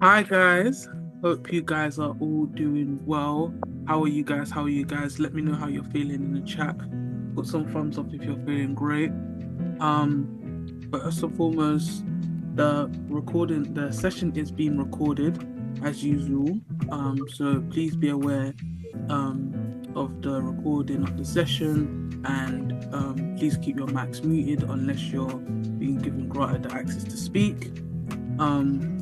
Hi guys, hope you guys are all doing well. How are you guys? How are you guys? Let me know how you're feeling in the chat. Put some thumbs up if you're feeling great. Um, First and foremost, the session is being recorded as usual. So please be aware um of the recording of the session and please keep your mics muted unless you're being given granted the access to speak. Um,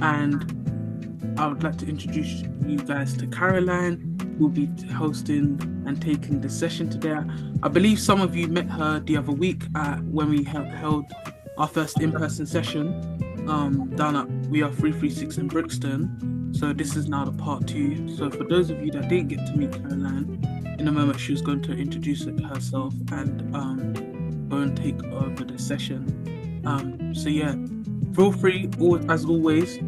and I would like to introduce you guys to Caroline, who'll be hosting and taking the session today. I believe some of you met her the other week when we held our first in-person session down at We Are 336 in Brixton. So this is now the part two. So for those of you that didn't get to meet Caroline, in a moment she was going to introduce herself and go and take over the session. So yeah, feel free, as always,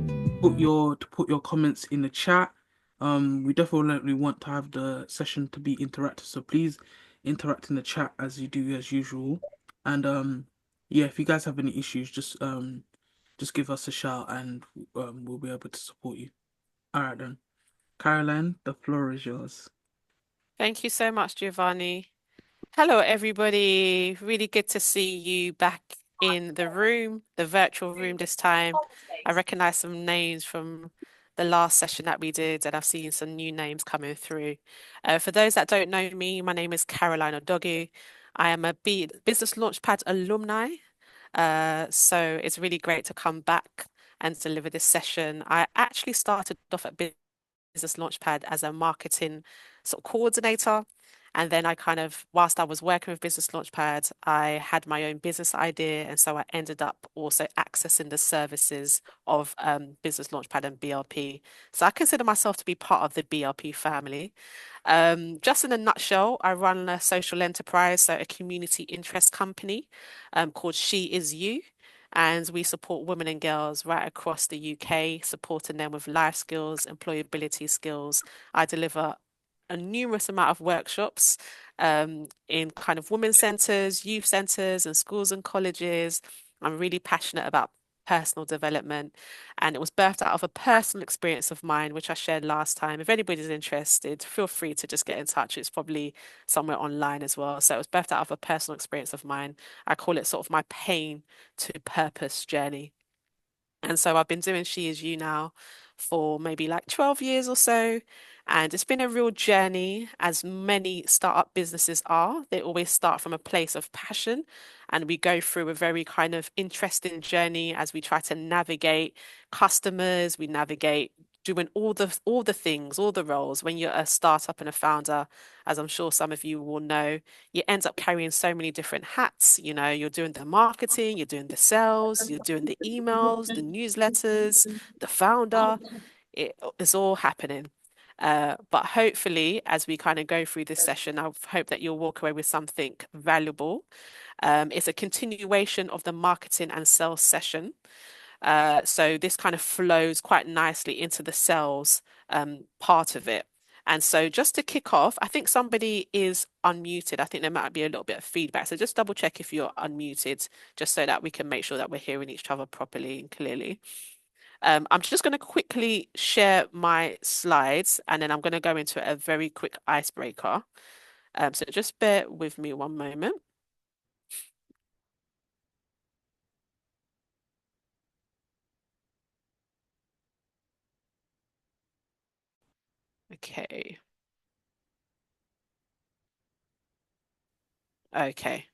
put your comments in the chat. We definitely want to have the session to be interactive, so please interact in the chat as you do as usual. And yeah, if you guys have any issues, just give us a shout and we'll be able to support you. All right then, Caroline, the floor is yours. Thank you so much, Giovanni. Hello, everybody. Really good to see you back in the room, the virtual room this time. I recognize some names from the last session that we did, and I've seen some new names coming through. For those that don't know me, my name is Caroline Odogu. I am a Business Launchpad alumni. So it's really great to come back and deliver this session. I actually started off at Business Launchpad as a marketing sort of coordinator. And then I kind of, whilst I was working with Business Launchpad, I had my own business idea. And so I ended up also accessing the services of Business Launchpad and BLP. So I consider myself to be part of the BLP family. Just in a nutshell, I run a social enterprise, so a community interest company called She Is You. And we support women and girls right across the UK, supporting them with life skills, employability skills. I deliver a numerous amount of workshops in kind of women's centres, youth centres, and schools and colleges. I'm really passionate about personal development, and it was birthed out of a personal experience of mine, which I shared last time. If anybody's interested, feel free to just get in touch. It's probably somewhere online as well. So it was birthed out of a personal experience of mine. I call it sort of my pain to purpose journey. And so I've been doing She Is You now for maybe like 12 years or so. And it's been a real journey, as many startup businesses are. They always start from a place of passion. And we go through a very kind of interesting journey as we try to navigate customers, we navigate doing all the things, all the roles. When you're a startup and a founder, as I'm sure some of you will know, you end up carrying so many different hats. You know, you're doing the marketing, you're doing the sales, you're doing the emails, the newsletters, the founder. It is all happening. But hopefully, as we kind of go through this session, I hope that you'll walk away with something valuable. It's a continuation of the marketing and sales session. So this kind of flows quite nicely into the sales part of it. And so just to kick off, I think somebody is unmuted. I think there might be a little bit of feedback. So just double check if you're unmuted, just so that we can make sure that we're hearing each other properly and clearly. I'm just going to quickly share my slides and then I'm going to go into a very quick icebreaker. So just bear with me one moment. Okay. Okay.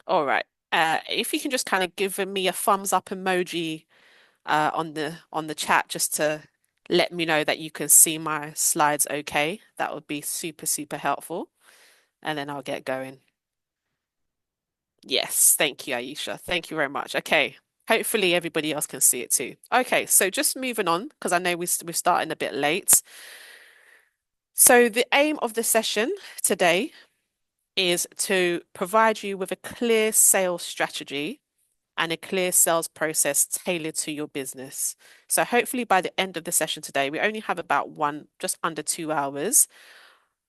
All right. If you can just kind of give me a thumbs up emoji on the chat just to let me know that you can see my slides okay. That would be super, super helpful. And then I'll get going. Yes, thank you, Aisha. Thank you very much. Okay. Hopefully everybody else can see it too. Okay, so just moving on because I know we're starting a bit late. So the aim of the session today is to provide you with a clear sales strategy and a clear sales process tailored to your business. So hopefully by the end of the session today, we only have about just under 2 hours.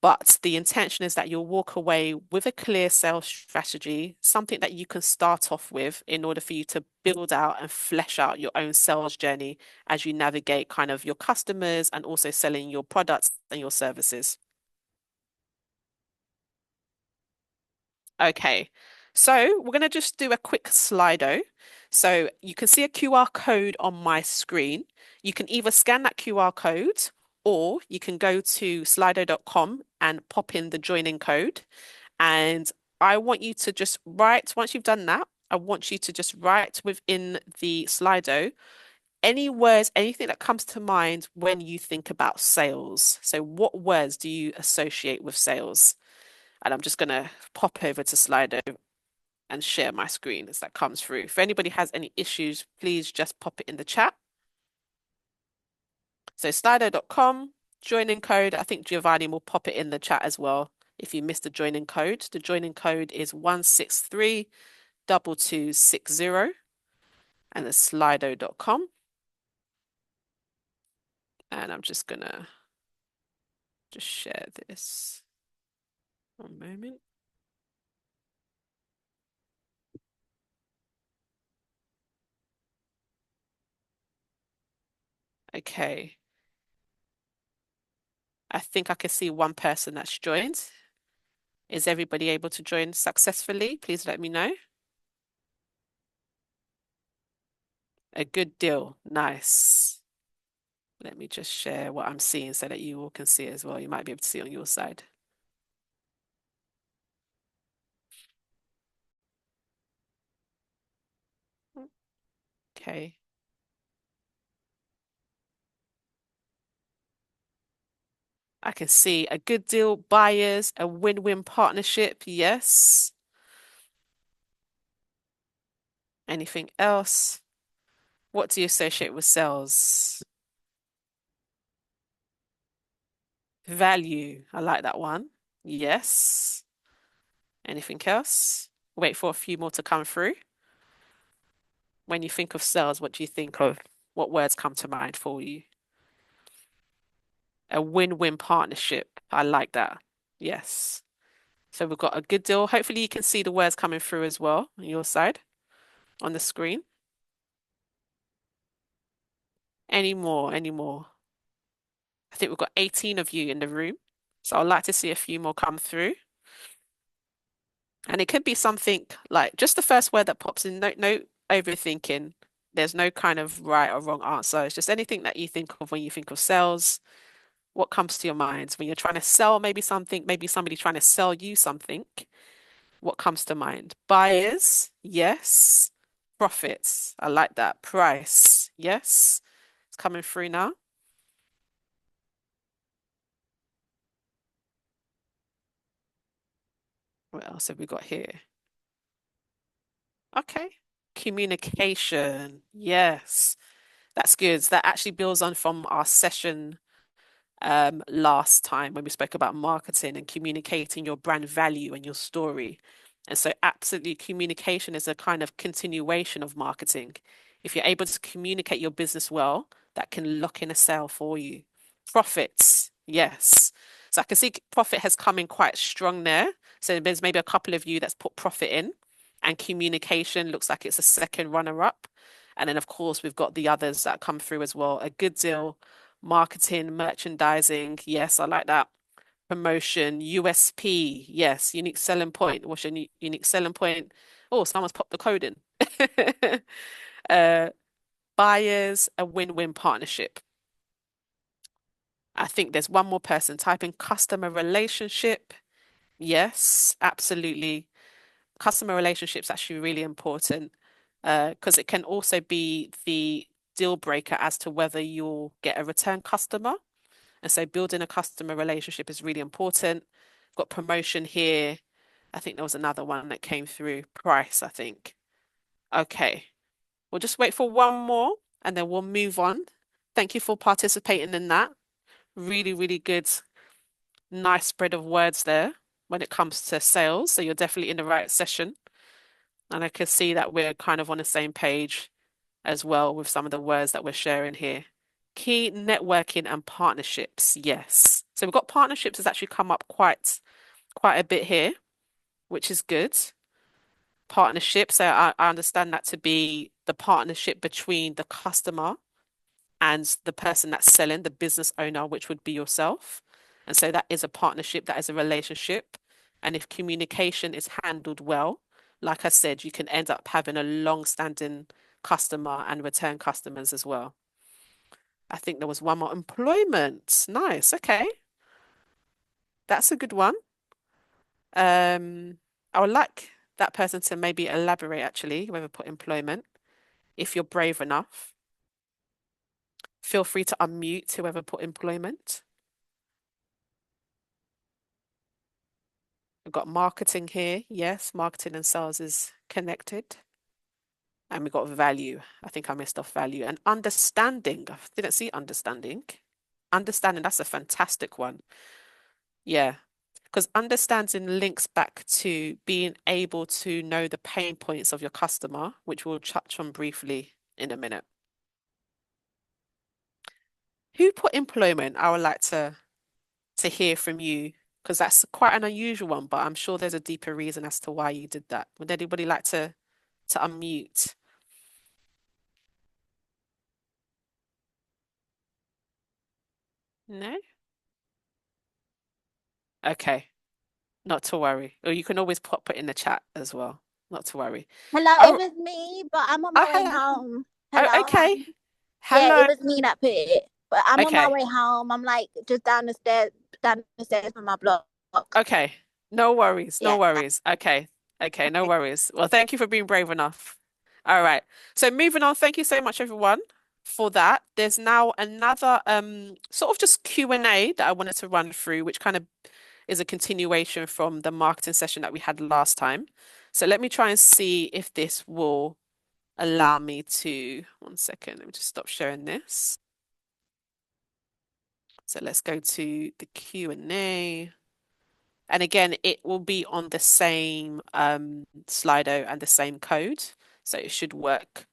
But the intention is that you'll walk away with a clear sales strategy, something that you can start off with in order for you to build out and flesh out your own sales journey as you navigate kind of your customers and also selling your products and your services. Okay, so we're going to just do a quick Slido. So you can see a QR code on my screen. You can either scan that QR code or you can go to slido.com and pop in the joining code. And I want you to just write, once you've done that, I want you to just write within the Slido any words, anything that comes to mind when you think about sales. So what words do you associate with sales? And I'm just going to pop over to Slido and share my screen as that comes through. If anybody has any issues, please just pop it in the chat. So slido.com, joining code. I think Giovanni will pop it in the chat as well. If you missed the joining code, the joining code is 1632260 and it's slido.com. And I'm just gonna just share this. One moment. Okay. I think I can see one person that's joined. Is everybody able to join successfully? Please let me know. A good deal. Nice. Let me just share what I'm seeing so that you all can see it as well. You might be able to see on your side. Okay. I can see a good deal, buyers, a win-win partnership. Yes. Anything else? What do you associate with sales? Value. I like that one. Yes. Anything else? Wait for a few more to come through. When you think of sales, what do you think of? What words come to mind for you? A win-win partnership. I like that. Yes. So we've got a good deal. Hopefully you can see the words coming through as well on your side on the screen. Any more? Any more? I think we've got 18 of you in the room. So I'd like to see a few more come through. And it could be something like just the first word that pops in. No overthinking. There's no kind of right or wrong answer. It's just anything that you think of when you think of sales. What comes to your mind when you're trying to sell maybe something, maybe somebody trying to sell you something? What comes to mind? Buyers, yes. Profits, I like that. Price, yes. It's coming through now. What else have we got here? Okay. Communication, yes. That's good. That actually builds on from our session last time when we spoke about marketing and communicating your brand value and your story. And so, absolutely, communication is a kind of continuation of marketing. If you're able to communicate your business well, that can lock in a sale for you. Profits, yes. So, I can see profit has come in quite strong there. So, there's maybe a couple of you that's put profit in, and communication looks like it's a second runner up. And then, of course, we've got the others that come through as well. A good deal, marketing, merchandising. Yes, I like that. Promotion, USP. Yes, unique selling point. What's your unique selling point? Oh, someone's popped the code in. Uh, buyers, a win-win partnership. I think there's one more person. Type in customer relationship. Yes, absolutely. Customer relationships actually really important because it can also be the deal breaker as to whether you'll get a return customer. And so building a customer relationship is really important. Got promotion here. I think there was another one that came through. Price, I think. Okay. We'll just wait for one more and then we'll move on. Thank you for participating in that. Really, really good, nice spread of words there when it comes to sales. So you're definitely in the right session. And I can see that we're kind of on the same page as well with some of the words that we're sharing here. Key networking and partnerships. Yes. So we've got partnerships has actually come up quite a bit here, which is good. Partnership. So I understand that to be the partnership between the customer and the person that's selling, the business owner, which would be yourself. And so that is a partnership, that is a relationship. And if communication is handled well, like I said, you can end up having a long-standing customer and return customers as well. I think there was one more employment. Nice. Okay. That's a good one. Um, I would like that person to maybe elaborate actually, whether put employment, if you're brave enough. Feel free to unmute whoever put employment. We've got marketing here. Yes, marketing and sales is connected. And we've got value. I think I missed off value. And understanding. I didn't see understanding. Understanding, that's a fantastic one. Yeah. Because understanding links back to being able to know the pain points of your customer, which we'll touch on briefly in a minute. Who put employment? I would like to hear from you because that's quite an unusual one, but I'm sure there's a deeper reason as to why you did that. Would anybody like to unmute? No? Okay, not to worry. Or you can always pop it in the chat as well. Not to worry. Hello, it Oh, was me, but I'm on my oh, way hello. home. Oh, Hello, okay. hi. Yeah, Hello. it was me that put it. But I'm on my Okay. way home. I'm like just down the stairs from my block. Okay. No worries. No Yeah. worries. Okay. Okay. No worries. Well, thank you for being brave enough. All right. So moving on. Thank you so much, everyone, for that. There's now another sort of just Q&A that I wanted to run through, which kind of is a continuation from the marketing session that we had last time. So let me try and see if this will allow me to, one second, let me just stop sharing this. So let's go to the Q&A. And again, it will be on the same Slido and the same code. So it should work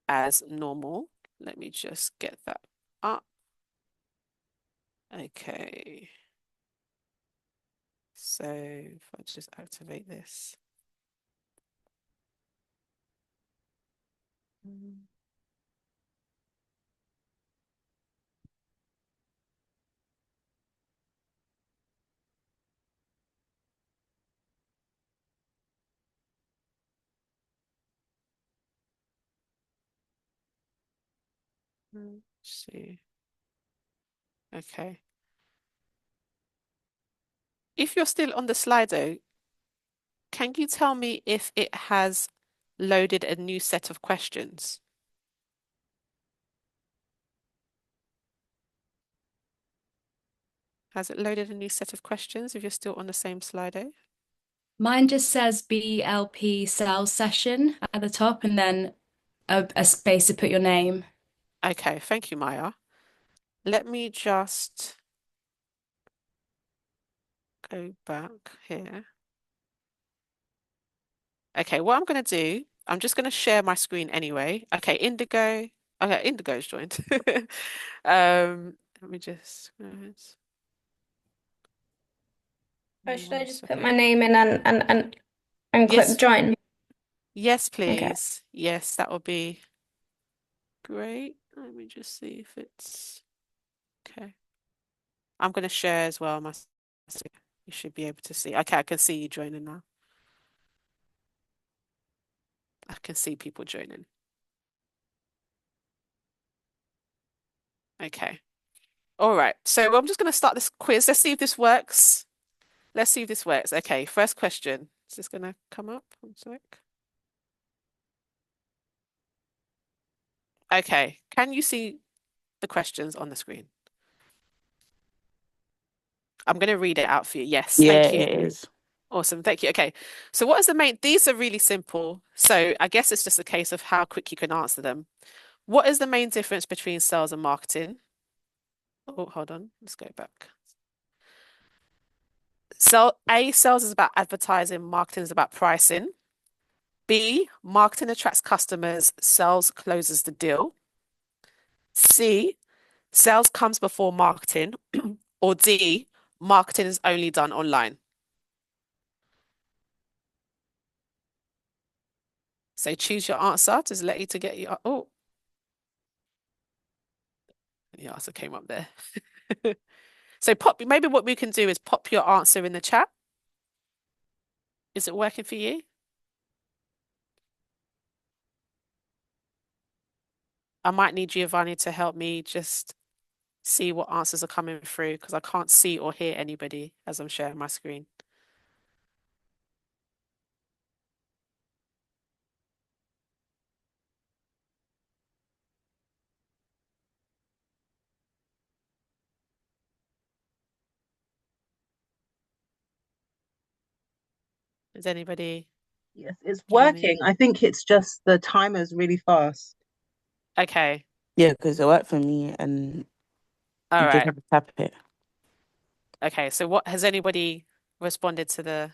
as normal. Let me just get that up. Okay. So if I just activate this. Mm. Let's see. Okay. If you're still on the Slido, can you tell me if it has loaded a new set of questions? Has it loaded a new set of questions if you're still on the same Slido? Mine just says BLP sales session at the top and then a space to put your name. Okay, thank you, Maya. Let me just go back here. Okay, what I'm going to do, I'm just going to share my screen anyway. Okay, Indigo. Okay, Indigo's joined. Let me just. Or should I One just put second. my name in and click Yes, join? yes, Okay. please. Yes, that would be great. Let me just see if it's okay. I'm going to share as well. You should be able to see. Okay, I can see you joining now. I can see people joining. Okay. All right. So I'm just going to start this quiz. Let's see if this works. Let's see if this works. Okay, first question. Is this going to come up? One sec. Okay. Can you see the questions on the screen? I'm going to read it out for you. Yes, Yeah, thank you. it is. Awesome. Thank you. Okay. So what is the main? These are really simple. So I guess it's just a case of how quick you can answer them. What is the main difference between sales and marketing? Oh, hold on. Let's go back. So sales is about advertising, marketing is about pricing. B, marketing attracts customers, sales closes the deal. C, sales comes before marketing, or D, marketing is only done online. So choose your answer. Does it let you to get your, oh, the answer came up there. So maybe what we can do is pop your answer in the chat. Is it working for you? I might need Giovanni to help me just see what answers are coming through because I can't see or hear anybody as I'm sharing my screen. Is anybody? Yes, it's Giovanni? working. I think it's just the timer's really fast. Okay. Yeah, because it worked for me and All you just right. have to tap it. Okay. So what has anybody responded to the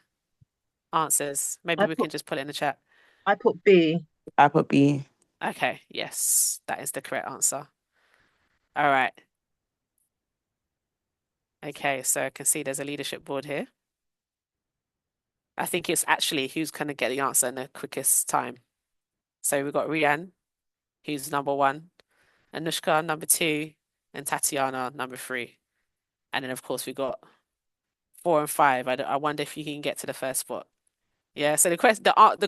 answers? Maybe we can just put it in the chat. I put B. I put B. Okay. Yes, that is the correct answer. All right. Okay. So I can see there's a leadership board here. I think it's actually who's going to get the answer in the quickest time. So we've got Rianne, who's number 1, Anushka, number 2, and Tatiana, number 3. And then, of course, we've got 4 and 5. I wonder if you can get to the first spot. Yeah, so the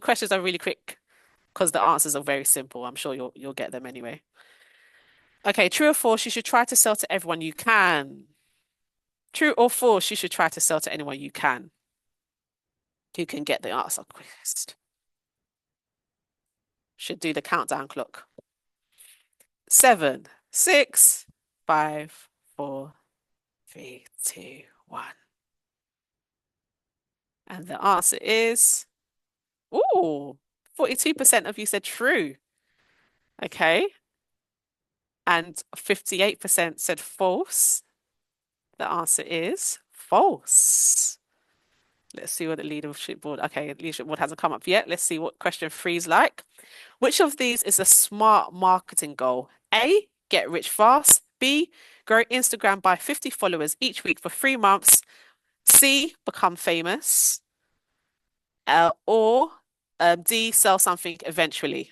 questions are really quick because the answers are very simple. I'm sure you'll get them anyway. Okay, true or false, you should try to sell to everyone you can. True or false, you should try to sell to anyone you can. Who can get the answer quickest? Should do the countdown clock. 7, 6, 5, 4, 3, 2, 1. And the answer is, ooh, 42% of you said true. Okay. And 58% said false. The answer is false. Let's see what the leadership board, okay, leadership board hasn't come up yet. Let's see what question 3 is like. Which of these is a smart marketing goal? A, get rich fast. B, grow Instagram by 50 followers each week for 3 months. C, become famous. Or D, sell something eventually.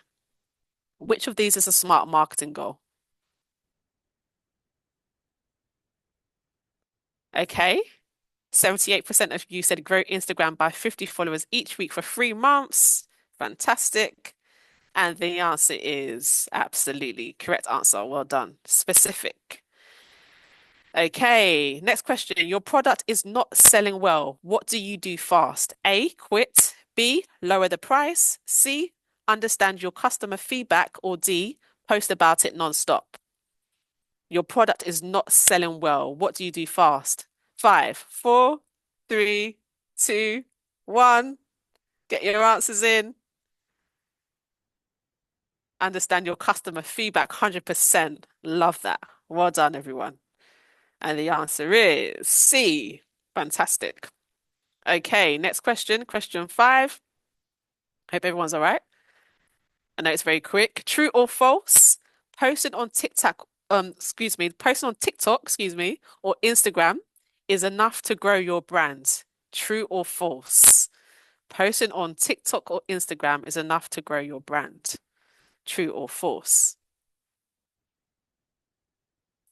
Which of these is a smart marketing goal? Okay. 78% of you said grow Instagram by 50 followers each week for 3 months. Fantastic. And the answer is absolutely correct answer. Well done. Specific. Okay, next question. Your product is not selling well. What do you do fast? A, quit. B, lower the price. C, understand your customer feedback. Or D, post about it non-stop. Your product is not selling well. What do you do fast? 5, 4, 3, 2, 1. Get your answers in. Understand your customer feedback 100%. Love that. Well done, everyone. And the answer is C. Fantastic. Okay, next question. Question 5. Hope everyone's all right. I know it's very quick. True or false? Posting on TikTok, or Instagram is enough to grow your brand. True or false? Posting on TikTok or Instagram is enough to grow your brand. True or false?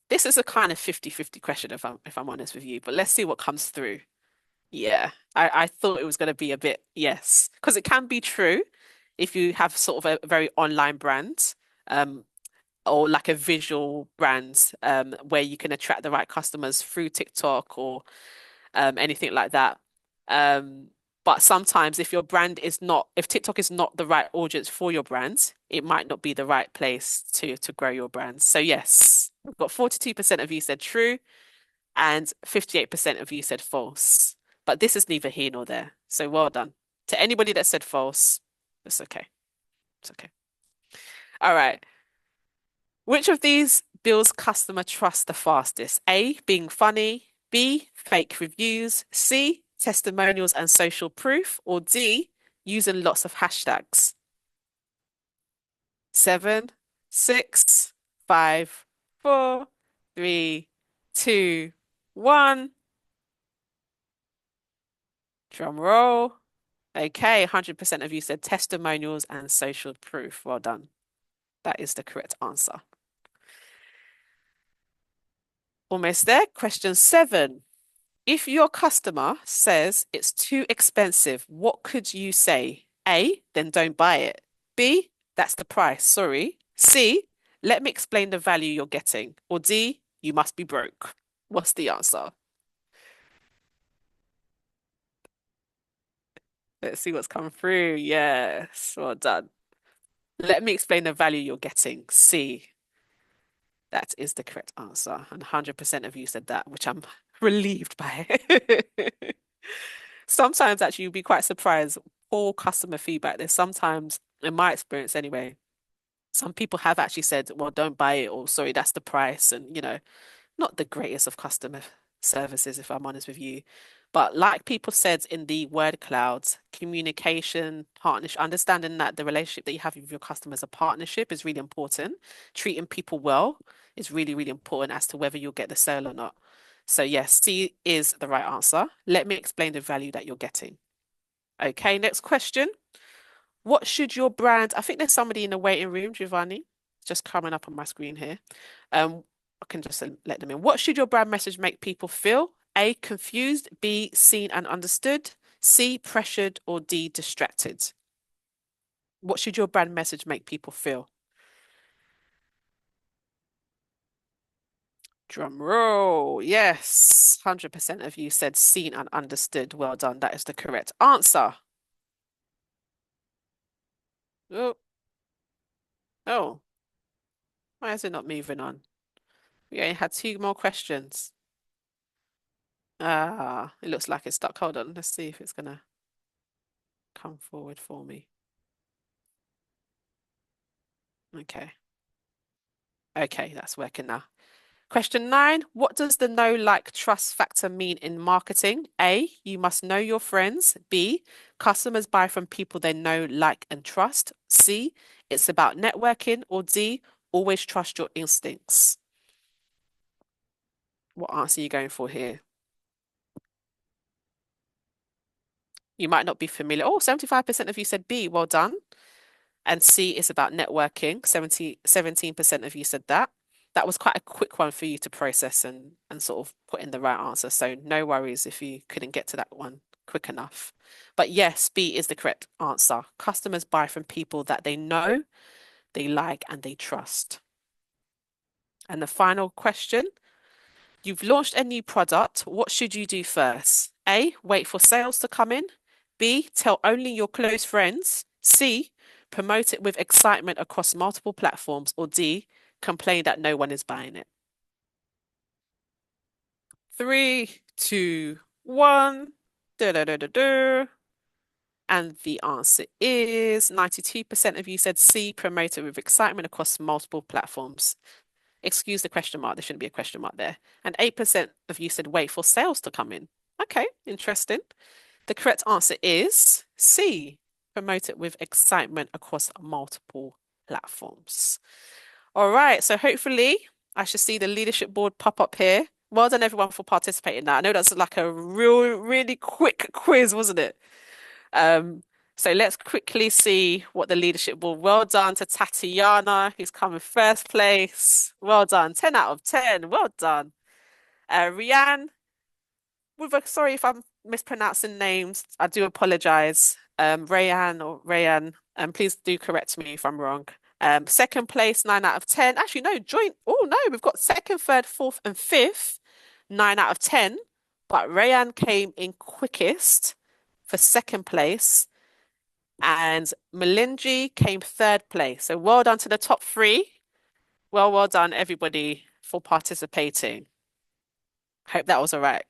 This is a kind of 50-50 question if I'm honest with you, but let's see what comes through. Yeah, I thought it was going to be a bit yes, because it can be true if you have sort of a very online brand, or like a visual brand, where you can attract the right customers through TikTok or anything like that. But sometimes if TikTok is not the right audience for your brand, it might not be the right place to grow your brand. So yes, we've got 42% of you said true and 58% of you said false. But this is neither here nor there. So well done. To anybody that said false, it's okay. It's okay. All right. Which of these builds customer trust the fastest? A, being funny. B, fake reviews. C, testimonials and social proof. Or D, using lots of hashtags. 7, 6, 5, 4, 3, 2, 1. Drum roll. Okay, 100% of you said testimonials and social proof. Well done. That is the correct answer. Almost there. Question 7. If your customer says it's too expensive, what could you say? A, then don't buy it. B, that's the price, sorry. C, let me explain the value you're getting. Or D, you must be broke. What's the answer? Let's see what's come through. Yes, well done. Let me explain the value you're getting. C. That is the correct answer. And 100% of you said that, which I'm relieved by. Sometimes actually you'll be quite surprised. Poor customer feedback. There's sometimes, in my experience anyway, some people have actually said, well, don't buy it, or sorry, that's the price. And, not the greatest of customer services, if I'm honest with you. But like people said in the word clouds, communication, partnership, understanding that the relationship that you have with your customers, a partnership, is really important. Treating people well is really, really important as to whether you'll get the sale or not. So yes, C is the right answer. Let me explain the value that you're getting. Okay, next question. What should your brand, I think there's somebody in the waiting room, Giovanni, just coming up on my screen here. I can just let them in. What should your brand message make people feel? A, confused, B, seen and understood, C, pressured, or D, distracted? What should your brand message make people feel? Drum roll. Yes, 100% of you said seen and understood. Well done. That is the correct answer. Oh, oh, why is it not moving on? We only had 2 more questions. Ah, it looks like it's stuck. Hold on. Let's see if it's gonna come forward for me. Okay. Okay, that's working now. Question 9. What does the know, like, trust factor mean in marketing? A, you must know your friends. B, customers buy from people they know, like, and trust. C, it's about networking. Or D, always trust your instincts. What answer are you going for here? You might not be familiar. Oh, 75% of you said B. Well done. And C is about networking. 17% of you said that. That was quite a quick one for you to process and sort of put in the right answer. So no worries if you couldn't get to that one quick enough. But yes, B is the correct answer. Customers buy from people that they know, they like, and they trust. And the final question. You've launched a new product. What should you do first? A, wait for sales to come in. B, tell only your close friends. C, promote it with excitement across multiple platforms. Or D, complain that no one is buying it. 3, 2, 1. Da, da, da, da, da. And the answer is 92% of you said C, promote it with excitement across multiple platforms. Excuse the question mark. There shouldn't be a question mark there. And 8% of you said wait for sales to come in. Okay, interesting. The correct answer is C, promote it with excitement across multiple platforms. All right, so hopefully I should see the leadership board pop up here. Well done everyone for participating now. I know that's like a really quick quiz, wasn't it? So let's quickly see what the leadership board. Well done to Tatiana, who's come in first place. Well done, 10 out of 10. Well done. Rianne, sorry if I'm mispronouncing names. I do apologize. Rayanne or Rayanne, please do correct me if I'm wrong. Second place, 9 out of 10. Actually, no, joint. Oh no, we've got second, third, fourth, and fifth, 9 out of 10. But Rayanne came in quickest for second place. And Melinji came third place. So well done to the top 3. Well done, everybody, for participating. Hope that was all right.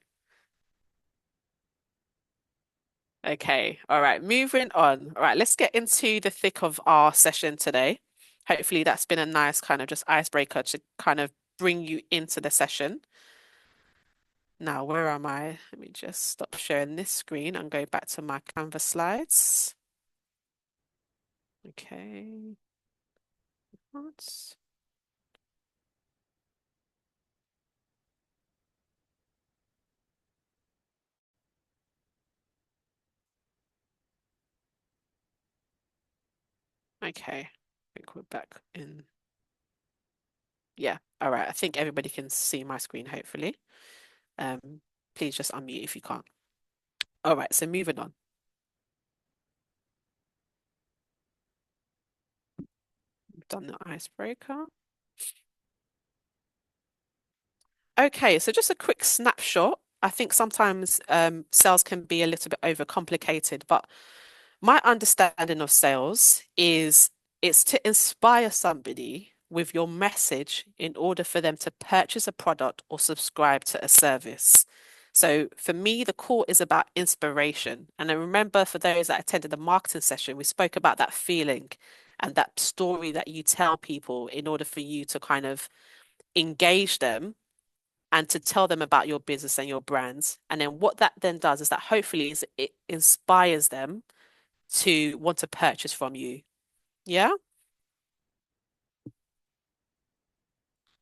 Okay, all right, moving on. All right, let's get into the thick of our session today. Hopefully that's been a nice kind of just icebreaker to kind of bring you into the session. Now, where am I? Let me just stop sharing this screen and go back to my Canva slides. Okay. What? Okay, I think we're back in. Yeah, all right. I think everybody can see my screen, hopefully. Please just unmute if you can't. All right, so moving on. We've done the icebreaker. Okay, so just a quick snapshot. I think sometimes sales can be a little bit overcomplicated, but my understanding of sales is it's to inspire somebody with your message in order for them to purchase a product or subscribe to a service. So for me, the core is about inspiration. And I remember for those that attended the marketing session, we spoke about that feeling and that story that you tell people in order for you to kind of engage them and to tell them about your business and your brands. And then what that then does is that hopefully it inspires them to want to purchase from you. Yeah.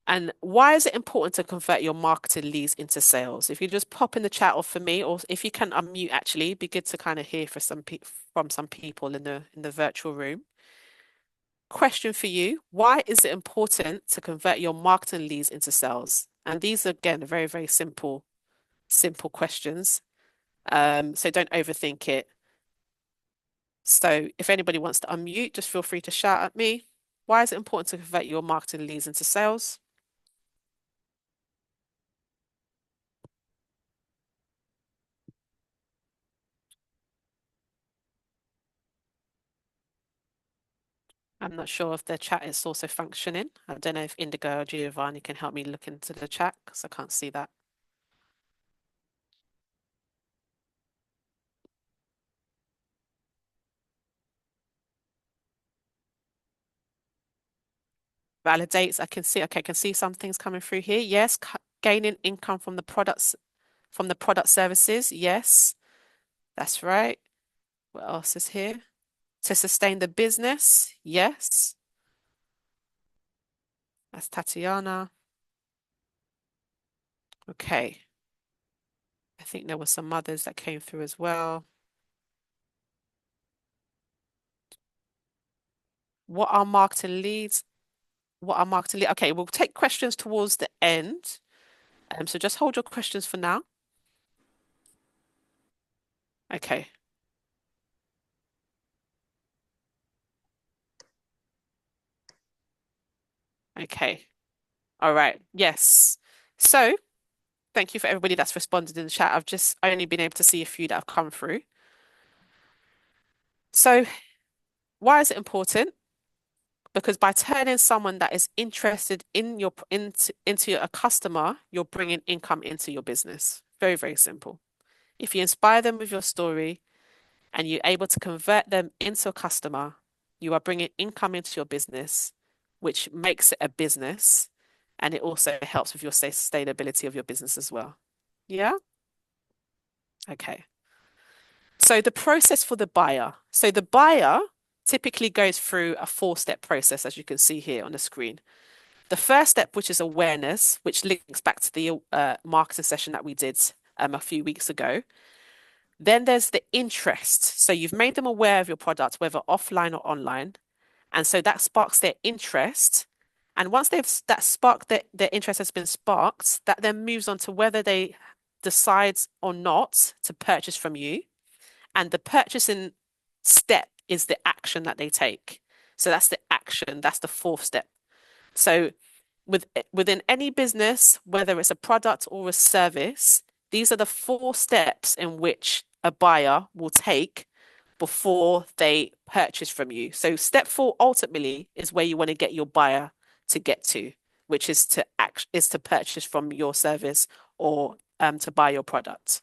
And why is it important to convert your marketing leads into sales? If you just pop in the chat or for me, or if you can unmute, actually, it'd be good to kind of hear from some people in the virtual room. Question for you: why is it important to convert your marketing leads into sales? And these are, again, very, very simple questions. So don't overthink it. So if anybody wants to unmute, just feel free to shout at me. Why is it important to convert your marketing leads into sales? I'm not sure if the chat is also functioning. I don't know if Indigo or Giovanni can help me look into the chat because I can't see that. Validates, I can see, okay, I can see some things coming through here. Yes, gaining income from the products, from the product services. Yes, that's right. What else is here? To sustain the business. Yes. That's Tatiana. Okay. I think there were some others that came through as well. What are marketing leads? What are marketing leads? Okay, we'll take questions towards the end. So just hold your questions for now. Okay. Okay. All right. Yes. So thank you for everybody that's responded in the chat. I've just only been able to see a few that have come through. So why is it important? Because by turning someone that is interested in your into a customer, you're bringing income into your business. Very, very simple. If you inspire them with your story and you're able to convert them into a customer, you are bringing income into your business, which makes it a business. And it also helps with your sustainability of your business as well. Yeah? Okay. So the process for the buyer. So the buyer typically goes through a 4-step process, as you can see here on the screen. The first step, which is awareness, which links back to the marketing session that we did a few weeks ago. Then there's the interest. So you've made them aware of your product, whether offline or online. And so that sparks their interest. And once their interest has been sparked, that then moves on to whether they decide or not to purchase from you. And the purchasing step is the action that they take. So that's the action. That's the 4th step. So within any business, whether it's a product or a service, these are the 4 steps in which a buyer will take before they purchase from you. So step 4 ultimately is where you want to get your buyer to get to, which is to purchase from your service or to buy your product.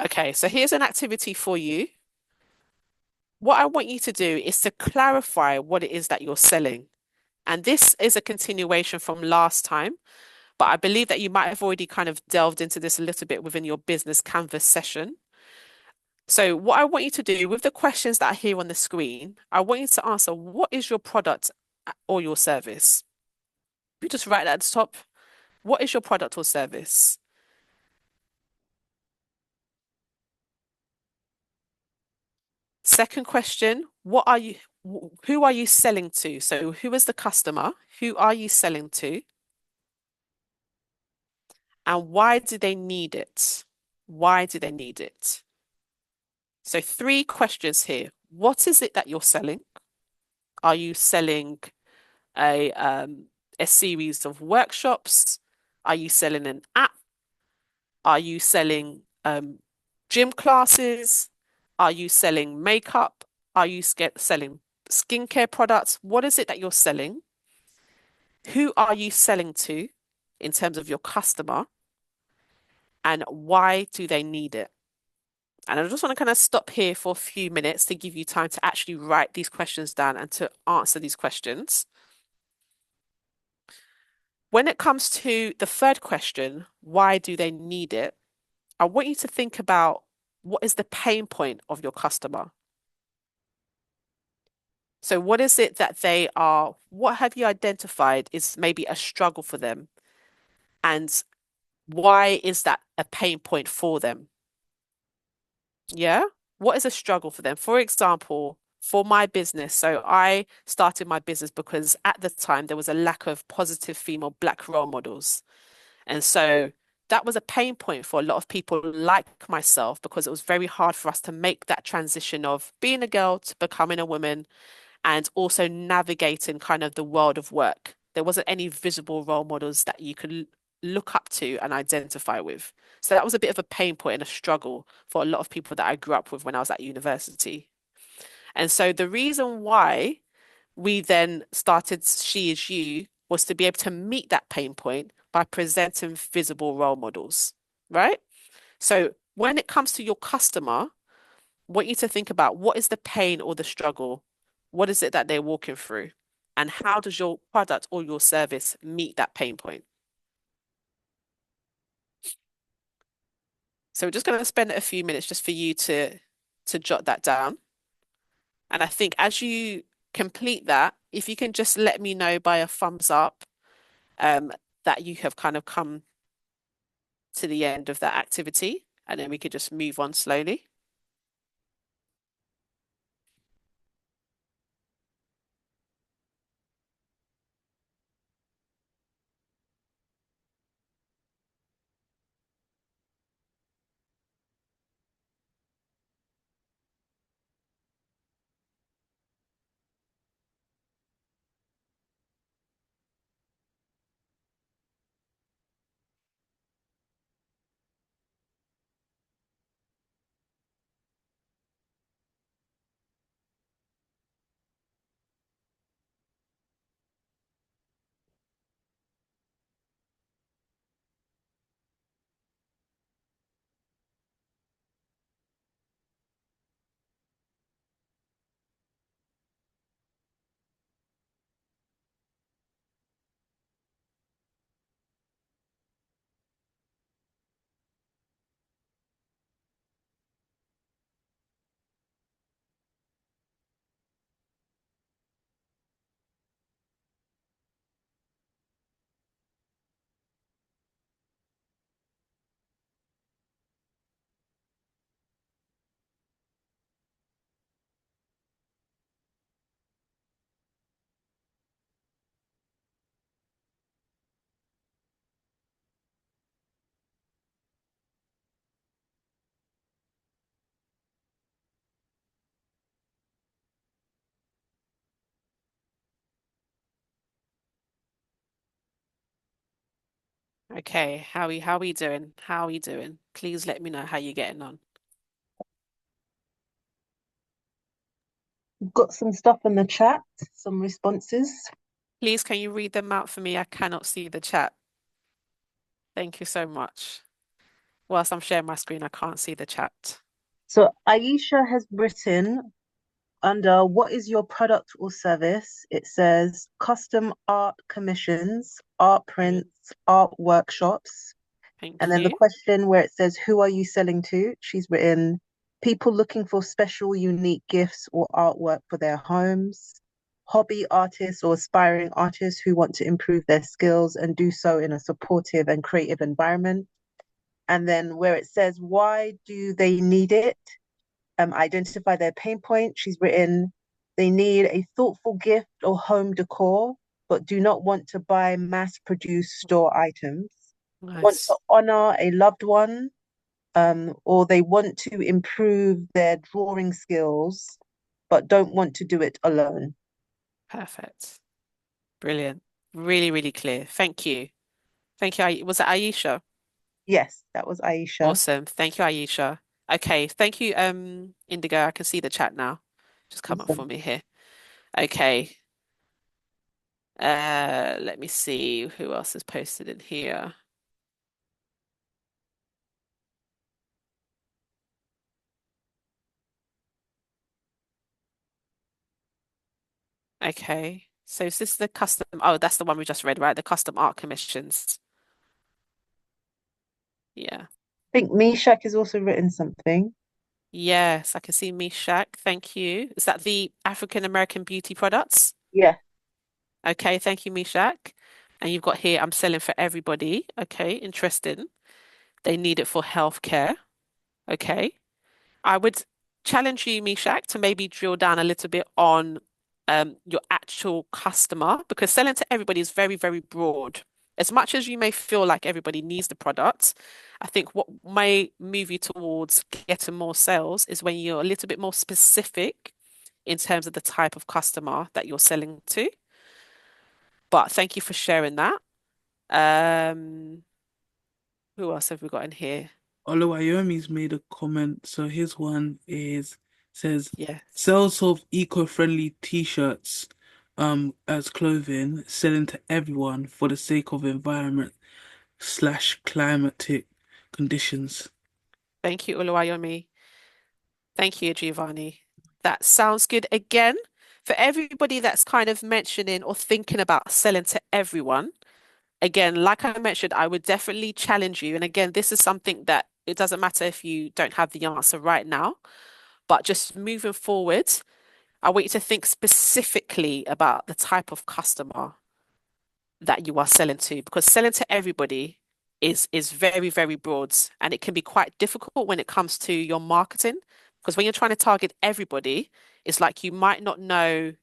Okay, so here's an activity for you. What I want you to do is to clarify what it is that you're selling. And this is a continuation from last time, but I believe that you might have already kind of delved into this a little bit within your business canvas session. So what I want you to do with the questions that are here on the screen, I want you to answer, what is your product or your service? You just write that at the top. What is your product or service? Second question, who are you selling to? So who is the customer? Who are you selling to? And why do they need it? Why do they need it? So three questions here. What is it that you're selling? Are you selling a series of workshops? Are you selling an app? Are you selling gym classes? Are you selling makeup? Are you selling skincare products? What is it that you're selling? Who are you selling to in terms of your customer? And why do they need it? And I just want to kind of stop here for a few minutes to give you time to actually write these questions down and to answer these questions. When it comes to the third question, why do they need it? I want you to think about what is the pain point of your customer? So what is it that what have you identified is maybe a struggle for them? And why is that a pain point for them? Yeah? What is a struggle for them? For example, for my business, so I started my business because at the time there was a lack of positive female black role models. And so that was a pain point for a lot of people like myself because it was very hard for us to make that transition of being a girl to becoming a woman and also navigating kind of the world of work. There wasn't any visible role models that you could look up to and identify with. So that was a bit of a pain point and a struggle for a lot of people that I grew up with when I was at university. And so the reason why we then started She Is You was to be able to meet that pain point by presenting visible role models, right? So when it comes to your customer, I want you to think about what is the pain or the struggle? What is it that they're walking through? And how does your product or your service meet that pain point? So we're just going to spend a few minutes just for you to jot that down. And I think as you complete that, if you can just let me know by a thumbs up um, that you have kind of come to the end of that activity, and then we could just move on slowly. Okay, how are we doing? How are we doing? Please let me know how you're getting on. We've got some stuff in the chat, some responses. Please, can you read them out for me? I cannot see the chat. Thank you so much. Whilst I'm sharing my screen, I can't see the chat. So Aisha has written under what is your product or service? It says custom art commissions, art prints, art workshops. Thank And then the you. question where it says, who are you selling to? She's written people looking for special, unique gifts or artwork for their homes, hobby artists or aspiring artists who want to improve their skills and do so in a supportive and creative environment. And then where it says, why do they need it? identify their pain point. She's written, they need a thoughtful gift or home decor, but do not want to buy mass-produced store items. Want to Nice. honor a loved one, or they want to improve their drawing skills, but don't want to do it alone. Perfect. Brilliant. Really, really clear. Thank you. Thank you. Was it Aisha? Yes, that was Aisha. Awesome. Thank you, Aisha. Okay. Thank you, Indigo. I can see the chat now. Just come up for Awesome. me here. Okay. Let me see who else is posted in here. Okay. So is this the custom? Oh, that's the one we just read, right? The custom art commissions. Yeah. I think Mishak has also written something. Yes, I can see Mishak. Thank you. Is that the African American beauty products? Yeah. Okay, thank you, Mishak. And you've got here, I'm selling for everybody. Okay, interesting. They need it for healthcare. Okay. I would challenge you, Mishak, to maybe drill down a little bit on your actual customer because selling to everybody is very, very broad. As much as you may feel like everybody needs the product, I think what may move you towards getting more sales is when you're a little bit more specific in terms of the type of customer that you're selling to. But thank you for sharing that. Um, who else have we got in here? Oluwayomi's made a comment. So his one says Yes. sales of eco-friendly t-shirts as clothing, selling to everyone for the sake of environment slash climatic conditions. Thank you, Oluwayomi. Thank you, Giovanni. That sounds good. Again, for everybody that's kind of mentioning or thinking about selling to everyone, again, like I mentioned, I would definitely challenge you. And again, this is something that it doesn't matter if you don't have the answer right now, but just moving forward, I want you to think specifically about the type of customer that you are selling to, because selling to everybody is very, very broad, and it can be quite difficult when it comes to your marketing. Because when you're trying to target everybody, it's like you might not know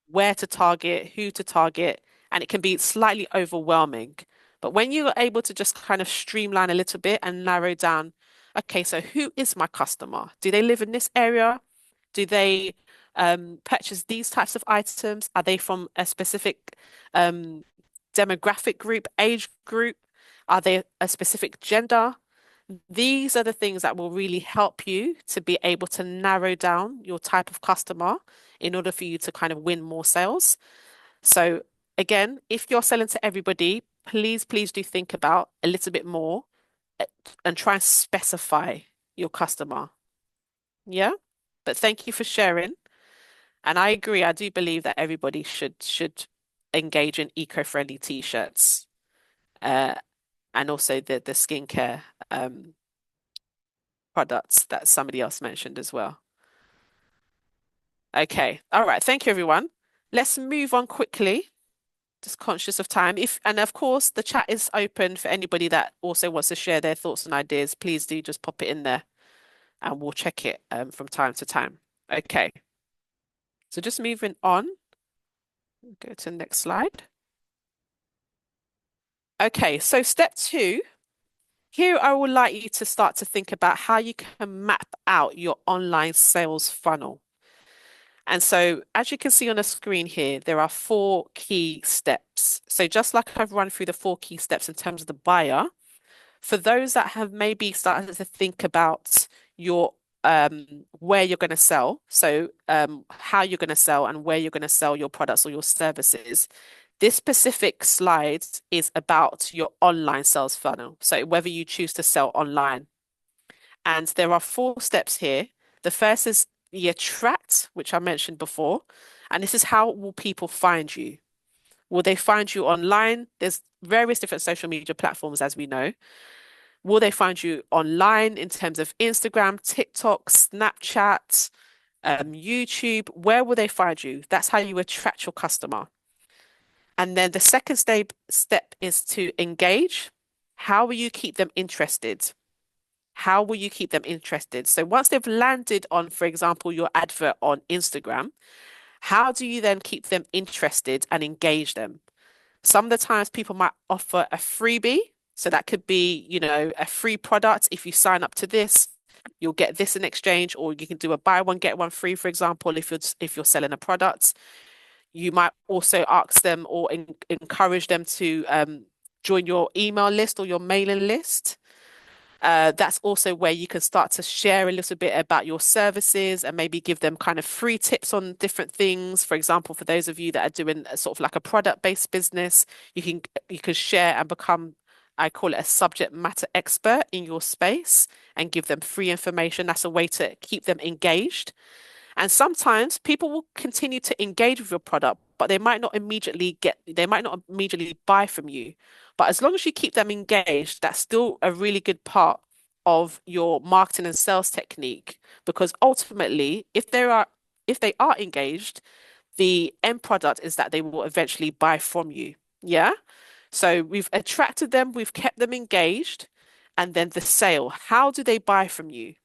where to target, who to target, and it can be slightly overwhelming. But when you're able to just kind of streamline a little bit and narrow down, okay, so who is my customer? Do they live in this area? Do they purchase these types of items? Are they from a specific um, demographic group, age group? Are they a specific gender? These are the things that will really help you to be able to narrow down your type of customer in order for you to kind of win more sales. So again, if you're selling to everybody, please, please do think about a little bit more uh, and try and specify your customer. Yeah. But thank you for sharing. And I agree, I do believe that everybody should engage in eco-friendly t-shirts. Uh, and also the skincare products that somebody else mentioned as well. Okay. All right. Thank you, everyone. Let's move on quickly. Just conscious of time. And of course, the chat is open for anybody that also wants to share their thoughts and ideas. Please do just pop it in there and we'll check it from time to time. Okay. So just moving on. Go to the next slide. Okay. So step 2. Here, I would like you to start to think about how you can map out your online sales funnel. And so, as you can see on the screen here, there are 4 key steps. So just like I've run through the 4 key steps in terms of the buyer, for those that have maybe started to think about your where you're going to sell, so how you're going to sell and where you're going to sell your products or your services, this specific slide is about your online sales funnel. So whether you choose to sell online. And there are 4 steps here. The first is the attract, which I mentioned before. And this is how will people find you? Will they find you online? There's various different social media platforms, as we know. Will they find you online in terms of Instagram, TikTok, Snapchat, YouTube? Where will they find you? That's how you attract your customer. And then the second step is to engage. How will you keep them interested? How will you keep them interested? So once they've landed on, for example, your advert on Instagram, how do you then keep them interested and engage them? Some of the times people might offer a freebie. So that could be, a free product. If you sign up to this, you'll get this in exchange, or you can do a buy one, get one free, for example, if you're selling a product. You might also ask them or encourage them to join your email list or your mailing list. That's also where you can start to share a little bit about your services and maybe give them kind of free tips on different things. For example, for those of you that are doing a sort of like a product-based business, you can share and become, I call it a subject matter expert in your space and give them free information. That's a way to keep them engaged. And sometimes people will continue to engage with your product, but they might not immediately buy from you. But as long as you keep them engaged, that's still a really good part of your marketing and sales technique. Because ultimately, if they are engaged, the end product is that they will eventually buy from you. Yeah. So we've attracted them, we've kept them engaged, and then the sale. How do they buy from you?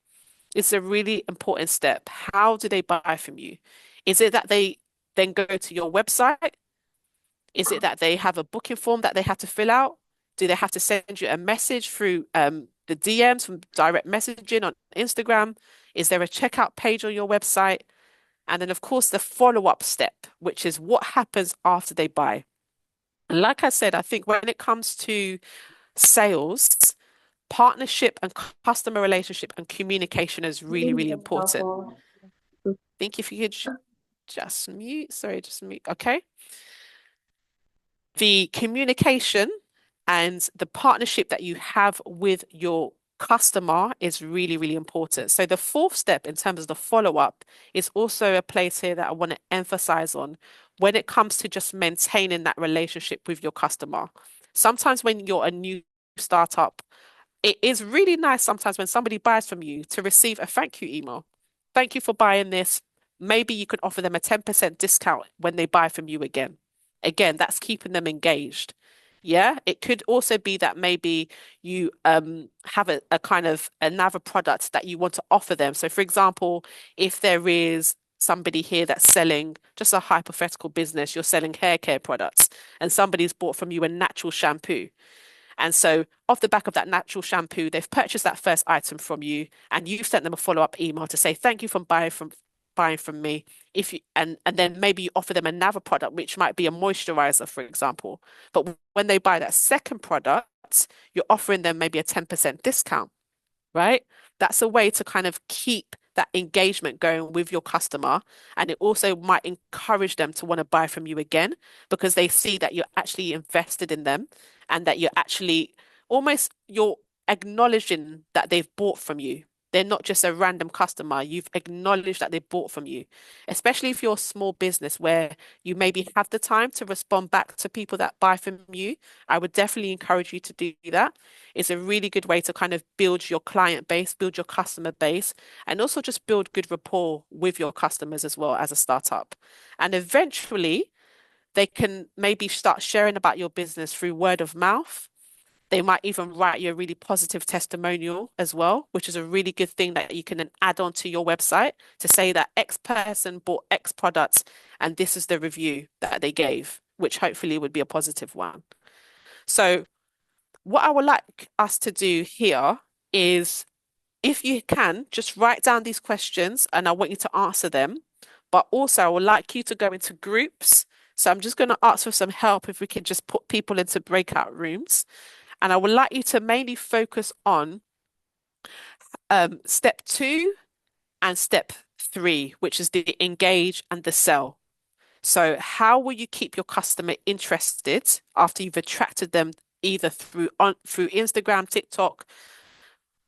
It's a really important step. How do they buy from you? Is it that they then go to your website? Is it that they have a booking form that they have to fill out? Do they have to send you a message through the DMs from direct messaging on Instagram? Is there a checkout page on your website? And then, of course, the follow-up step, which is what happens after they buy. And like I said, I think when it comes to sales, partnership and customer relationship and communication is really, really important. I think if you could just mute, sorry, just mute. Okay. The communication and the partnership that you have with your customer is really, really important. So the fourth step in terms of the follow-up is also a place here that I want to emphasize on when it comes to just maintaining that relationship with your customer. Sometimes when you're a new startup, it is really nice sometimes when somebody buys from you to receive a thank you email. Thank you for buying this. Maybe you can offer them a 10% discount when they buy from you again. Again, that's keeping them engaged. Yeah, it could also be that maybe you have a kind of another product that you want to offer them. So, for example, if there is somebody here that's selling just a hypothetical business, you're selling hair care products, and somebody's bought from you a natural shampoo. And so, off the back of that natural shampoo, they've purchased that first item from you, and you've sent them a follow-up email to say thank you for buying from me. If you and then maybe you offer them another product, which might be a moisturizer, for example. But when they buy that second product, you're offering them maybe a 10% discount, right? That's a way to kind of keep that engagement going with your customer. And it also might encourage them to want to buy from you again because they see that you're actually invested in them and that you're acknowledging that they've bought from you. They're not just a random customer. You've acknowledged that they bought from you, especially if you're a small business where you maybe have the time to respond back to people that buy from you. I would definitely encourage you to do that. It's a really good way to kind of build your client base, build your customer base, and also just build good rapport with your customers as well as a startup. And eventually, they can maybe start sharing about your business through word of mouth. They might even write you a really positive testimonial as well, which is a really good thing that you can then add on to your website to say that X person bought X products and this is the review that they gave, which hopefully would be a positive one. So what I would like us to do here is, if you can, just write down these questions and I want you to answer them. But also, I would like you to go into groups. So I'm just going to ask for some help if we can just put people into breakout rooms. And I would like you to mainly focus on step 2 and step 3, which is the engage and the sell. So how will you keep your customer interested after you've attracted them either through Instagram, TikTok,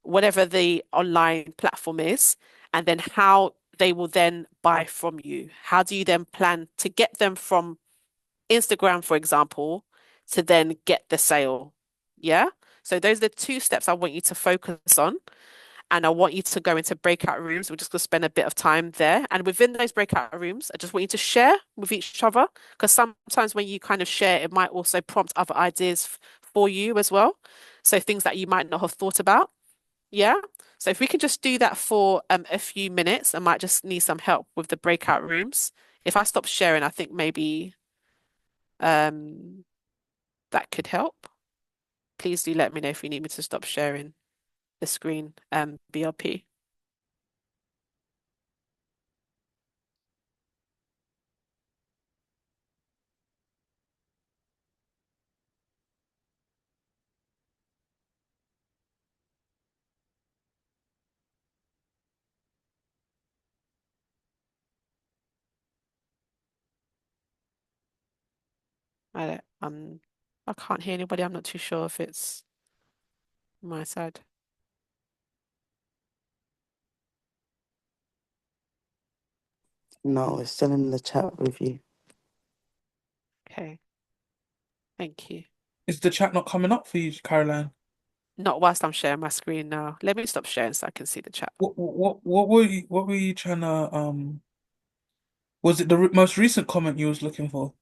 whatever the online platform is, and then how they will then buy from you? How do you then plan to get them from Instagram, for example, to then get the sale? Yeah. So those are the 2 steps I want you to focus on. And I want you to go into breakout rooms. We're just going to spend a bit of time there. And within those breakout rooms, I just want you to share with each other because sometimes when you kind of share, it might also prompt other ideas for you as well. So things that you might not have thought about. Yeah. So if we can just do that for a few minutes, I might just need some help with the breakout rooms. If I stop sharing, I think maybe um that could help. Please do let me know if you need me to stop sharing the screen, BLP. I don't, I can't hear anybody. I'm not too sure if it's my side. No, it's still in the chat with you. Okay. Thank you. Is the chat not coming up for you, Caroline? Not whilst I'm sharing my screen now. Let me stop sharing so I can see the chat. What were you trying to was it the most recent comment you was looking for?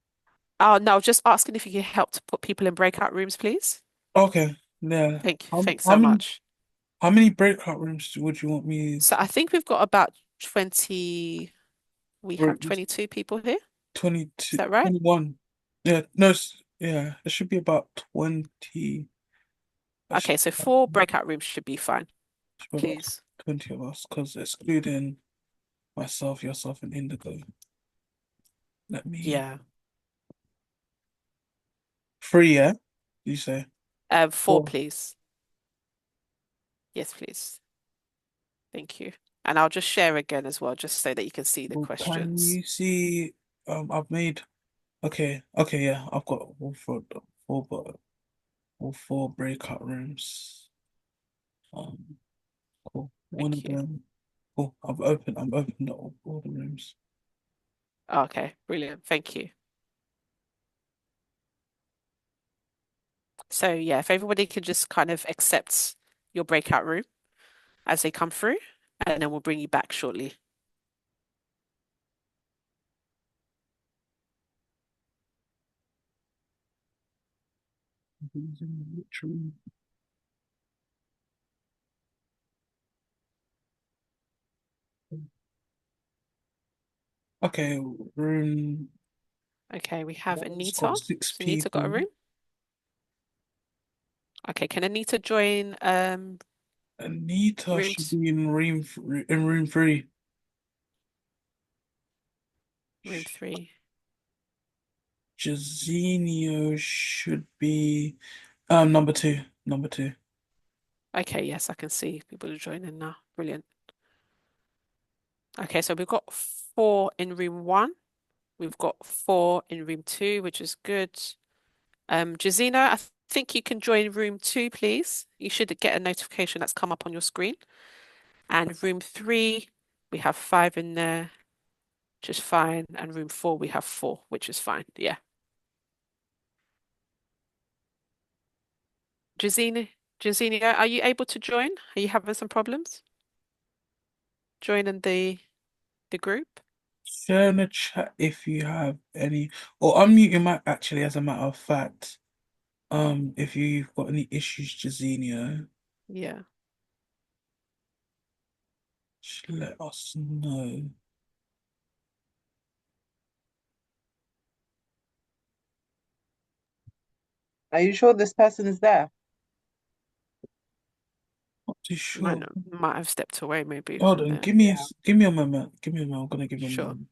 Oh, no, just asking if you could help to put people in breakout rooms, please. Okay, yeah. Thank you. How, Thanks how so many much. how many breakout rooms would you want me So I think we've got about 20, we for have 22 people here. Is 22, that right? 21? Yeah, no, yeah, it should be about 20. Okay, Actually, so 4 breakout rooms should be fine, should be about please. 20 of us, because excluding myself, yourself, and Indigo. Let me Yeah. 3, yeah? You say 4, 4. please. Yes, please. Thank you. And I'll just share again as well, just so that you can see the Well, can questions. you see? I've made. Okay, yeah, I've got four, but all 4 breakout rooms. Um, cool. One of Thank you. them. Cool. I'm opened all the rooms. Okay, brilliant. Thank you. So yeah, if everybody could just kind of accept your breakout room as they come through, and then we'll bring you back shortly. Who's in which room? Okay, room Okay, we have one's Anita. got 6 Has Anita got a people. room? Okay, can Anita join Anita should rooms be in room 3. room 3? Jazinho should be number 2. Number 2. Okay, yes, I can see people are joining now. Brilliant. Okay, so we've got 4 in room 1. We've got 4 in room 2, which is good. Jazina, I think you can join room 2, please. You should get a notification that's come up on your screen. And room 3, we have 5 in there, which is fine. And room 4, we have 4, which is fine. Yeah. Jazina, are you able to join? Are you having some problems joining the group? Share in the chat if you have any, or unmute your mic actually, as a matter of fact. If you've got any issues, Jazinho, Yeah. just let us know. Are you sure this person is there? Not too sure. Might have stepped away maybe Hold from on, there. give me a moment. Give me a moment. I'm gonna give him a Sure. moment.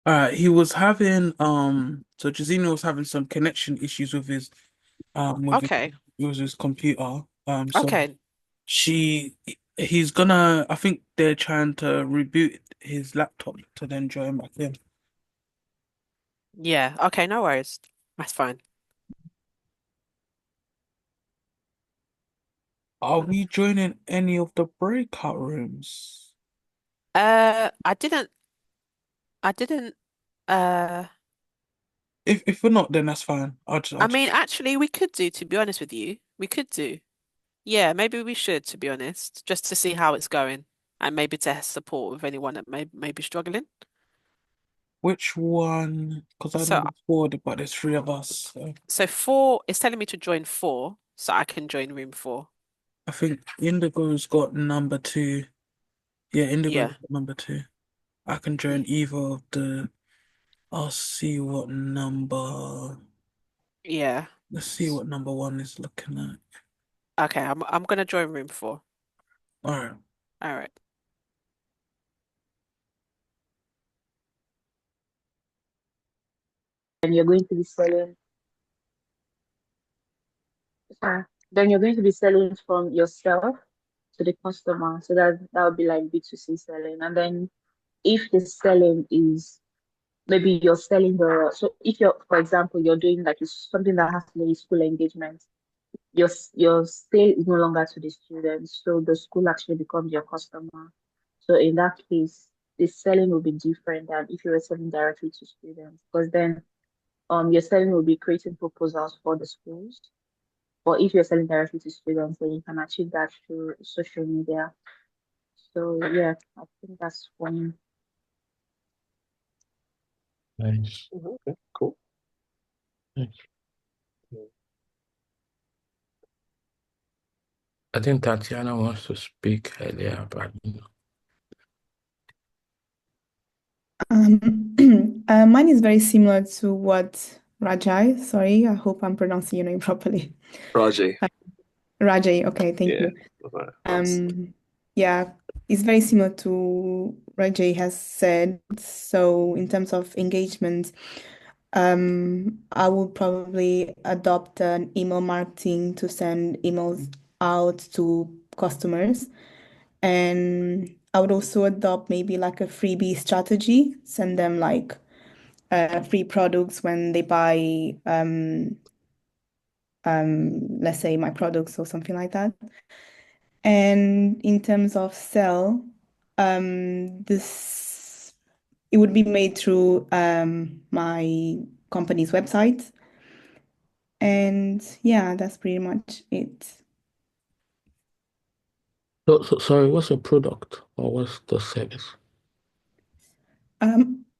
He was having so Jazino was having some connection issues with his Okay. with his computer. So Okay. she he's gonna I think they're trying to reboot his laptop to then join back in. Yeah. Okay, no worries. That's fine. Are we joining any of the breakout rooms? I didn't uh If we're not, then that's fine. I I'll just mean actually we could do, to be honest with you. We could do. Yeah, maybe we should, to be honest, just to see how it's going and maybe to support with anyone that may be struggling. which one? Because I know So there's four, but there's three of us. so four is telling me to join four, so I can join room four. I think Indigo's got number two. Yeah, Indigo's Yeah. got number two. I can join either of the. I'll see what number. Yeah. Let's see what number one is looking at. Okay, I'm gonna join room four. All right. All right. And you're going to be selling, then you're going to be selling from yourself to the customer. So that would be like B2C selling. And then if the selling is maybe you're selling so if you're, for example, you're doing like something that has to do with school engagement, your sale is no longer to the students, so the school actually becomes your customer. So in that case, the selling will be different than if you were selling directly to students, because then your selling will be creating proposals for the schools. But if you're selling directly to students, then you can achieve that through social media. So yeah, I think that's one. Nice. Okay, cool. Nice. I think Tatiana wants to speak earlier, but Mine is very similar to what Rajai, sorry, I hope I'm pronouncing your name properly. Rajay. Rajai, okay, thank Yeah. you. Yeah, it's very similar to Rajai has said. So in terms of engagement, I will probably adopt an email marketing to send emails out to customers. And I would also adopt maybe like a freebie strategy, send them like free products when they buy let's say my products or something like that. And in terms of sell, this it would be made through my company's website. And yeah, that's pretty much it. so sorry, what's your product or what's the service?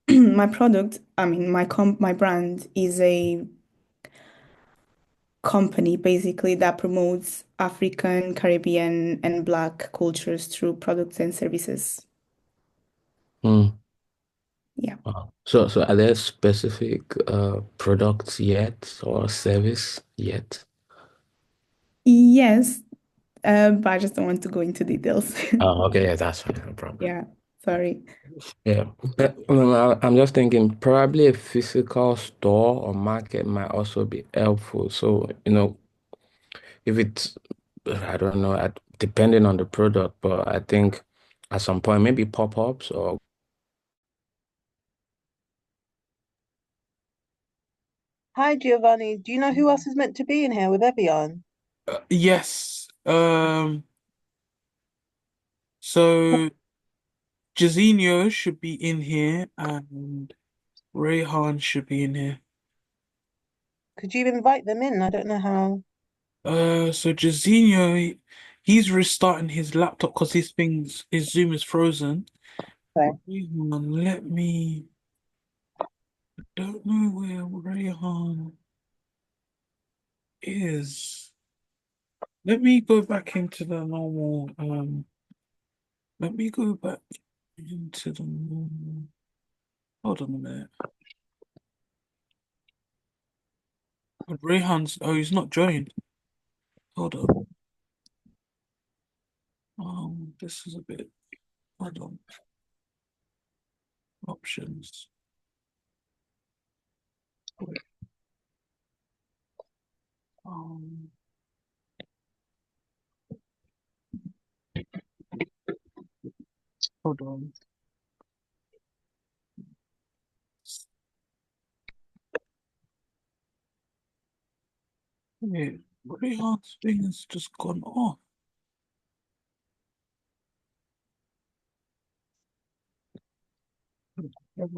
My product, I mean, my brand is a company basically that promotes African, Caribbean, and Black cultures through products and services. Hmm. Yeah. Wow. So are there specific products yet or service yet? Yes, but I just don't want to go into details. Oh, okay, yeah, that's fine, no problem. Yeah, sorry. Yeah, but I'm just thinking probably a physical store or market might also be helpful. So, if it's, I don't know, depending on the product, but I think at some point maybe pop-ups or Hi, Giovanni. Do you know who else is meant to be in here with Evian? Yes. So Jazinho should be in here and Rayhan should be in here. Could you invite them in? I don't know how. So Jazinho, he's restarting his laptop because his Zoom is frozen. Okay. Rayhan, don't know where Rayhan is. Let me go back into the normal, let me go back into the normal. Hold on a minute. Rayhan's, oh, he's not joined. Hold on. This is a bit, hold on. Options. Um, hold on. Wait, Rayhan's thing has just gone off. Let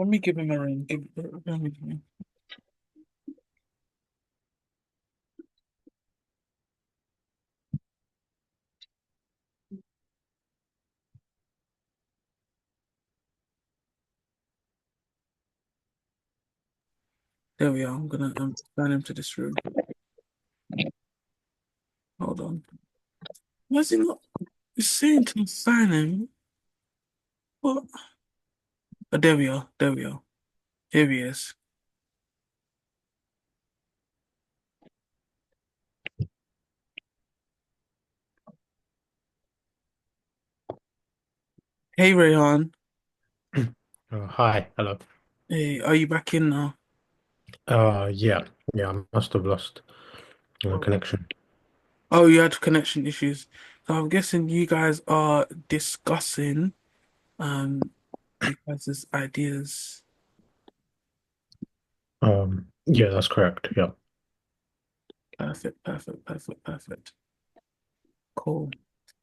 me give him a ring. Let me. There we are. I'm gonna sign him to this room. Hold on. Why is he not? It's saying to sign him. What? Oh, there we are. There we are. Here he is. Hey, Rayhan. Hi, hello. Hey, are you back in now? Yeah, I must have lost connection. Oh, you had connection issues. So I'm guessing you guys are discussing you guys' ideas. Yeah, that's correct. Yeah. Perfect. Cool.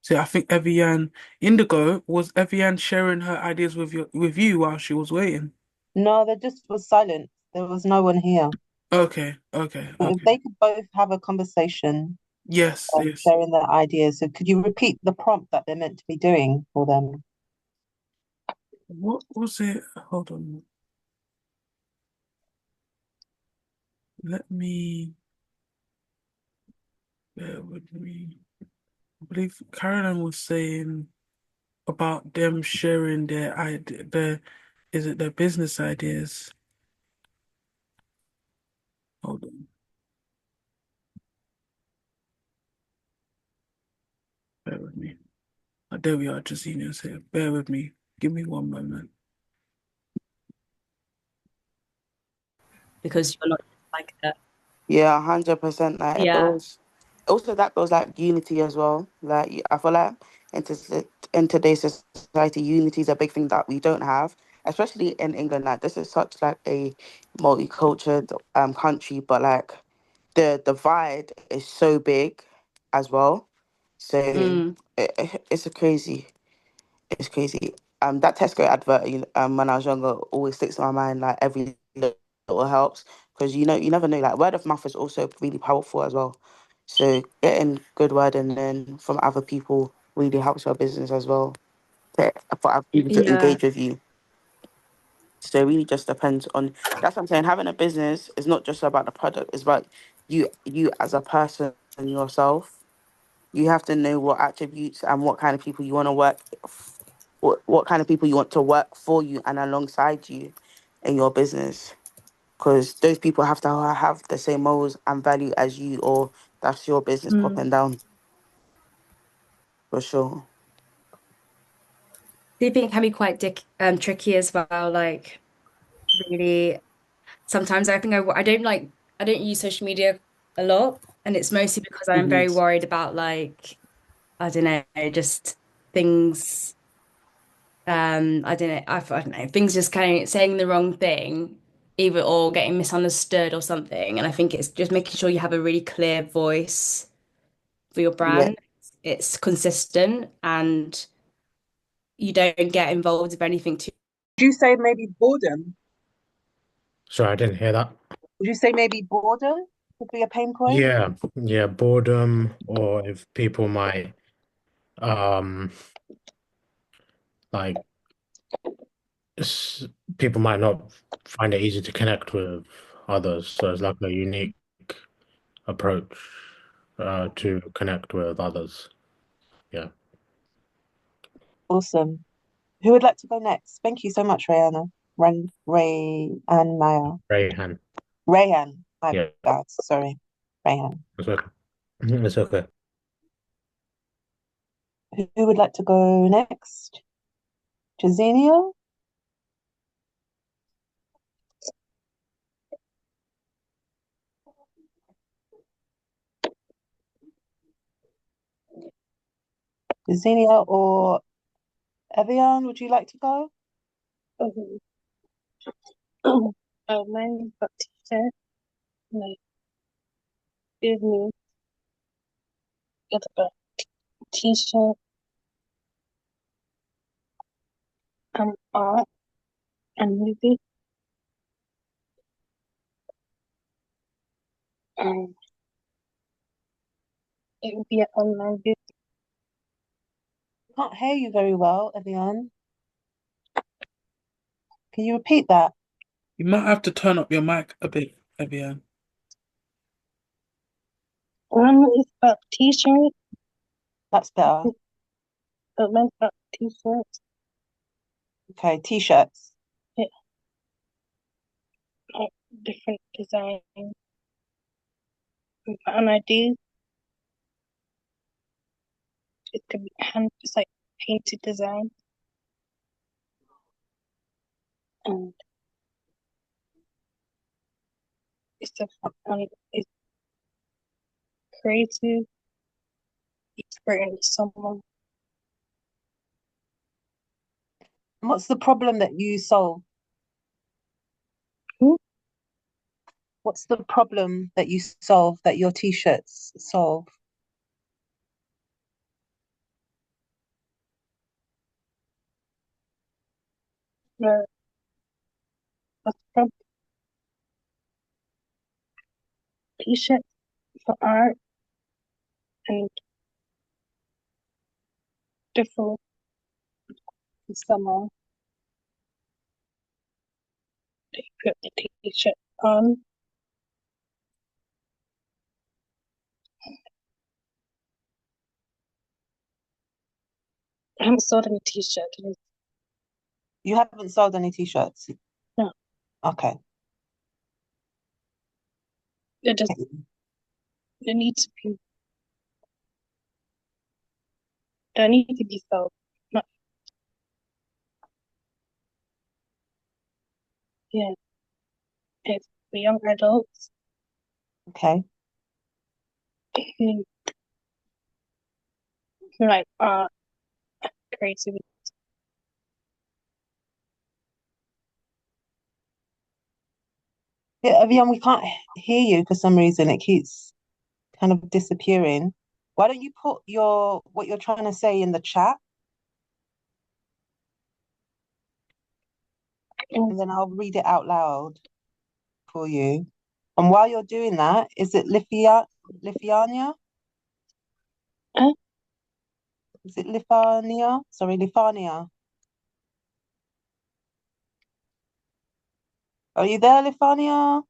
So I think Evian Indigo was Evian sharing her ideas with you while she was waiting. No, there just was silence. There was no one here. Okay. If they could both have a conversation, Yes. sharing their ideas. So could you repeat the prompt that they're meant to be doing for them? What was it? Hold on. Let me bear with me. I believe Caroline was saying about them sharing their business ideas. Hold on. Bear with me. Oh, there we are, Jasina's here. Bear with me. Give me one moment. because you're not like that. Yeah, 100%. Like it Yeah. builds. Also, that builds like unity as well. Like I feel like in today's society, unity is a big thing that we don't have, especially in England. Like this is such like a multicultural country, but like the divide is so big as well. So Mm. it's a crazy. It's crazy. That Tesco advert, when I was younger, always sticks to my mind. Like every little helps because you never know. Like word of mouth is also really powerful as well. So getting good word and then from other people really helps your business as well. For other people to Yeah. engage with you. So it really just depends on. That's what I'm saying. Having a business is not just about the product. It's about you as a person and yourself. You have to know what attributes and what kind of people you want to what kind of people you want to work for you and alongside you in your business. Because those people have to have the same morals and value as you, or that's your business Mm. popping down for sure. Do you think it can be quite tricky as well? Like, really, sometimes I think I don't use social media a lot, and it's mostly because I'm Hmm. very worried about like I don't know, just things. I don't know, I don't know, things just kind of saying the wrong thing, either or getting misunderstood or something. And I think it's just making sure you have a really clear voice for your Yeah. brand. It's consistent and you don't get involved with anything too. Would you say maybe boredom? Sorry, I didn't hear that. Would you say maybe boredom could be a pain point? Yeah, boredom, or if people might um like s people might not find it easy to connect with others. So it's like a unique approach to connect with others. Yeah, Awesome. Who would like to go next? Thank you so much, Rayana. Ray and Maya. Rayhan. Rayhan. My Yeah, bad. Sorry. Rayhan. it's okay. It's okay. Who would like to go next? Jazinia? Xenia or Evian, would you like to go? Okay. Mine got t-shirt, like give me get a t-shirt, art and music, and it would be an online business. Can't hear you very well, Evian. Can you repeat that? You might have to turn up your mic a bit, Evian. One is about t-shirt, That's better. mine's about t-shirts, Okay, t-shirts. like different designs, and ideas. It could be it's like painted design, and it's different, and it's creative. It's written to someone. And what's the problem that you solve? Hmm? What's the problem that you solve that your t-shirts solve? The what's from t-shirt for art and different someone. They put the t-shirt on. I haven't sold any t-shirt. You haven't sold any t-shirts? No, Okay. they just they need to be they need to be sold. Not yeah. It's for young adults Okay. who like art, creativity. Yeah, Evian, we can't hear you for some reason. It keeps kind of disappearing. Why don't you put what you're trying to say in the chat, and then I'll read it out loud for you. And while you're doing that, is it Lithuania? Huh? Is it Lithuania? Sorry, Lithuania. Are you there, Lithuania?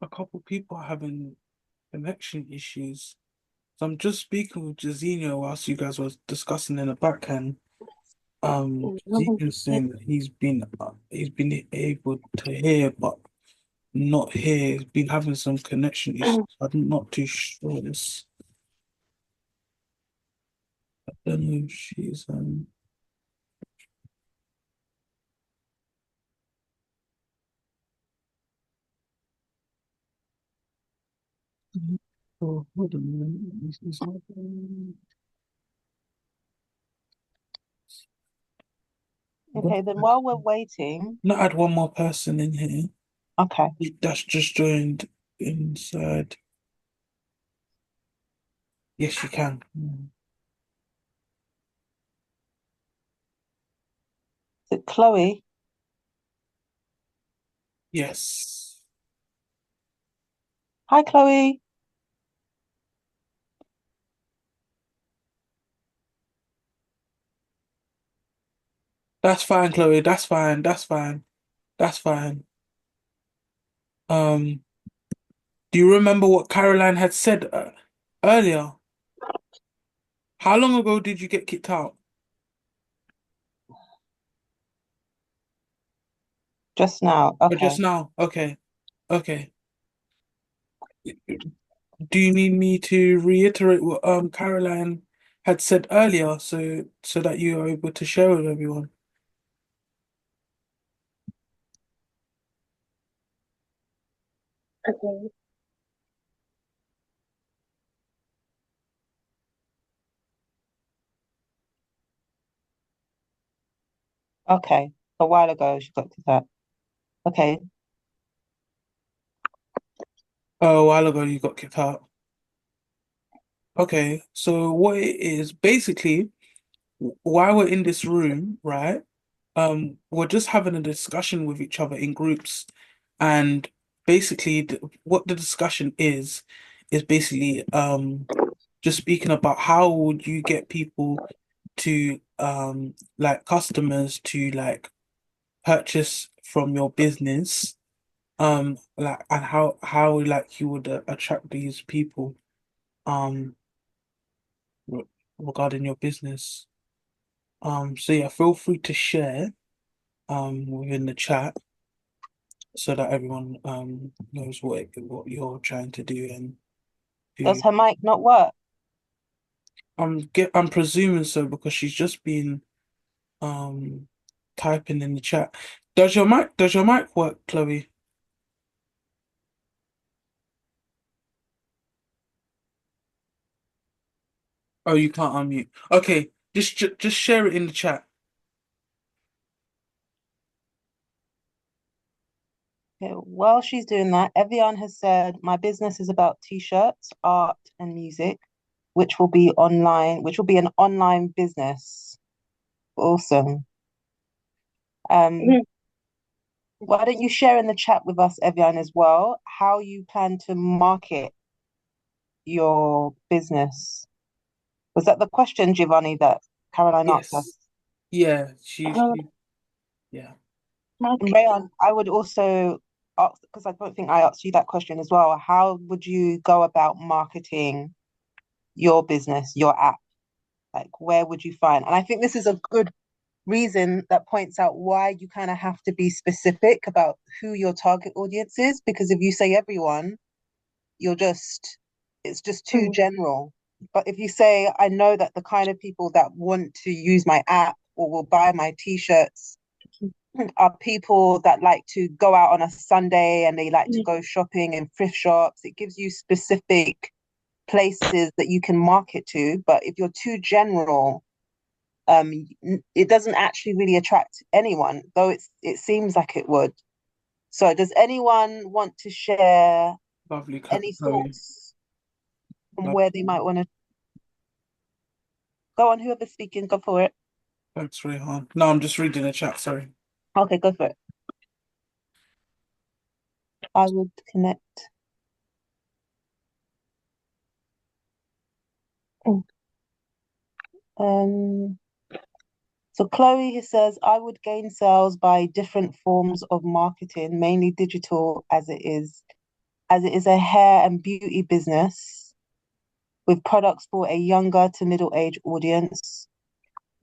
A couple people are having connection issues. So I'm just speaking with Jazinho whilst you guys were discussing in the backhand. Jazinho's saying that he's been able to hear but not hear. He's been having some connection issues. I'm not too sure. I don't know if she's Oh, hold on a minute. It's not, Okay, then while we're waiting, not add one more person in here. okay. That's just joined inside. Yes, you can. Is it Chloe? Yes. Hi, Chloe. That's fine, Chloe. That's fine. That's fine. That's fine. Um, do you remember what Caroline had said earlier? How long ago did you get kicked out? Just now. Or just Okay. now? Okay. Okay. Do you need me to reiterate what Caroline had said earlier so that you are able to share with everyone? Okay. Okay, a while ago she got to that. Okay, Oh, a while ago you got kicked out. Okay, so what it is basically, while we're in this room, right? We're just having a discussion with each other in groups, and basically, what the discussion is basically just speaking about how would you get people to like customers to like purchase from your business, like, and how like you would attract these people um re- regarding your business. So yeah, feel free to share within the chat so that everyone knows what you're trying to do and does who. her mic not work? I'm presuming so because she's just been um typing in the chat. Does your mic work, Chloe? Oh, you can't unmute. Okay, just share it in the chat. Okay, while she's doing that, Evian has said, my business is about t-shirts, art, and music, which will be online, which will be an online business. Awesome. Mhm. Why don't you share in the chat with us, Evian, as well, how you plan to market your business? Was that the question, Giovanni, that Caroline asked us? Yes. Yeah, Uh, yeah. And market. Rayan, I would also ask, because I don't think I asked you that question as well, how would you go about marketing your business, your app? Like, where would you find? And I think this is a good reason that points out why you kind of have to be specific about who your target audience is, because if you say everyone, you're just, it's just too Mm, general. But if you say, I know that the kind of people that want to use my app or will buy my t-shirts are people that like to go out on a Sunday and they like to mm, go shopping in thrift shops. It gives you specific places that you can market to. But if you're too general, it doesn't actually really attract anyone, though it seems like it would. So does anyone want to share Lovely, any Chloe. thoughts on Love, where they might want to go on? Whoever's speaking, go for it. thanks, Rehan. No, I'm just reading the chat. Sorry. Okay, go for it. I would connect. mm, Um, so Chloe says, I would gain sales by different forms of marketing, mainly digital, as it is a hair and beauty business with products for a younger to middle age audience.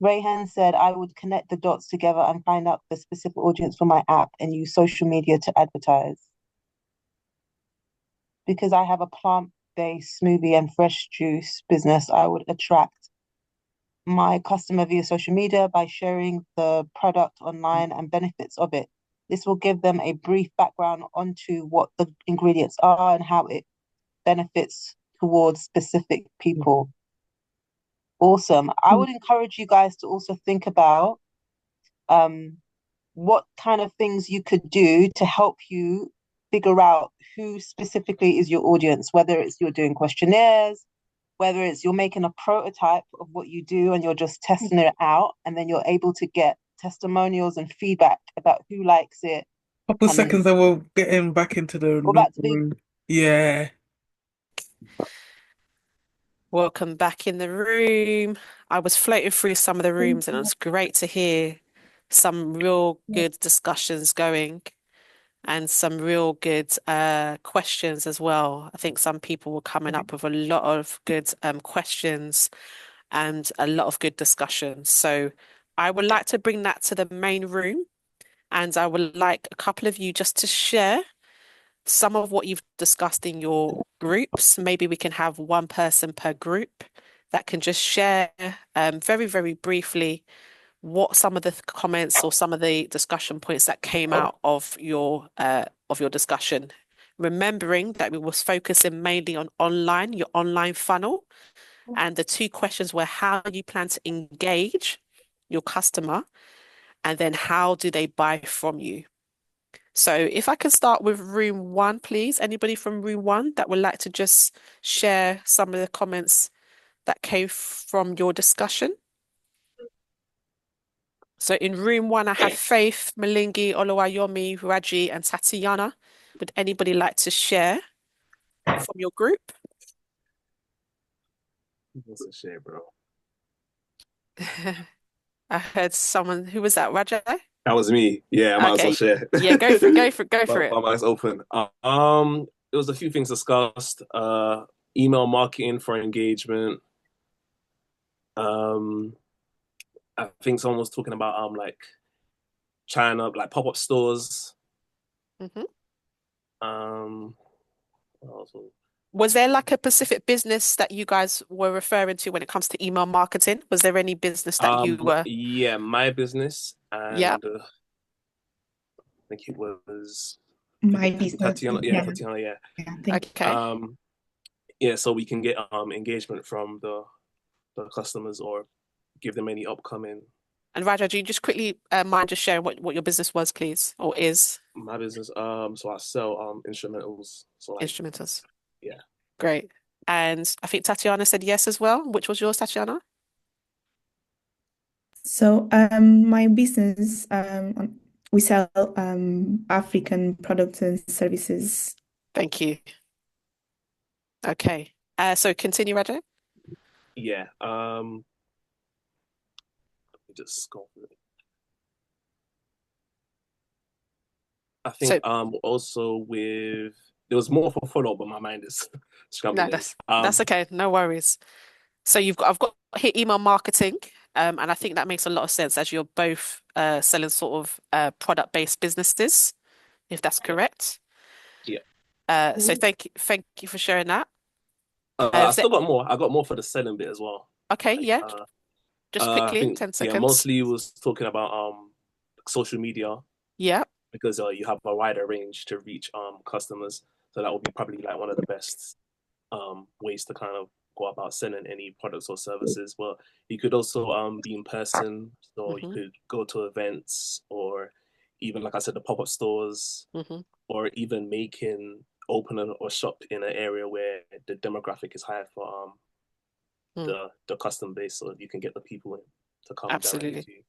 Rayhan said, I would connect the dots together and find out the specific audience for my app and use social media to advertise. Because I have a plant-based smoothie and fresh juice business, I would attract my customer via social media by sharing the product online and benefits of it. This will give them a brief background onto what the ingredients are and how it benefits towards specific people. Awesome. I mm, would encourage you guys to also think about um, what kind of things you could do to help you figure out who specifically is your audience, whether it's you're doing questionnaires, whether it's you're making a prototype of what you do and you're just mm. testing it out, and then you're able to get testimonials and feedback about who likes it. Couple And seconds, and we'll get him back into the we're normal about to be, room. Yeah. Welcome back in the room. I was floating through some of the rooms and it was great to hear some real good discussions going and some real good questions as well. I think some people were coming up with a lot of good questions and a lot of good discussions. So I would like to bring that to the main room and I would like a couple of you just to share some of what you've discussed in your groups. Maybe we can have one person per group that can just share very, very briefly what some of the comments or some of the discussion points that came out of your discussion. Remembering that we was focusing mainly on online, your online funnel, and the two questions were how you plan to engage your customer and then how do they buy from you? So if I can start with room one, please. Anybody from room one that would like to just share some of the comments that came from your discussion? So in room one, I have Faith, Malingi, Oluwayomi, Raji, and Tatiana. Would anybody like to share from your group? What's a share, bro? I heard someone, who was that, Raja? That was me. Yeah, I might as well Okay. share. Yeah, go for it, go for it, go for But it. my mic's open. There was a few things discussed. Email marketing for engagement. I think someone was talking about like China, like pop-up stores. Mhm. What else was- Was there like a specific business that you guys were referring to when it comes to email marketing? Was there any business that you were? yeah, my business, Yeah. and I think it was My business. Tatiana. Yeah, Tatiana. Yeah. Yeah, thank you. Okay. Yeah, so we can get engagement from the customers or give them any upcoming. And Raja, do you just quickly mind just sharing what your business was, please, or is? My business, so I sell instrumentals, so like Instrumentals. yeah. Great. And I think Tatiana said yes as well. Which was yours, Tatiana? So, my business, we sell African products and services. Thank you. Okay. So continue, Raja. Yeah. Let me just go through it. I think So also with there was more for follow, but my mind is no, scrambling. that's okay. No worries. So I've got here email marketing, and I think that makes a lot of sense as you're both selling sort of product-based businesses, if that's correct. Yeah. So thank you for sharing that. I Is still got more. I got more for the selling bit as well. okay, Like, yeah, just I quickly, think 10 yeah, seconds. mostly was talking about social media Yeah. because you have a wider range to reach customers. So that would be probably like one of the best ways to kind of go about selling any products or services. But you could also be in person, so you hmm could go to events or even like I said, the pop-up stores, hmm or even open or shop in an area where the demographic is higher for Mm, the custom base, so you can get the people in to come directly absolutely. to you.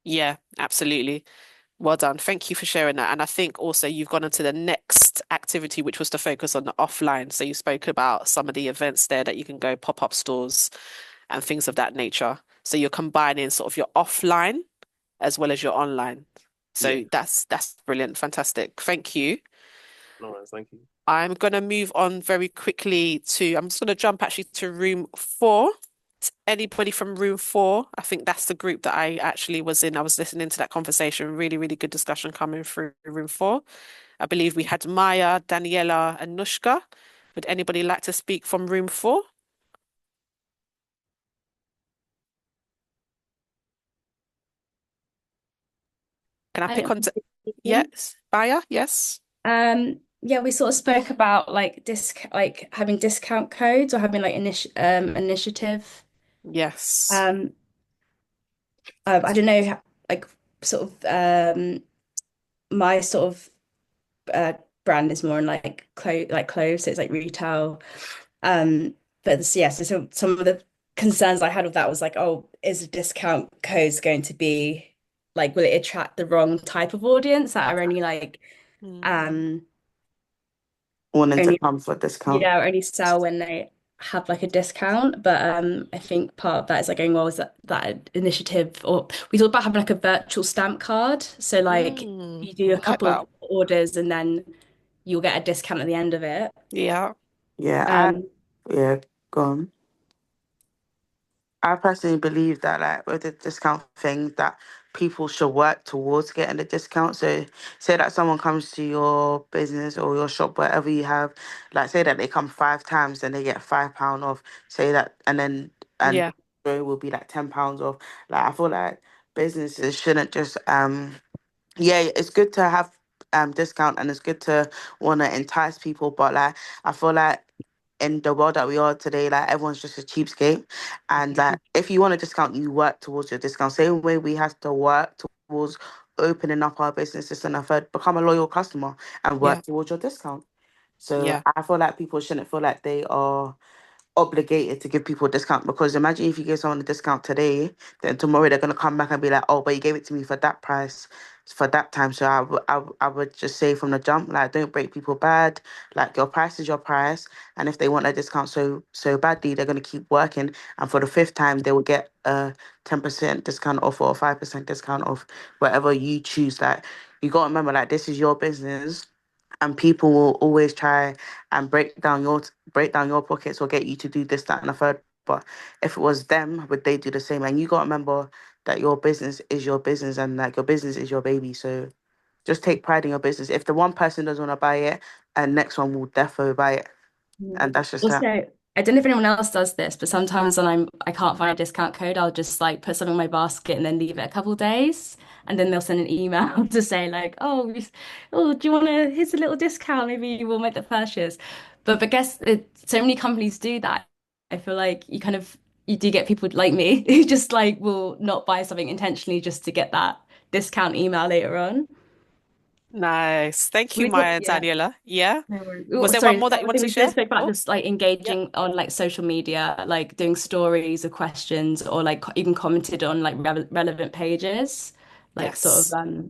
Yeah, absolutely. Well done. Thank you for sharing that. And I think also you've gone into the next activity, which was to focus on the offline. So you spoke about some of the events there that you can go pop-up stores and things of that nature. So you're combining sort of your offline as well as your online. Yeah, So that's brilliant. Fantastic. Thank you. no worries, thank you. I'm going to move on very quickly I'm just going to jump actually to room four. Anybody from room four? I think that's the group that I actually was in. I was listening to that conversation. Really, really good discussion coming through room four. I believe we had Maya, Daniela, and Nushka. Would anybody like to speak from room four? Can I I pick don't on? mind speaking. Yes, Maya. Yes. Yeah, we sort of spoke about like like having discount codes or having like initiative. Yes. Um, I don't know, like sort of my sort of brand is more in like clothes, so it's like retail. But yeah, so some of the concerns I had with that was like, oh, is a discount codes going to be like, will it attract the wrong type of audience that are only like Mm, um Wanting to only come for a discount. yeah, only sell when they have like a discount. But I think part of that is like going, well, is that initiative, or we talked about having like a virtual stamp card. So like you do a I like couple that. of orders and then you'll get a discount at the end of it. Yeah. Yeah, Um, yeah, go on. I personally believe that, like, with the discount thing, that people should work towards getting the discount. So, say that someone comes to your business or your shop, whatever you have, like, say that they come 5 times and they get £5 off. Say that, and Yeah. it will be like £10 off. Like, I feel like businesses shouldn't just yeah, it's good to have discount and it's good to want to entice people, but like I feel like in the world that we are today, like everyone's just a cheapskate, and like if you want a discount, you work towards your discount. Same way we have to work towards opening up our businesses, and a third become a loyal customer and Yeah. work towards your discount. So Yeah. I feel like people shouldn't feel like they are obligated to give people a discount, because imagine if you give someone a discount today, then tomorrow they're going to come back and be like, oh, but you gave it to me for that price for that time. So I would just say from the jump, like, don't break people bad. Like, your price is your price, and if they want a discount so badly, they're going to keep working, and for the fifth time they will get a 10% discount off or a 5% discount off, whatever you choose. Like, you got to remember, like, this is your business, and people will always try and break down your pockets or get you to do this, that, and a third. But if it was them, would they do the same? And you got to remember that your business is your business, and like, your business is your baby. So just take pride in your business. If the one person doesn't want to buy it, and next one will defo buy it, and that's just that. Also, I don't know if anyone else does this, but sometimes when I can't find a discount code, I'll just like put something in my basket and then leave it a couple of days, and then they'll send an email to say like, oh, do you want to? Here's a little discount. Maybe you will make the purchase. But guess so many companies do that. I feel like you do get people like me who just like will not buy something intentionally just to get that discount email later on. Nice. Thank you, We Maya talk, and yeah. Daniela. Yeah. No worries. Was Oh, there one sorry, more that you one wanted thing to we didn't share? speak about, Oh, just like yep. engaging on like social media, like doing stories or questions, or like even commented on like relevant pages, like sort of Yes.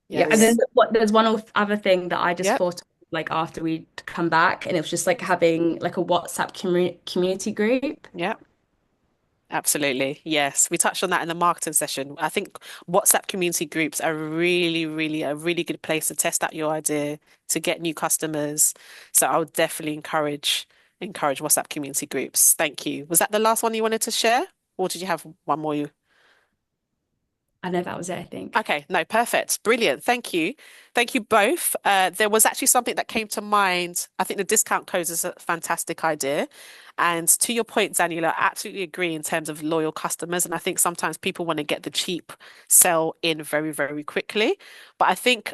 yeah. And then Yes. there's one other thing that I just Yep. thought of, like after we'd come back, and it was just like having like a WhatsApp community group. Yep. Absolutely. Yes. We touched on that in the marketing session. I think WhatsApp community groups are really a really good place to test out your idea, to get new customers. So I would definitely encourage WhatsApp community groups. Thank you. Was that the last one you wanted to share? Or did you have one more you? I know that was it, I think. Okay, no, perfect. Brilliant. Thank you. Thank you both. There was actually something that came to mind. I think the discount codes is a fantastic idea. And to your point, Daniela, I absolutely agree in terms of loyal customers. And I think sometimes people want to get the cheap sell in very quickly. But I think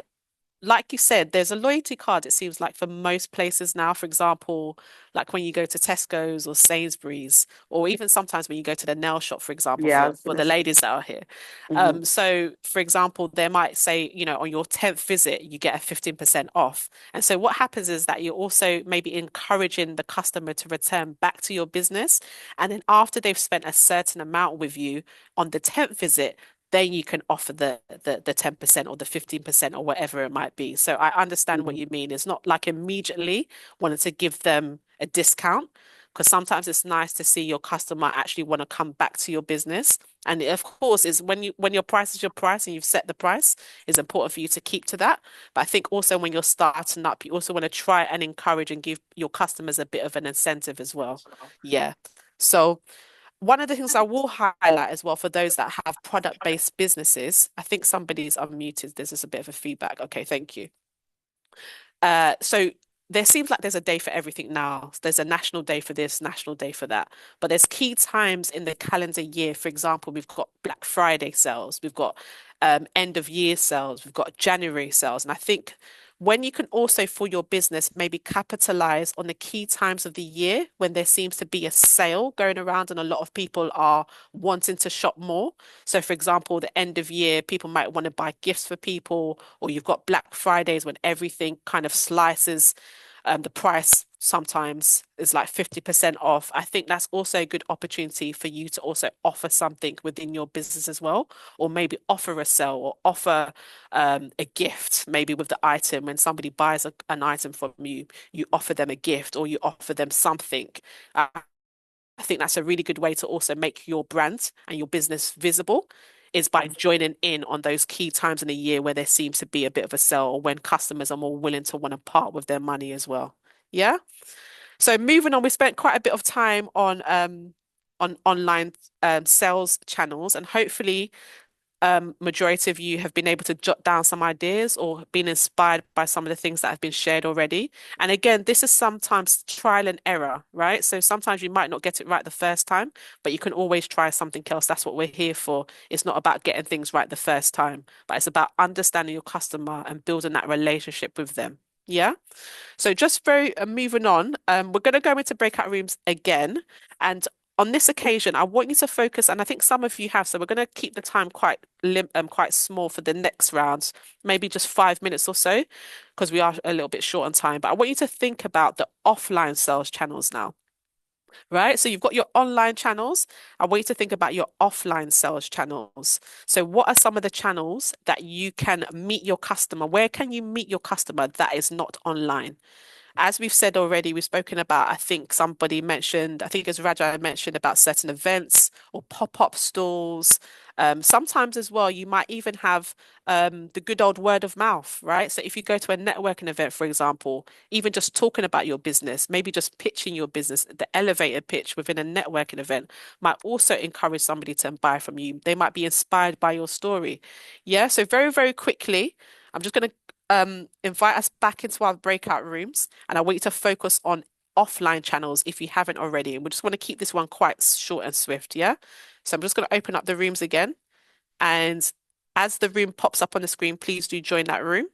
like you said, there's a loyalty card, it seems like, for most places now. For example, like when you go to Tesco's or Sainsbury's, or even sometimes when you go to the nail shop, for example, Yeah, I for, was for gonna the say. ladies that are here. Hmm. So for example, they might say, on your 10th visit, you get a 15% off. And so what happens is that you're also maybe encouraging the customer to return back to your business. And then after they've spent a certain amount with you on the 10th visit, then you can offer the 10% or the 15% or whatever it might be. So I understand what you mean. It's not like immediately wanting to give them a discount, because sometimes it's nice to see your customer actually want to come back to your business. And of course, is when your price is your price and you've set the price, it's important for you to keep to that. But I think also when you're starting up, you also want to try and encourage and give your customers a bit of an incentive as well. Yeah. So one of the things I will highlight as well for those that have product-based businesses, I think somebody's unmuted. There's just a bit of a feedback. Okay, thank you. So there seems like there's a day for everything now. There's a national day for this, national day for that. But there's key times in the calendar year. For example, we've got Black Friday sales, we've got end of year sales, we've got January sales. And I think when you can also, for your business, maybe capitalize on the key times of the year when there seems to be a sale going around and a lot of people are wanting to shop more. So, for example, the end of year, people might want to buy gifts for people, or you've got Black Fridays when everything kind of slices. The price sometimes is like 50% off. I think that's also a good opportunity for you to also offer something within your business as well, or maybe offer a sale or offer a gift, maybe with the item. When somebody buys an item from you, you offer them a gift or you offer them something. I think that's a really good way to also make your brand and your business visible, is by joining in on those key times in the year where there seems to be a bit of a sell, or when customers are more willing to want to part with their money as well. Yeah. So moving on, we spent quite a bit of time on online sales channels, and hopefully majority of you have been able to jot down some ideas or been inspired by some of the things that have been shared already. And again, this is sometimes trial and error, right? So sometimes you might not get it right the first time, but you can always try something else. That's what we're here for. It's not about getting things right the first time, but it's about understanding your customer and building that relationship with them. Yeah. So just very moving on, we're going to go into breakout rooms again. And on this occasion, I want you to focus, and I think some of you have, so we're going to keep the time quite small for the next round, maybe just 5 minutes or so, because we are a little bit short on time. But I want you to think about the offline sales channels now, right? So you've got your online channels. I want you to think about your offline sales channels. So what are some of the channels that you can meet your customer? Where can you meet your customer that is not online? As we've said already, we've spoken about, I think somebody mentioned, I think as Raja mentioned about certain events or pop-up stalls. Sometimes as well, you might even have the good old word of mouth, right? So if you go to a networking event, for example, even just talking about your business, maybe just pitching your business, the elevator pitch within a networking event might also encourage somebody to buy from you. They might be inspired by your story. Yeah. So very, very quickly, I'm just going to invite us back into our breakout rooms, and I want you to focus on offline channels if you haven't already. And we just want to keep this one quite short and swift, yeah? So I'm just going to open up the rooms again, and as the room pops up on the screen, please do join that room,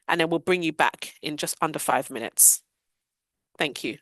and then we'll bring you back in just under 5 minutes. Thank you.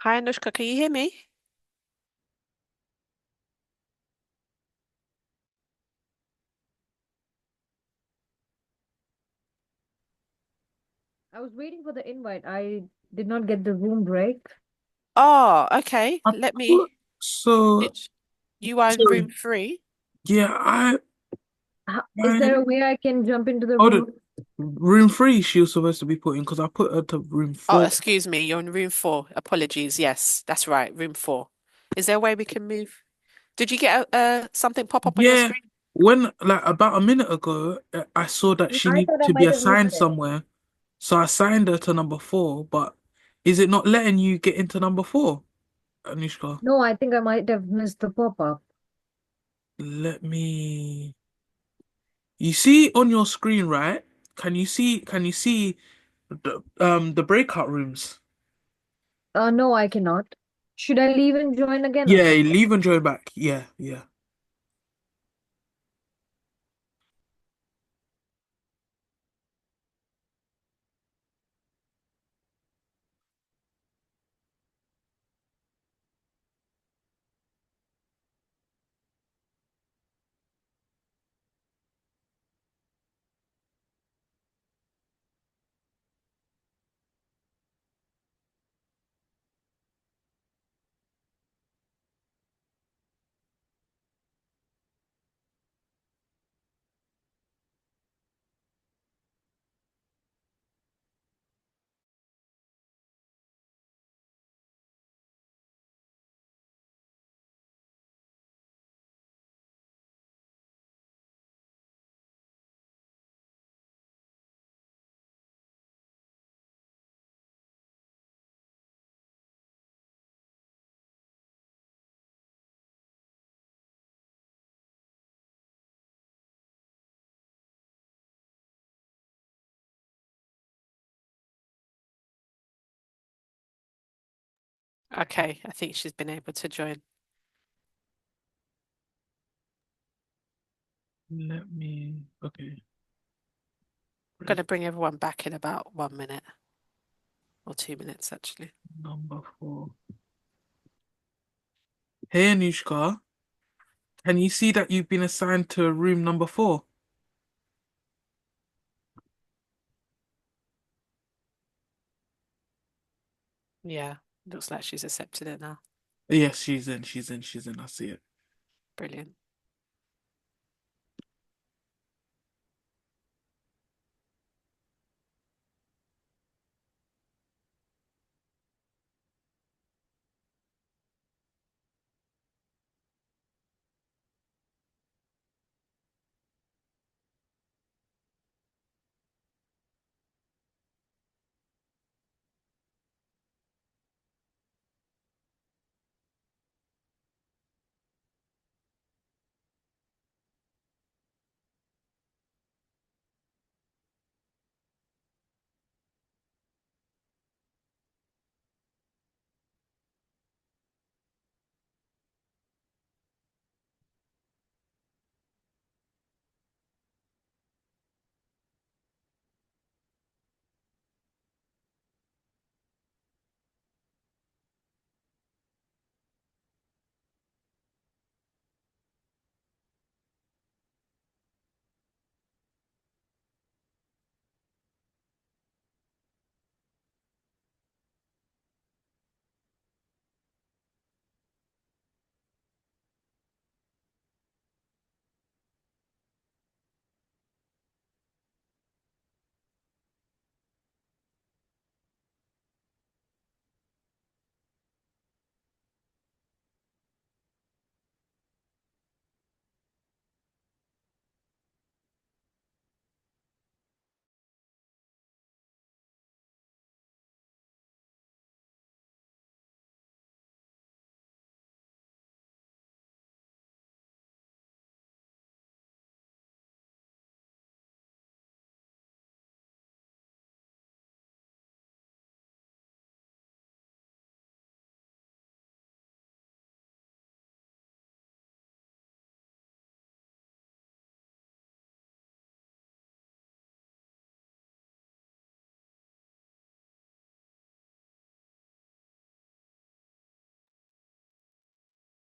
Hi, Anushka, can you hear me? I was waiting for the invite. I did not get the room break. Oh, okay. I Let me. put so You are in room sorry. 3. Yeah, Is there I a way I can jump into the hold it. room? Room 3 she was supposed to be put in because I put her to room Oh, 4. excuse me, you're in room 4. Apologies. Yes, that's right, room 4. Is there a way we can move? Did you get something pop up on your Yeah, screen? when like about a minute ago, I saw that she I needed thought I to be might have missed assigned it. somewhere, so I assigned her to number 4. But is it not letting you get into number 4, Anushka? No, I think I might have missed the pop-up. Let me. You see on your screen, right? Can you see the breakout rooms? No, I cannot. Should I leave and join again or Yeah, something? leave and join back. Yeah, yeah. Okay, I think she's been able to join. Let me. Okay. I'm going to bring everyone back in about 1 minute or 2 minutes, actually. Number 4. Hey, Anushka. Can you see that you've been assigned to room number 4? Yeah, looks like she's accepted it now. Yes, she's in. I see it. Brilliant.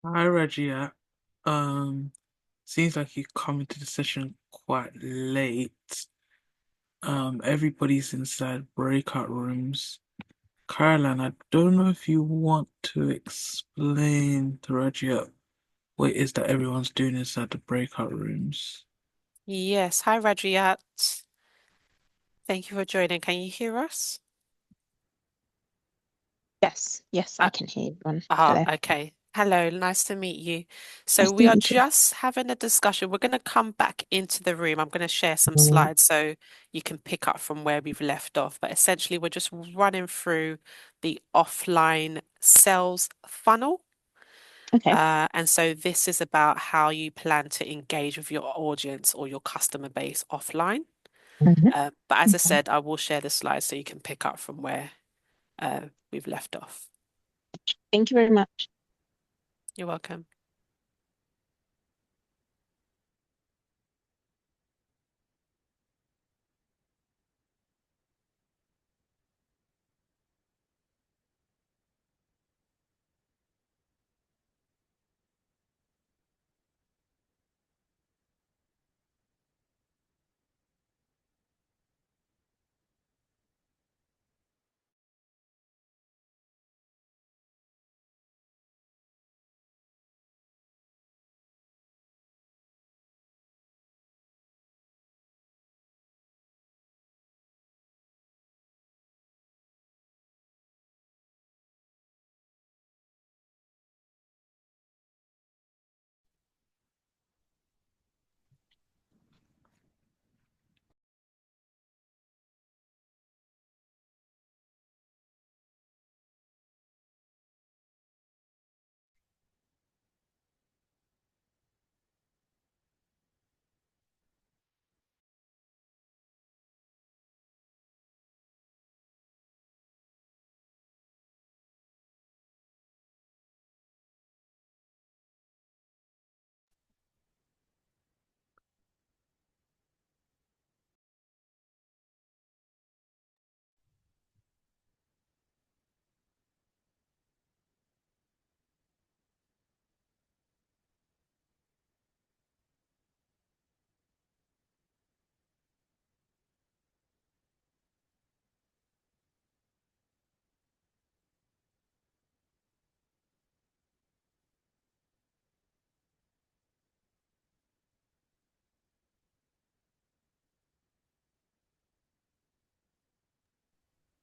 Hi, Reggie. Seems like you come into the session quite late. Everybody's inside breakout rooms. Caroline, I don't know if you want to explain to Reggie what it is that everyone's doing inside the breakout rooms. Yes, hi Rajiyat. Thank you for joining. Can you hear us? Yes, I Uh, can hear everyone. Hello. okay. Hello, nice to meet you. So Nice to we meet are you too. just having a discussion. We're going to come back into the room. I'm going to share some slides so you can pick up from where we've left off. But essentially, we're just running through the offline sales funnel. Okay. And so this is about how you plan to engage with your audience or your customer base offline. Mhm. But as I Okay. said, I will share the slides so you can pick up from where we've left off. Thank you very much. You're welcome.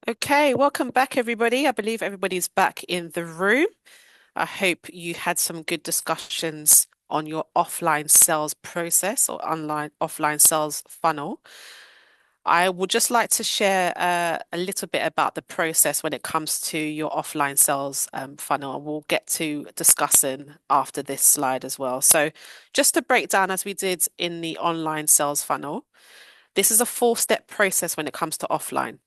Okay, welcome back, everybody. I believe everybody's back in the room. I hope you had some good discussions on your offline sales process or online offline sales funnel. I would just like to share a little bit about the process when it comes to your offline sales funnel, and we'll get to discussing after this slide as well. So, just to break down as we did in the online sales funnel, this is a four-step process when it comes to offline.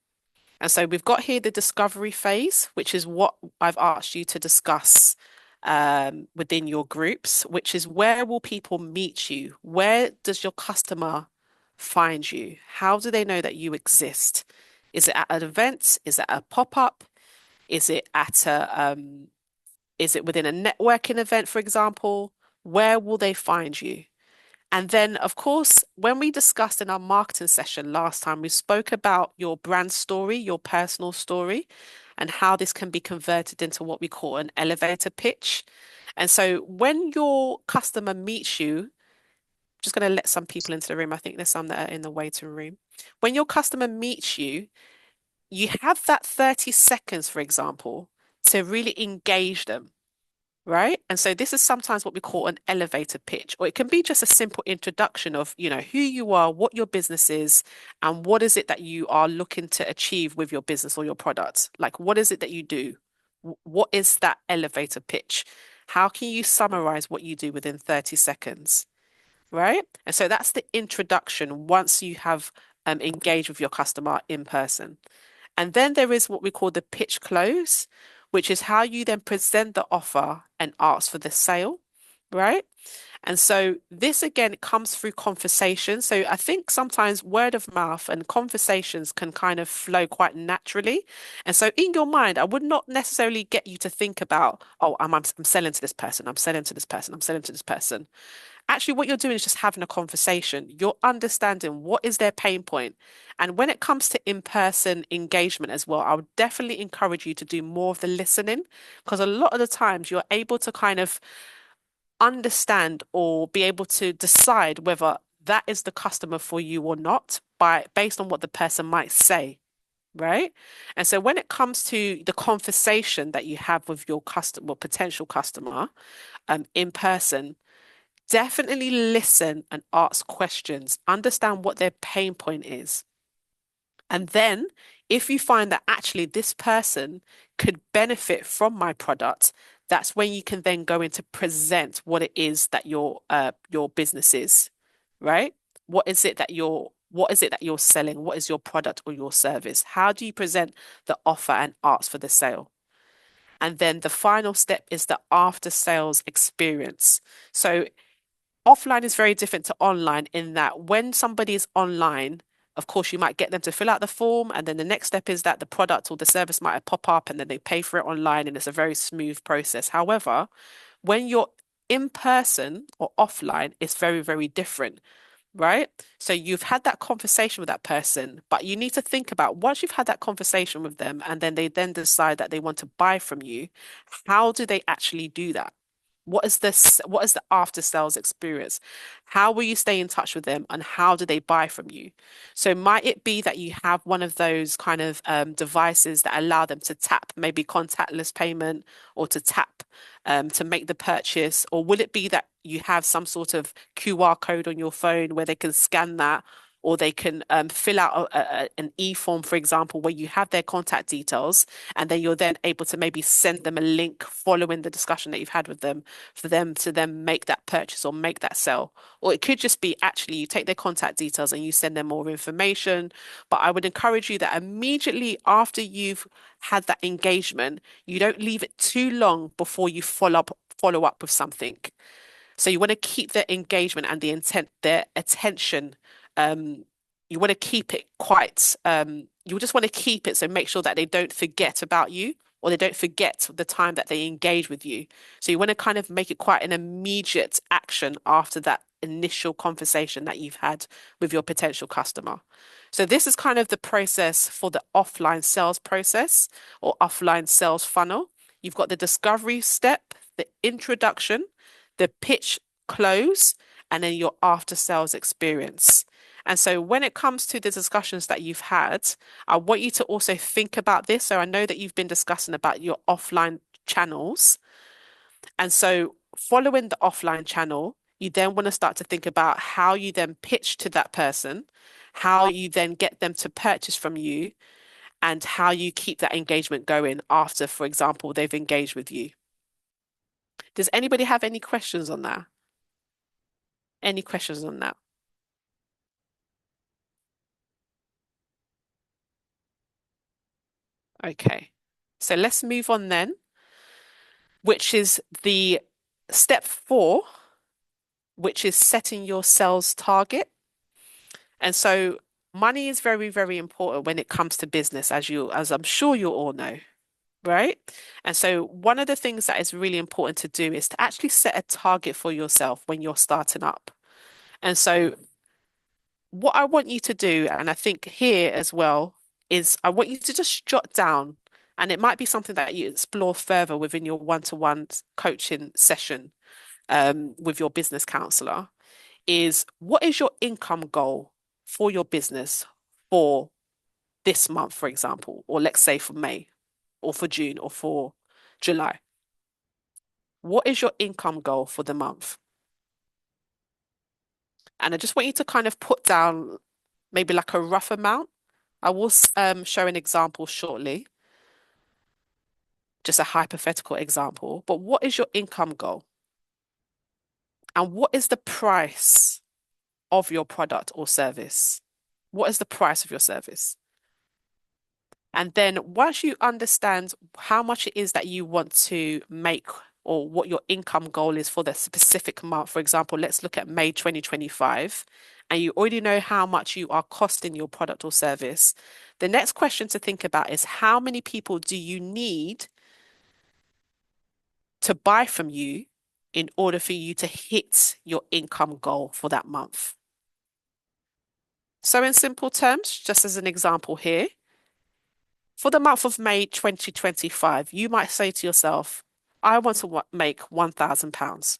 And so we've got here the discovery phase, which is what I've asked you to discuss within your groups, which is where will people meet you? Where does your customer find you? How do they know that you exist? Is it at an event? Is it a pop-up? Is it at is it within a networking event, for example? Where will they find you? And then, of course, when we discussed in our marketing session last time, we spoke about your brand story, your personal story, and how this can be converted into what we call an elevator pitch. And so when your customer meets you, just going to let some people into the room. I think there's some that are in the waiting room. When your customer meets you, you have that 30 seconds, for example, to really engage them. Right. And so this is sometimes what we call an elevator pitch, or it can be just a simple introduction of, who you are, what your business is, and what is it that you are looking to achieve with your business or your products. Like, what is it that you do? What is that elevator pitch? How can you summarize what you do within 30 seconds? Right. And so that's the introduction once you have engaged with your customer in person. And then there is what we call the pitch close, which is how you then present the offer and ask for the sale, right? And so this again comes through conversation. So I think sometimes word of mouth and conversations can kind of flow quite naturally. And so in your mind, I would not necessarily get you to think about, oh, I'm selling to this person, I'm selling to this person, I'm selling to this person. Actually, what you're doing is just having a conversation. You're understanding what is their pain point. And when it comes to in-person engagement as well, I would definitely encourage you to do more of the listening, because a lot of the times you're able to kind of understand or be able to decide whether that is the customer for you or not based on what the person might say. Right. And so when it comes to the conversation that you have with your customer, potential customer, in person, definitely listen and ask questions. Understand what their pain point is. And then, if you find that actually this person could benefit from my product, that's when you can then go into present what it is that your business is, right? What is it that you're selling? What is your product or your service? How do you present the offer and ask for the sale? And then the final step is the after sales experience. So offline is very different to online in that when somebody is online, of course, you might get them to fill out the form, and then the next step is that the product or the service might pop up, and then they pay for it online, and it's a very smooth process. However, when you're in person or offline, it's very, very different, right? So you've had that conversation with that person, but you need to think about once you've had that conversation with them, and then they then decide that they want to buy from you, how do they actually do that? What is the after sales experience? How will you stay in touch with them and how do they buy from you? So might it be that you have one of those kind of devices that allow them to tap, maybe contactless payment, or to tap to make the purchase? Or will it be that you have some sort of QR code on your phone where they can scan that, or they can fill out an e-form, for example, where you have their contact details, and then you're then able to maybe send them a link following the discussion that you've had with them for them to then make that purchase or make that sell. Or it could just be actually you take their contact details and you send them more information. But I would encourage you that immediately after you've had that engagement, you don't leave it too long before you follow up with something. So you want to keep their engagement and their attention. You want to keep it quite, you just want to keep it. So make sure that they don't forget about you or they don't forget the time that they engage with you. So you want to kind of make it quite an immediate action after that initial conversation that you've had with your potential customer. So this is kind of the process for the offline sales process or offline sales funnel. You've got the discovery step, the introduction, the pitch close, and then your after sales experience. And so when it comes to the discussions that you've had, I want you to also think about this. So I know that you've been discussing about your offline channels. And so following the offline channel, you then want to start to think about how you then pitch to that person, how you then get them to purchase from you, and how you keep that engagement going after, for example, they've engaged with you. Does anybody have any questions on that? Any questions on that? Okay, so let's move on then, which is the step 4, which is setting your sales target. And so money is very, very important when it comes to business, as I'm sure you all know, right? And so one of the things that is really important to do is to actually set a target for yourself when you're starting up. And so what I want you to do, and I think here as well, is I want you to just jot down, and it might be something that you explore further within your one-to-one coaching session with your business counselor, is what is your income goal for your business for this month, for example, or let's say for May, or for June, or for July? What is your income goal for the month? And I just want you to kind of put down maybe like a rough amount. I will show an example shortly, just a hypothetical example. But what is your income goal? And what is the price of your product or service? What is the price of your service? And then once you understand how much it is that you want to make or what your income goal is for the specific month, for example, let's look at May 2025, and you already know how much you are costing your product or service, the next question to think about is how many people do you need to buy from you in order for you to hit your income goal for that month? So in simple terms, just as an example here, for the month of May 2025, you might say to yourself, I want to make £1,000.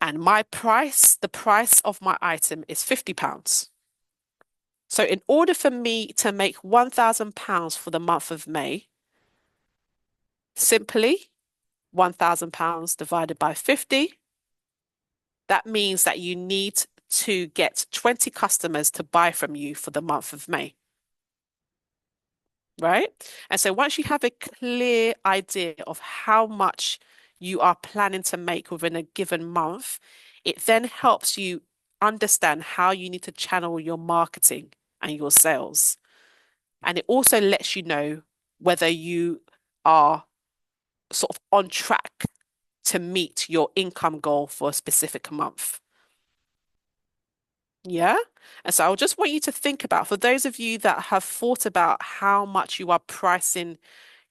And my price, the price of my item is £50. So in order for me to make £1,000 for the month of May, simply £1,000 divided by 50, that means that you need to get 20 customers to buy from you for the month of May. Right? And so once you have a clear idea of how much you are planning to make within a given month, it then helps you understand how you need to channel your marketing and your sales. And it also lets you know whether you are sort of on track to meet your income goal for a specific month. Yeah. And so I just want you to think about, for those of you that have thought about how much you are pricing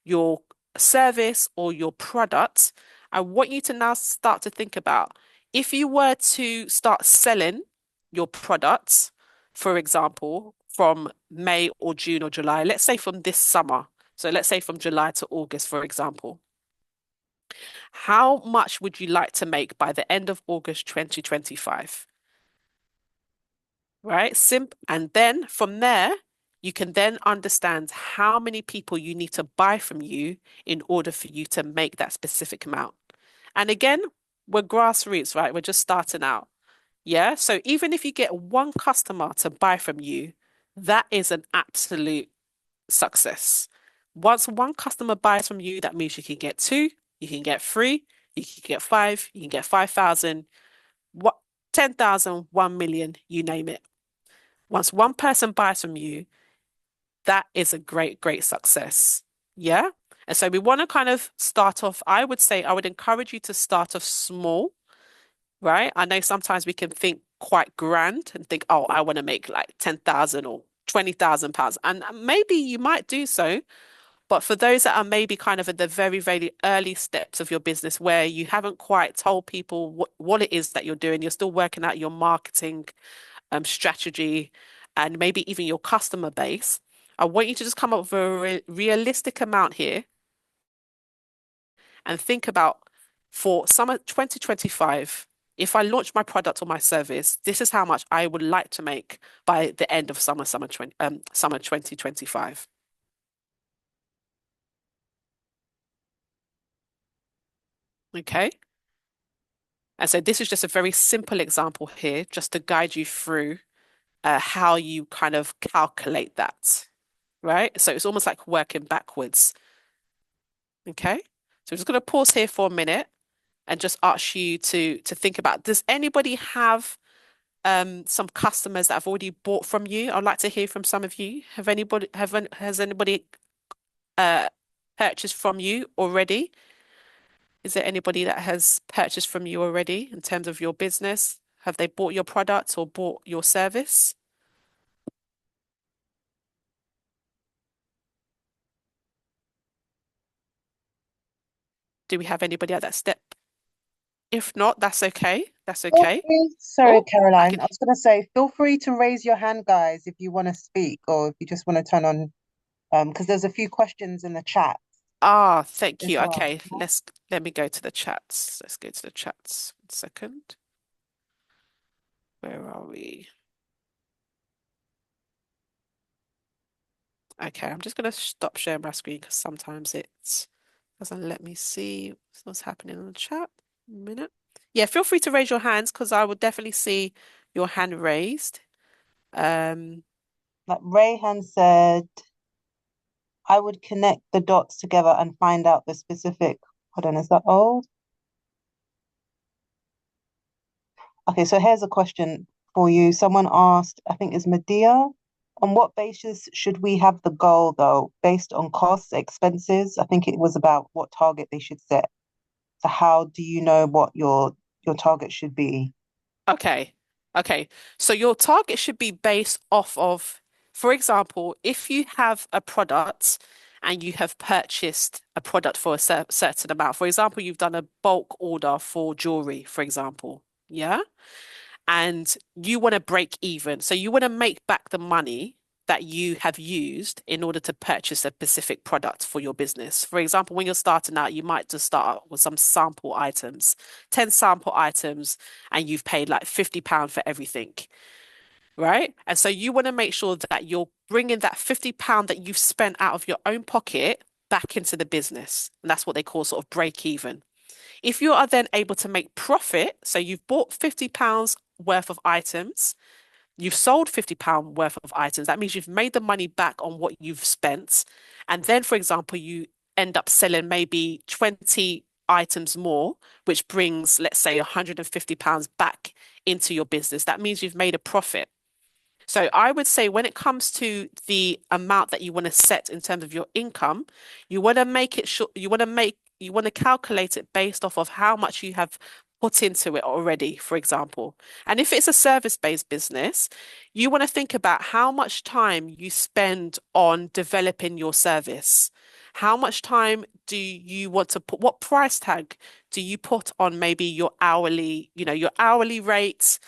your service or your product, I want you to now start to think about if you were to start selling your products, for example, from May or June or July, let's say from this summer. So let's say from July to August, for example. How much would you like to make by the end of August 2025? Right? And then from there, you can then understand how many people you need to buy from you in order for you to make that specific amount. And again, we're grassroots, right? We're just starting out. Yeah. So even if you get one customer to buy from you, that is an absolute success. Once one customer buys from you, that means you can get 2, you can get 3, you can get 5, you can get 5,000, 10,000, 1 million, you name it. Once one person buys from you, that is a great, great success. Yeah. And so we want to kind of start off, I would say, I would encourage you to start off small, right? I know sometimes we can think quite grand and think, oh, I want to make like 10,000 or 20,000 pounds. And maybe you might do so. But for those that are maybe kind of at the very, very early steps of your business where you haven't quite told people what it is that you're doing, you're still working out your marketing strategy and maybe even your customer base, I want you to just come up with a realistic amount here and think about for summer 2025, if I launch my product or my service, this is how much I would like to make by the end of summer 2025. Okay. And so this is just a very simple example here, just to guide you through how you kind of calculate that, right? So it's almost like working backwards. Okay. So I'm just going to pause here for a minute and just ask you to think about, does anybody have some customers that have already bought from you? I'd like to hear from some of you. Has anybody uh purchased from you already? Is there anybody that has purchased from you already in terms of your business? Have they bought your product or bought your service? Do we have anybody at that step? If not, that's okay. That's okay. Sorry, Oh, I Caroline. can. I was going to say, feel free to raise your hand, guys, if you want to speak or if you just want to turn on, because there's a few questions in the chat Ah, thank as you. well. Okay, let me go to the chats. Let's go to the chats. 1 second. Where are we? Okay, I'm just gonna stop sharing my screen because sometimes it doesn't let me see what's happening in the chat. A minute. Yeah, feel free to raise your hands because I will definitely see your hand raised. Like Rayhan said, I would connect the dots together and find out the specific. Hold on, is that old? Okay, so here's a question for you. Someone asked, I think it's Medea, on what basis should we have the goal though? Based on costs, expenses? I think it was about what target they should set. So how do you know what your target should be? Okay. Okay. So your target should be based off of, for example, if you have a product and you have purchased a product for a certain amount, for example, you've done a bulk order for jewelry, for example. Yeah. And you want to break even. So you want to make back the money that you have used in order to purchase a specific product for your business. For example, when you're starting out, you might just start out with some sample items, 10 sample items, and you've paid like £50 for everything, right? And so you want to make sure that you're bringing that £50 that you've spent out of your own pocket back into the business. And that's what they call sort of break even. If you are then able to make profit, so you've bought £50 worth of items, you've sold £50 worth of items, that means you've made the money back on what you've spent. And then, for example, you end up selling maybe 20 items more, which brings, let's say, £150 back into your business. That means you've made a profit. So I would say when it comes to the amount that you want to set in terms of your income, you want to make it sure you want to calculate it based off of how much you have put into it already, for example. And if it's a service-based business, you want to think about how much time you spend on developing your service. How much time do you want to put, what price tag do you put on maybe your hourly, your hourly rates,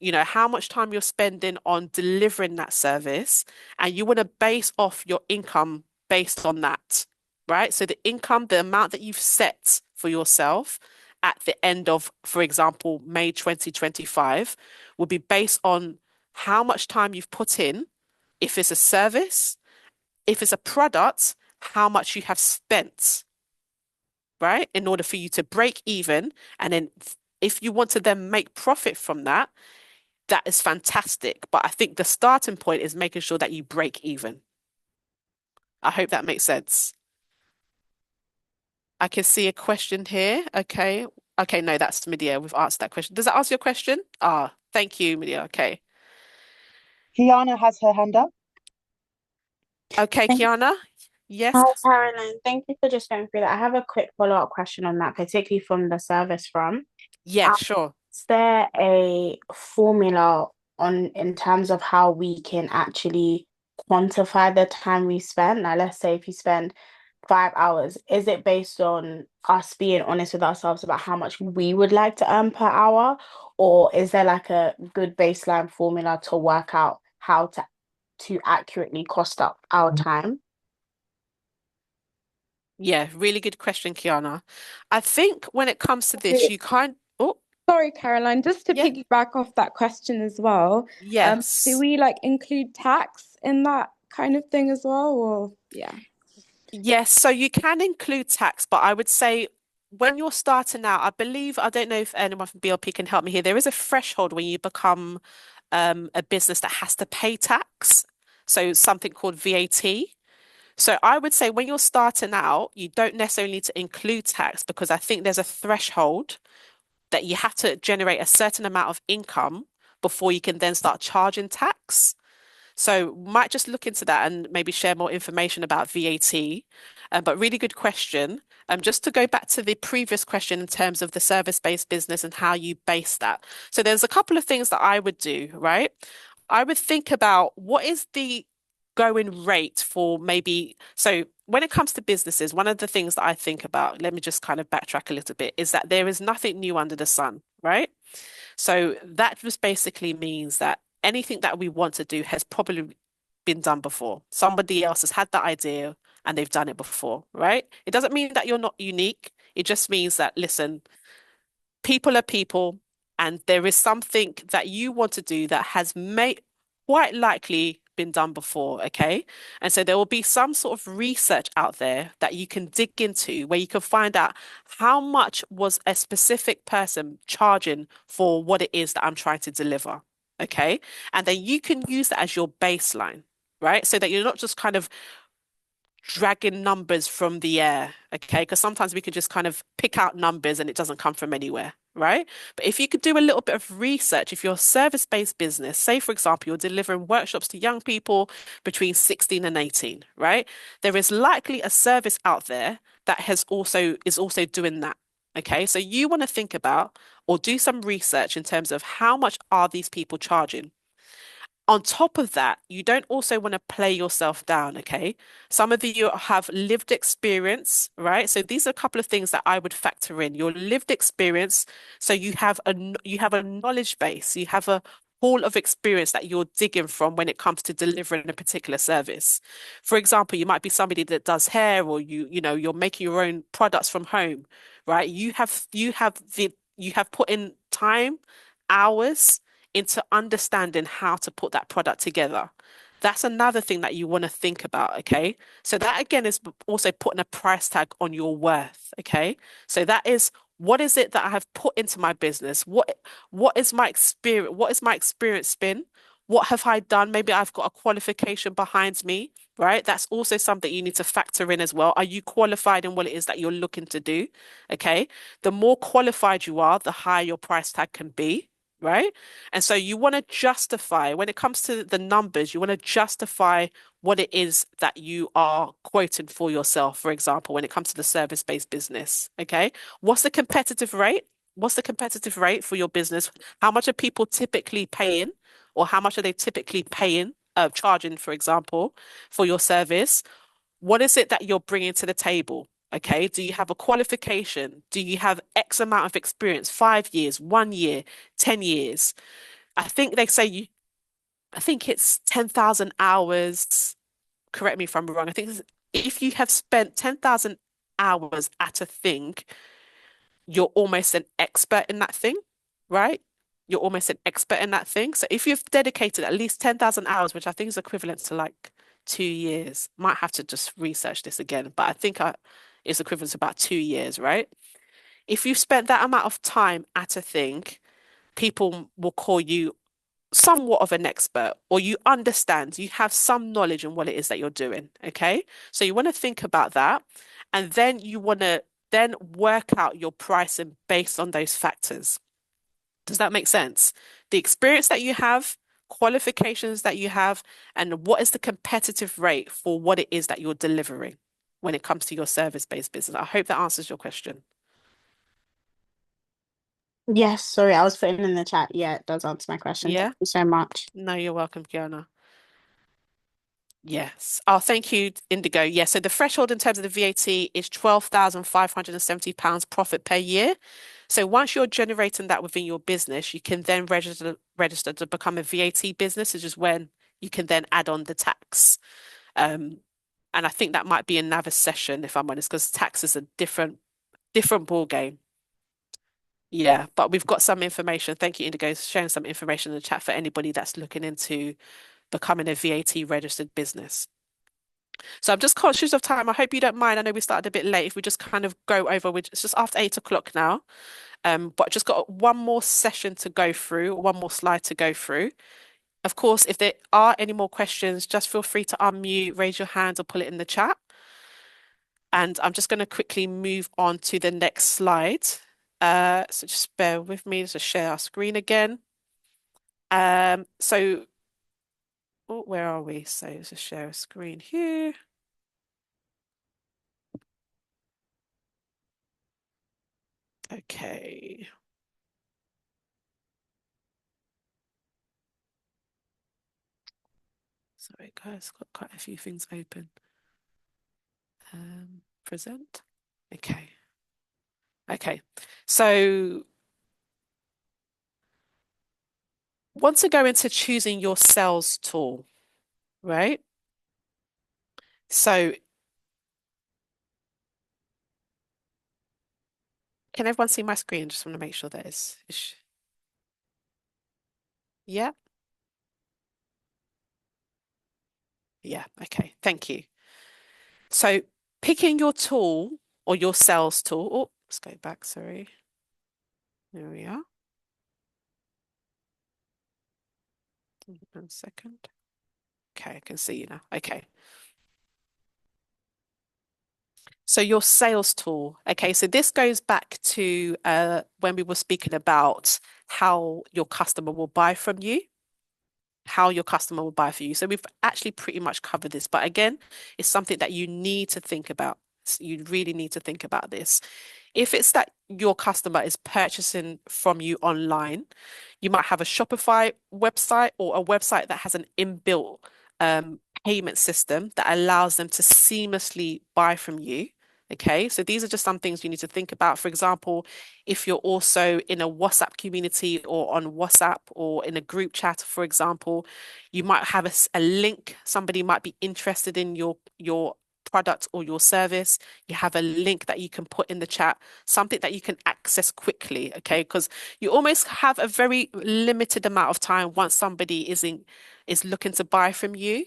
how much time you're spending on delivering that service, and you want to base off your income based on that, right? So the income, the amount that you've set for yourself at the end of, for example, May 2025, will be based on how much time you've put in, if it's a service, if it's a product, how much you have spent, right? In order for you to break even. And then if you want to then make profit from that, that is fantastic. But I think the starting point is making sure that you break even. I hope that makes sense. I can see a question here. Okay. Okay, no, that's Medea. We've answered that question. Does that answer your question? Ah, thank you, Medea. Okay. Kiana has her hand up. Okay, Thank- Kiana. Hi, Yes. Caroline. Thank you for just going through that. I have a quick follow-up question on that, particularly from the service front. Yeah, sure. Is there a formula on in terms of how we can actually quantify the time we spend? Now, let's say if you spend 5 hours, is it based on us being honest with ourselves about how much we would like to earn per hour? Or is there like a good baseline formula to work out how to accurately cost up our time? Yeah, really good question, Kiana. I think when it comes to this, you kind oh, Sorry, Caroline, just to Yeah. piggyback off that question as well, do Yes. we like include tax in that kind of thing as well? Or yeah. Yes, so you can include tax, but I would say when you're starting out, I believe, I don't know if anyone from BLP can help me here, there is a threshold when you become a business that has to pay tax. So something called VAT. So I would say when you're starting out, you don't necessarily need to include tax because I think there's a threshold that you have to generate a certain amount of income before you can then start charging tax. So might just look into that and maybe share more information about VAT. But really good question. Just to go back to the previous question in terms of the service-based business and how you base that. So there's a couple of things that I would do, right? I would think about what is the going rate for maybe, so when it comes to businesses, one of the things that I think about, let me just kind of backtrack a little bit, is that there is nothing new under the sun, right? So that just basically means that anything that we want to do has probably been done before. Somebody else has had that idea and they've done it before, right? It doesn't mean that you're not unique. It just means that, listen, people are people, and there is something that you want to do that has made quite likely been done before, okay? And so there will be some sort of research out there that you can dig into where you can find out how much was a specific person charging for what it is that I'm trying to deliver, okay? And then you can use that as your baseline, right? So that you're not just kind of dragging numbers from the air, okay? Because sometimes we can just kind of pick out numbers and it doesn't come from anywhere, right? But if you could do a little bit of research, if you're a service-based business, say for example, you're delivering workshops to young people between 16 and 18, right? There is likely a service out there that is also doing that. Okay, so you want to think about or do some research in terms of how much are these people charging? On top of that, you don't also want to play yourself down, okay? Some of you have lived experience, right? So these are a couple of things that I would factor in. Your lived experience, so you have a knowledge base, you have a pool of experience that you're digging from when it comes to delivering a particular service. For example, you might be somebody that does hair, or you're making your own products from home, right? You have put in time, hours into understanding how to put that product together. That's another thing that you want to think about, okay? So that again is also putting a price tag on your worth, okay? So that is what is it that I have put into my business? What is my experience? What is my experience been? What have I done? Maybe I've got a qualification behind me, right? That's also something you need to factor in as well. Are you qualified in what it is that you're looking to do? Okay. The more qualified you are, the higher your price tag can be, right? And so you want to justify, when it comes to the numbers, you want to justify what it is that you are quoting for yourself, for example, when it comes to the service-based business. Okay. What's the competitive rate? What's the competitive rate for your business? How much are people typically paying, or how much are they typically paying, charging, for example, for your service? What is it that you're bringing to the table? Okay. Do you have a qualification? Do you have X amount of experience? 5 years, 1 year, 10 years? I think they say I think it's 10,000 hours. Correct me if I'm wrong. I think if you have spent 10,000 hours at a thing, you're almost an expert in that thing, right? You're almost an expert in that thing. So if you've dedicated at least 10,000 hours, which I think is equivalent to like 2 years, might have to just research this again, but I think it's equivalent to about 2 years, right? If you've spent that amount of time at a thing, people will call you somewhat of an expert, or you understand, you have some knowledge in what it is that you're doing. Okay. So you want to think about that. And then you want to then work out your pricing based on those factors. Does that make sense? The experience that you have, qualifications that you have, and what is the competitive rate for what it is that you're delivering when it comes to your service-based business. I hope that answers your question. Yes, sorry, I was putting in the chat. Yeah, it does answer my question. Yeah. Thank you so much. No, you're welcome, Kiana. Yes. Oh, thank you, Indigo. Yeah. So the threshold in terms of the VAT is £12,570 profit per year. So once you're generating that within your business, you can then register to become a VAT business, which is when you can then add on the tax. And I think that might be another session, if I'm honest, because tax is a different ball game. Yeah, but we've got some information. Thank you, Indigo, sharing some information in the chat for anybody that's looking into becoming a VAT registered business. So I'm just conscious of time. I hope you don't mind. I know we started a bit late. If we just kind of go over, it's just after 8 o'clock now. But just got one more session to go through, one more slide to go through. Of course, if there are any more questions, just feel free to unmute, raise your hand, or put it in the chat. And I'm just going to quickly move on to the next slide. So just bear with me to share our screen again. So oh, where are we? So let's just share a screen here. Okay. Sorry, guys, got quite a few things open. Present. Okay. Okay. So once you go into choosing your sales tool, right? So can everyone see my screen? Just want to make sure that is yeah. Yeah, okay. Thank you. So picking your tool or your sales tool. Oh, let's go back, sorry. There we are. 1 second. Okay, I can see you now. Okay. So your sales tool. Okay, so this goes back to when we were speaking about how your customer will buy from you, how your customer will buy for you. So we've actually pretty much covered this, but again, it's something that you need to think about. You really need to think about this. If it's that your customer is purchasing from you online, you might have a Shopify website or a website that has an inbuilt payment system that allows them to seamlessly buy from you. Okay, so these are just some things you need to think about. For example, if you're also in a WhatsApp community or on WhatsApp or in a group chat, for example, you might have a link. Somebody might be interested in your product or your service. You have a link that you can put in the chat, something that you can access quickly, okay? Because you almost have a very limited amount of time once somebody is looking to buy from you.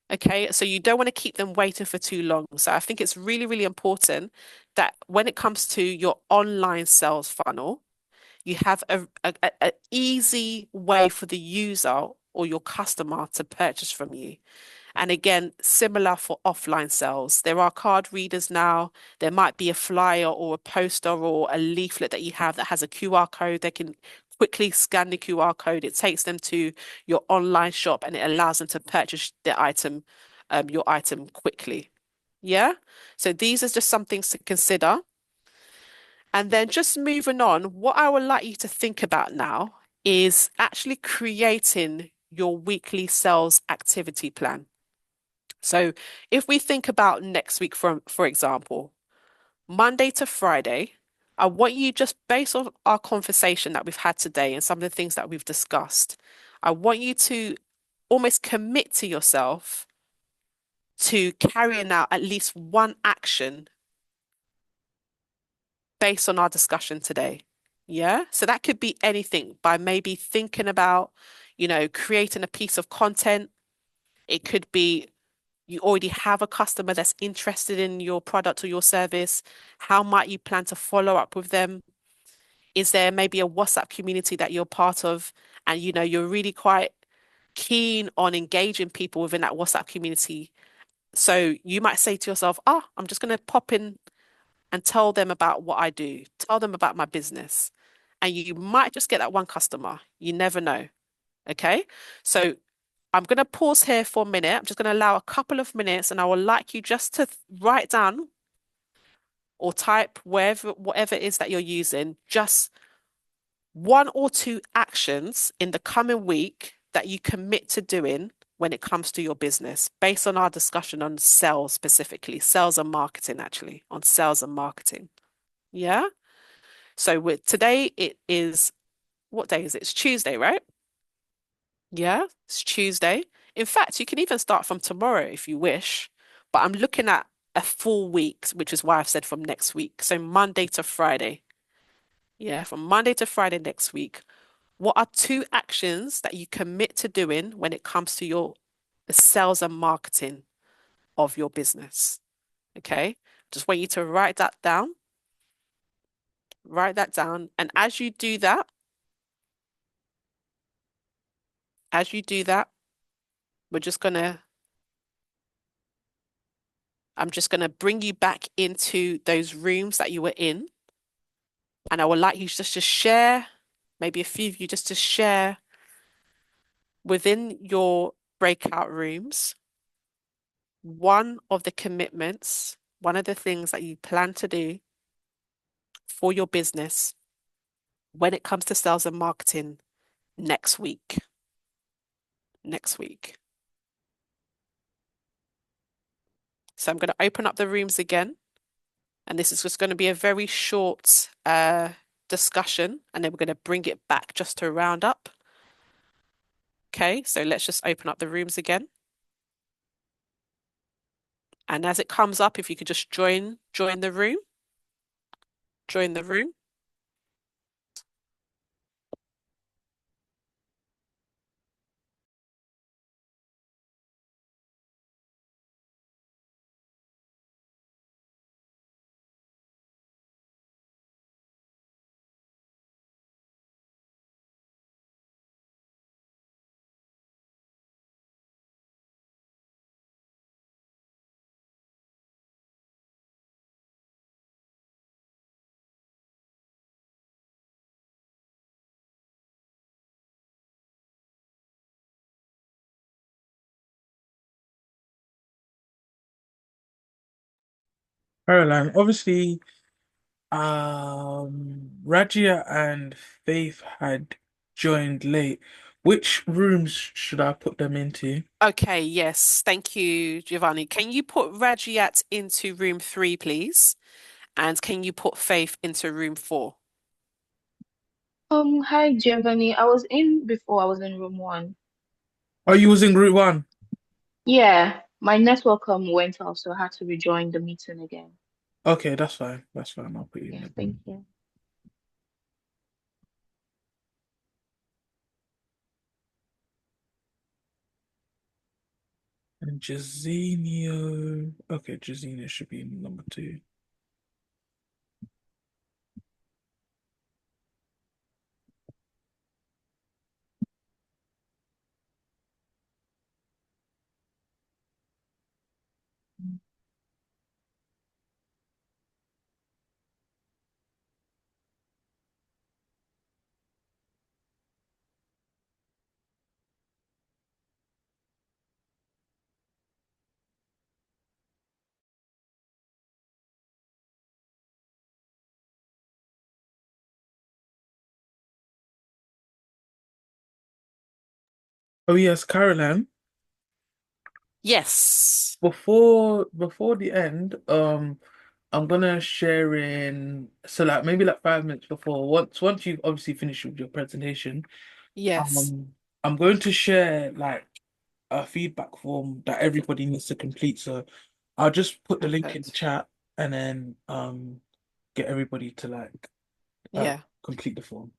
Okay, so you don't want to keep them waiting for too long. So I think it's really, really important that when it comes to your online sales funnel, you have a easy way for the user or your customer to purchase from you. And again, similar for offline sales. There are card readers now. There might be a flyer or a poster or a leaflet that you have that has a QR code. They can quickly scan the QR code. It takes them to your online shop and it allows them to purchase the item, your item quickly. Yeah. So these are just some things to consider. And then just moving on, what I would like you to think about now is actually creating your weekly sales activity plan. So if we think about next week, for example, Monday to Friday, I want you just based on our conversation that we've had today and some of the things that we've discussed, I want you to almost commit to yourself to carrying out at least one action based on our discussion today. Yeah. So that could be anything by maybe thinking about, creating a piece of content. It could be you already have a customer that's interested in your product or your service. How might you plan to follow up with them? Is there maybe a WhatsApp community that you're part of and you're really quite keen on engaging people within that WhatsApp community? So you might say to yourself, I'm just going to pop in and tell them about what I do, tell them about my business. And you might just get that one customer. You never know. Okay. So I'm going to pause here for a minute. I'm just going to allow a couple of minutes and I would like you just to write down or type whatever it is that you're using, just one or two actions in the coming week that you commit to doing when it comes to your business, based on our discussion on sales specifically, sales and marketing, actually, on sales and marketing. Yeah. So today it is, what day is it? It's Tuesday, right? Yeah, it's Tuesday. In fact, you can even start from tomorrow if you wish, but I'm looking at a full week, which is why I've said from next week. So Monday to Friday. yeah, from Monday to Friday next week, what are 2 actions that you commit to doing when it comes to the sales and marketing of your business? Okay. Just want you to write that down. Write that down. And as you do that, we're just gonna, I'm just gonna bring you back into those rooms that you were in. And I would like you just to share, maybe a few of you just to share within your breakout rooms, one of the commitments, one of the things that you plan to do for your business when it comes to sales and marketing next week. Next week. So I'm going to open up the rooms again. And this is just going to be a very short discussion. And then we're going to bring it back just to round up. Okay, so let's just open up the rooms again. And as it comes up, if you could just join the room. Join the room. Caroline, obviously, Rajia and Faith had joined late. Which rooms should I put them into? Okay, yes. Thank you, Giovanni. Can you put Rajiat into room 3, please? And can you put Faith into room 4? Hi, Giovanni. I was in before. I was in room 1. Oh, you was in group 1? Yeah, my network went off, so I had to rejoin the meeting again. Okay, that's fine. That's fine. I'll put you in Yeah, there. thank you. And Jazinho. Okay, Jazinho should be in number 2. Oh yes, Caroline. Yes. Before the end, I'm gonna share in so like maybe like 5 minutes before. Once you've obviously finished with your presentation, Yes. um, I'm going to share like a feedback form that everybody needs to complete. So I'll just put the link in the Perfect. chat and then get everybody to like Yeah, complete the form.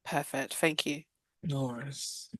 perfect. Thank you. No worries.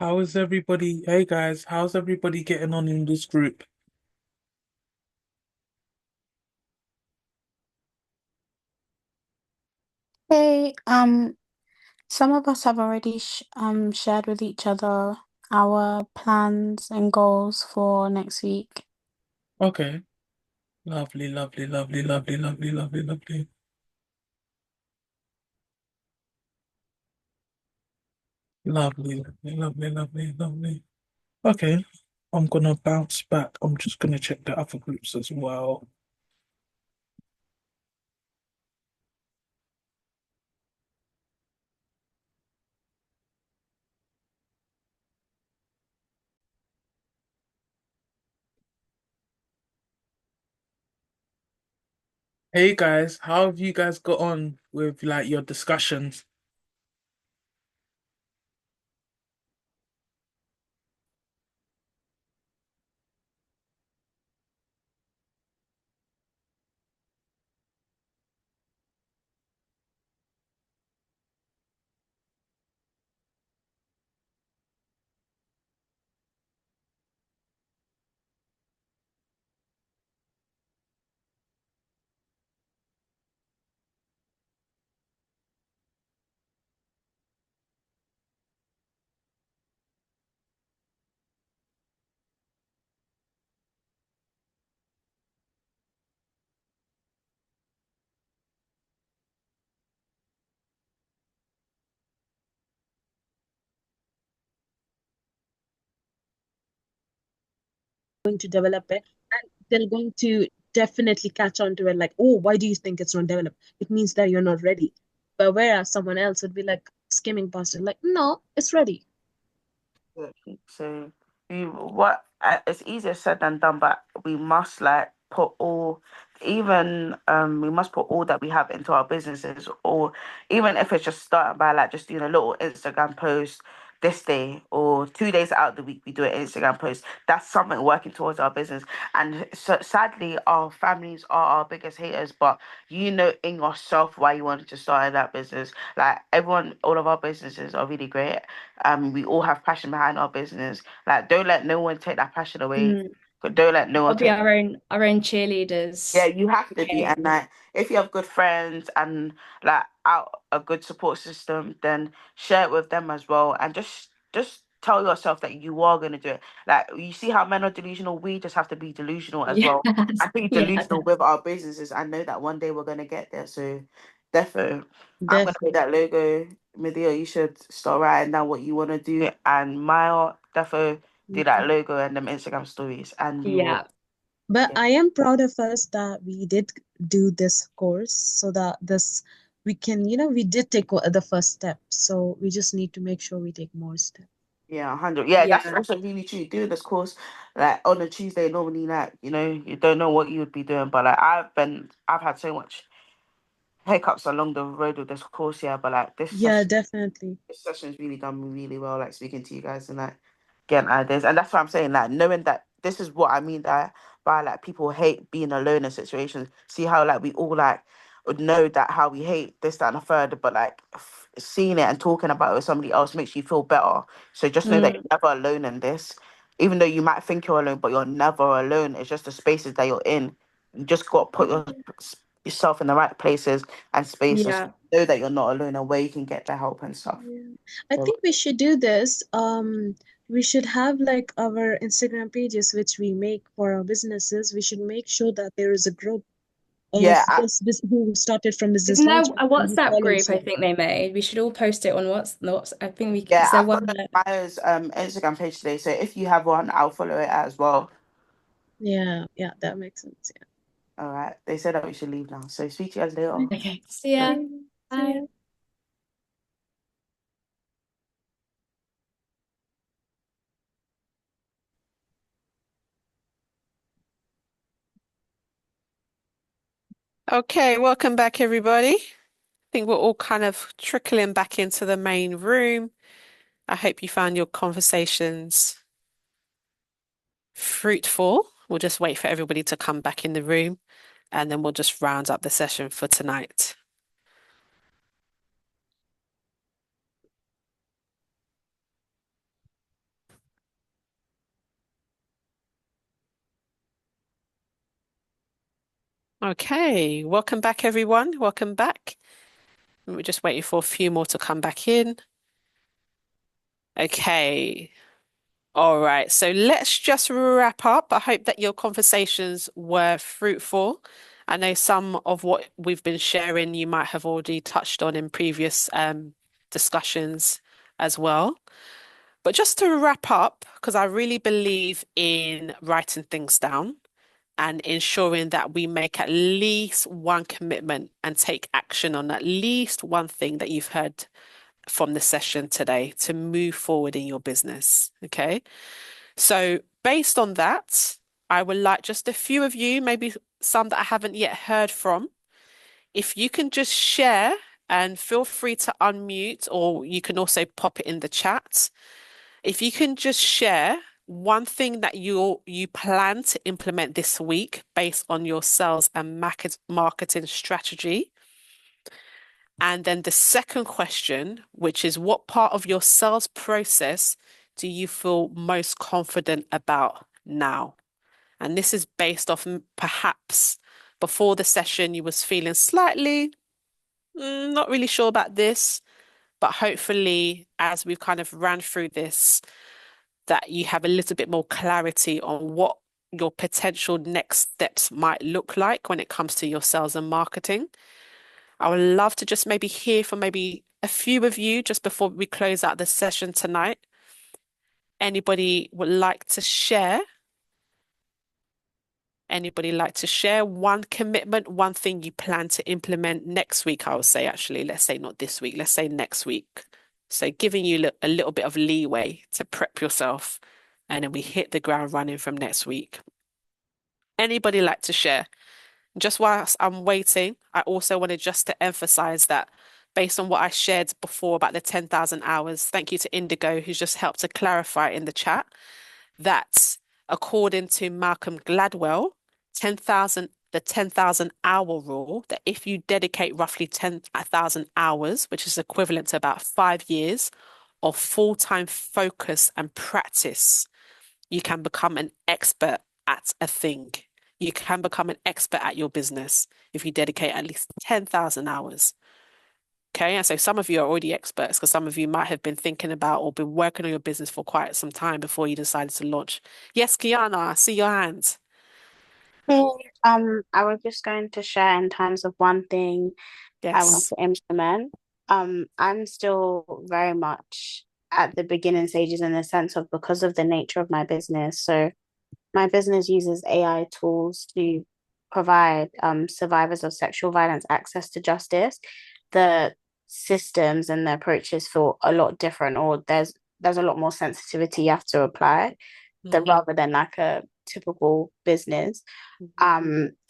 How is everybody? Hey guys, how's everybody getting on in this group? Hey, some of us have already shared with each other our plans and goals for next week. Okay. Lovely, lovely, lovely, lovely, lovely, lovely, lovely. Lovely, lovely, lovely, lovely, lovely. Okay. I'm gonna bounce back. I'm just gonna check the other groups as well. Hey guys, how have you guys got on with like your discussions? Going to develop it, and they're going to definitely catch on to it like, oh, why do you think it's not developed? It means that you're not ready. But whereas someone else would be like skimming past it, like, no, it's ready. Exactly. So it's easier said than done, but we must like put all, even we must put all that we have into our businesses, or even if it's just starting by like just doing a little Instagram post this day or 2 days out of the week we do an Instagram post. That's something working towards our business. And so sadly our families are our biggest haters, but you know in yourself why you wanted to start that business. Like everyone, all of our businesses are really great. We all have passion behind our business. Like, don't let no one take that passion away. Mm, But don't let no We'll one be take. our own Yeah, cheerleaders. you have to be. Okay. And like, if you have good friends and like out a good support system, then share it with them as well. And just tell yourself that you are gonna do it. Like, you see how men are delusional. We just have to be delusional as well. Yes. And be Yeah. delusional with our businesses. I know that one day we're gonna get there. So, defo, I'm gonna make definitely. that logo. Medea, you should start writing down what you want to do, and Maya, defo, do that logo and them Instagram stories, and we will. Yeah. But Yeah, I am proud of us that we did do this course so that this we can, we did take the first step. So we just need to make sure we take more steps. yeah, 100. Yeah, that's Yeah. also really true. Doing this course, like on a Tuesday, normally, like you don't know what you would be doing, but like I've had so much hiccups along the road with this course, yeah. But like Yeah, definitely. this session's really done me really well, like speaking to you guys and like getting ideas. And that's what I'm saying, like knowing that this is what I mean that by like people hate being alone in situations. See how like we all like would know that how we hate this, that, and the third, but like seeing it and talking about it with somebody else makes you feel better. So just know that Mm, you're never alone in this. Even though you might think you're alone, but you're never alone. It's just the spaces that you're in. You just got to put yourself in the right places and spaces. Yeah. Know that you're not alone and where you can get the help and stuff. yeah. I So, think we should do this. We should have like our Instagram pages which we make for our businesses. We should make sure that there is a group of yeah, us who started from Business Isn't there Launchpad a and who WhatsApp follows group I it. think they made? We should all post it on I think yeah, is there I one followed that Maya's Instagram page today. So if you have one, I'll follow it as well. Yeah, yeah, that makes sense. All right. They said that we should leave now. So speak to you guys later. Okay. See Bye. ya. Okay, see Bye. ya. Okay, welcome back, everybody. I think we're all kind of trickling back into the main room. I hope you found your conversations fruitful. We'll just wait for everybody to come back in the room and then we'll just round up the session for tonight. Okay, welcome back, everyone. Welcome back. We're just waiting for a few more to come back in. Okay. All right. So let's just wrap up. I hope that your conversations were fruitful. I know some of what we've been sharing you might have already touched on in previous discussions as well. But just to wrap up, because I really believe in writing things down and ensuring that we make at least one commitment and take action on at least one thing that you've heard from the session today to move forward in your business. Okay. So, based on that, I would like just a few of you, maybe some that I haven't yet heard from, if you can just share and feel free to unmute, or you can also pop it in the chat. If you can just share one thing that you plan to implement this week based on your sales and marketing strategy. And then the second question, which is what part of your sales process do you feel most confident about now? And this is based off perhaps before the session you was feeling slightly not really sure about this, but hopefully as we've kind of ran through this, that you have a little bit more clarity on what your potential next steps might look like when it comes to your sales and marketing. I would love to just maybe hear from maybe a few of you just before we close out the session tonight. Anybody would like to share? Anybody like to share one commitment, one thing you plan to implement next week? I would say, actually, let's say not this week, let's say next week. So giving you a little bit of leeway to prep yourself, and then we hit the ground running from next week. Anybody like to share? Just whilst I'm waiting, I also wanted just to emphasize that based on what I shared before about the 10,000 hours, thank you to Indigo, who's just helped to clarify in the chat that according to Malcolm Gladwell, 10,000 hour rule, that if you dedicate roughly 10,000 hours, which is equivalent to about 5 years of full-time focus and practice, you can become an expert at a thing. You can become an expert at your business if you dedicate at least 10,000 hours. Okay, and so some of you are already experts because some of you might have been thinking about or been working on your business for quite some time before you decided to launch. Yes, Kiana, I see your hand. Hey, I was just going to share in terms of one thing I want Yes. to implement. I'm still very much at the beginning stages in the sense of because of the nature of my business. So my business uses AI tools to provide survivors of sexual violence access to justice. The systems and the approaches feel a lot different, or there's a lot more sensitivity you have to apply than rather than like a typical business.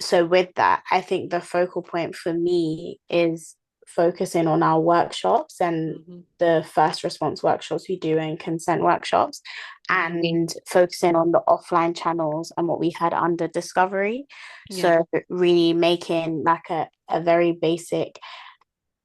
So with that, I think the focal point for me is focusing on our workshops and the first response workshops we do and consent workshops and focusing on the offline channels and what we had under discovery. So really making like a very basic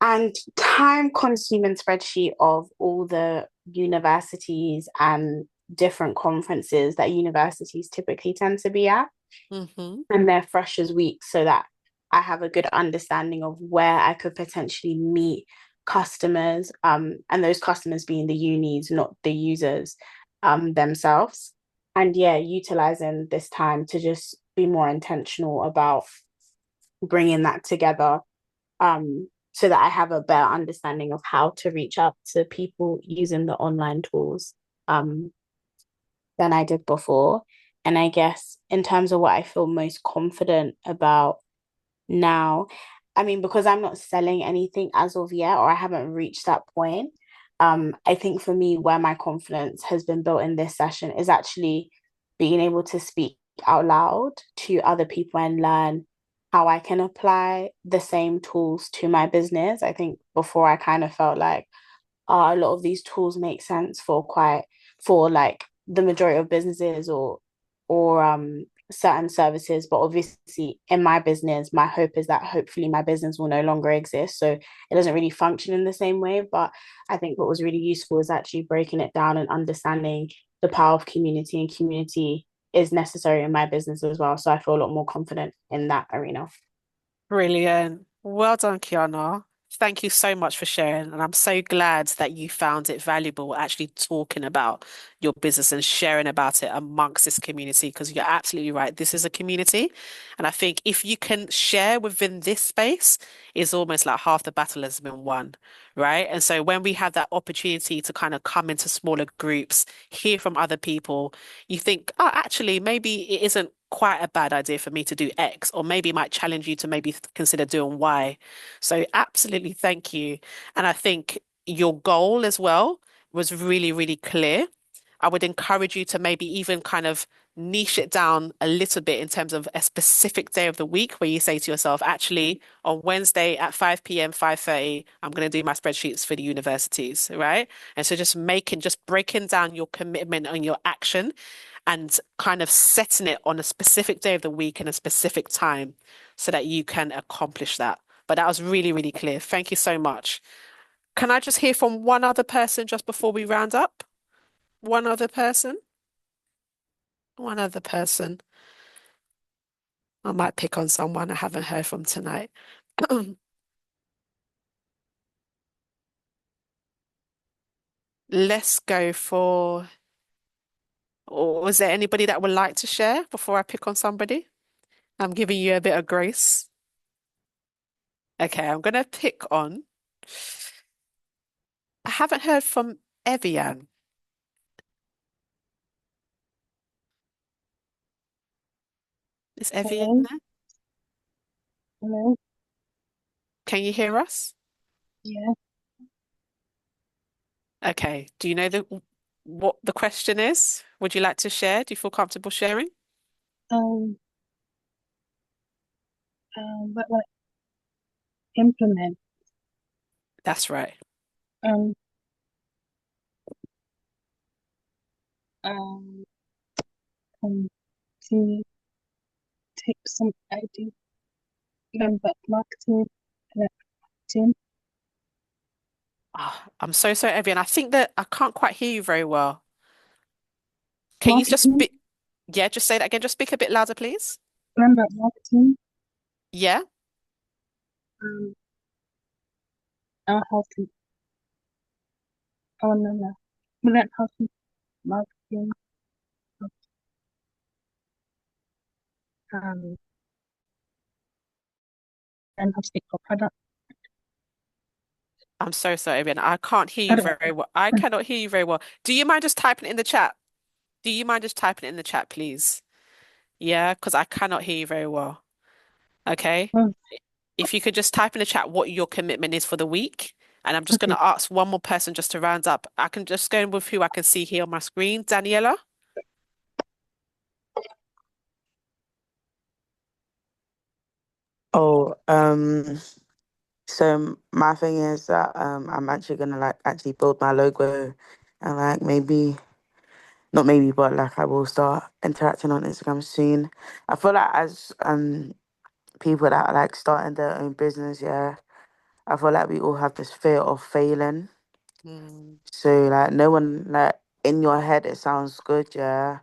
and time consuming spreadsheet of all the universities and different conferences that universities typically tend to be at and their freshers week so that I have a good understanding of where I could potentially meet customers, and those customers being the unis, not the users themselves. And yeah, utilizing this time to just be more intentional about bringing that together, so that I have a better understanding of how to reach out to people using the online tools than I did before. And I guess in terms of what I feel most confident about now, I mean, because I'm not selling anything as of yet, or I haven't reached that point, I think for me, where my confidence has been built in this session is actually being able to speak out loud to other people and learn how I can apply the same tools to my business. I think before I kind of felt like, a lot of these tools make sense for like the majority of businesses or certain services, but obviously in my business my hope is that hopefully my business will no longer exist, so it doesn't really function in the same way. But I think what was really useful is actually breaking it down and understanding the power of community, and community is necessary in my business as well, so I feel a lot more confident in that arena. Brilliant. Well done, Kiana. Thank you so much for sharing. And I'm so glad that you found it valuable actually talking about your business and sharing about it amongst this community, because you're absolutely right. This is a community. And I think if you can share within this space, it's almost like half the battle has been won, right? And so when we have that opportunity to kind of come into smaller groups, hear from other people, you think, oh, actually, maybe it isn't quite a bad idea for me to do X, or maybe it might challenge you to maybe consider doing Y. So absolutely thank you. And I think your goal as well was really, really clear. I would encourage you to maybe even kind of niche it down a little bit in terms of a specific day of the week where you say to yourself, actually, on Wednesday at 5 p.m., 5:30, I'm going to do my spreadsheets for the universities, right? And so just breaking down your commitment and your action and kind of setting it on a specific day of the week and a specific time so that you can accomplish that. But that was really, really clear. Thank you so much. Can I just hear from one other person just before we round up? One other person? One other person. I might pick on someone I haven't heard from tonight. Let's go for, or was there anybody that would like to share before I pick on somebody? I'm giving you a bit of grace. Okay, I'm going to pick on, I haven't heard from Evian. Is Evian Hello? there? Hello? Can you hear us? Yeah. Okay. Do you know what the question is? Would you like to share? Do you feel comfortable sharing? Um, what implement? That's right. Um, um, to take some idea, but marketing, marketing, Oh, I'm so sorry, Evian. I think that I can't quite hear you very well. Can you just marketing, speak? Yeah, just say that again. Just speak a bit louder, please. remember marketing, Yeah. um, how to, no, no. We learn how to marketing, um, and how to make a product. I'm so sorry, Evian. I can't hear I you don't very well. I cannot hear you very well. Do you mind just typing it in the chat? Do you mind just typing it in the chat, please? Yeah, because I cannot hear you very well. Okay. know. If you could just type in the chat what your commitment is for the week. And I'm just going Okay. to ask one more person just to round up. I can just go with who I can see here on my screen. Daniela? Oh, so my thing is that I'm actually gonna like actually build my logo and like maybe not maybe but like I will start interacting on Instagram soon. I feel like as people that are like starting their own business, yeah, I feel like we all have this fear of failing. Mm, So like no one like in your head it sounds good, yeah.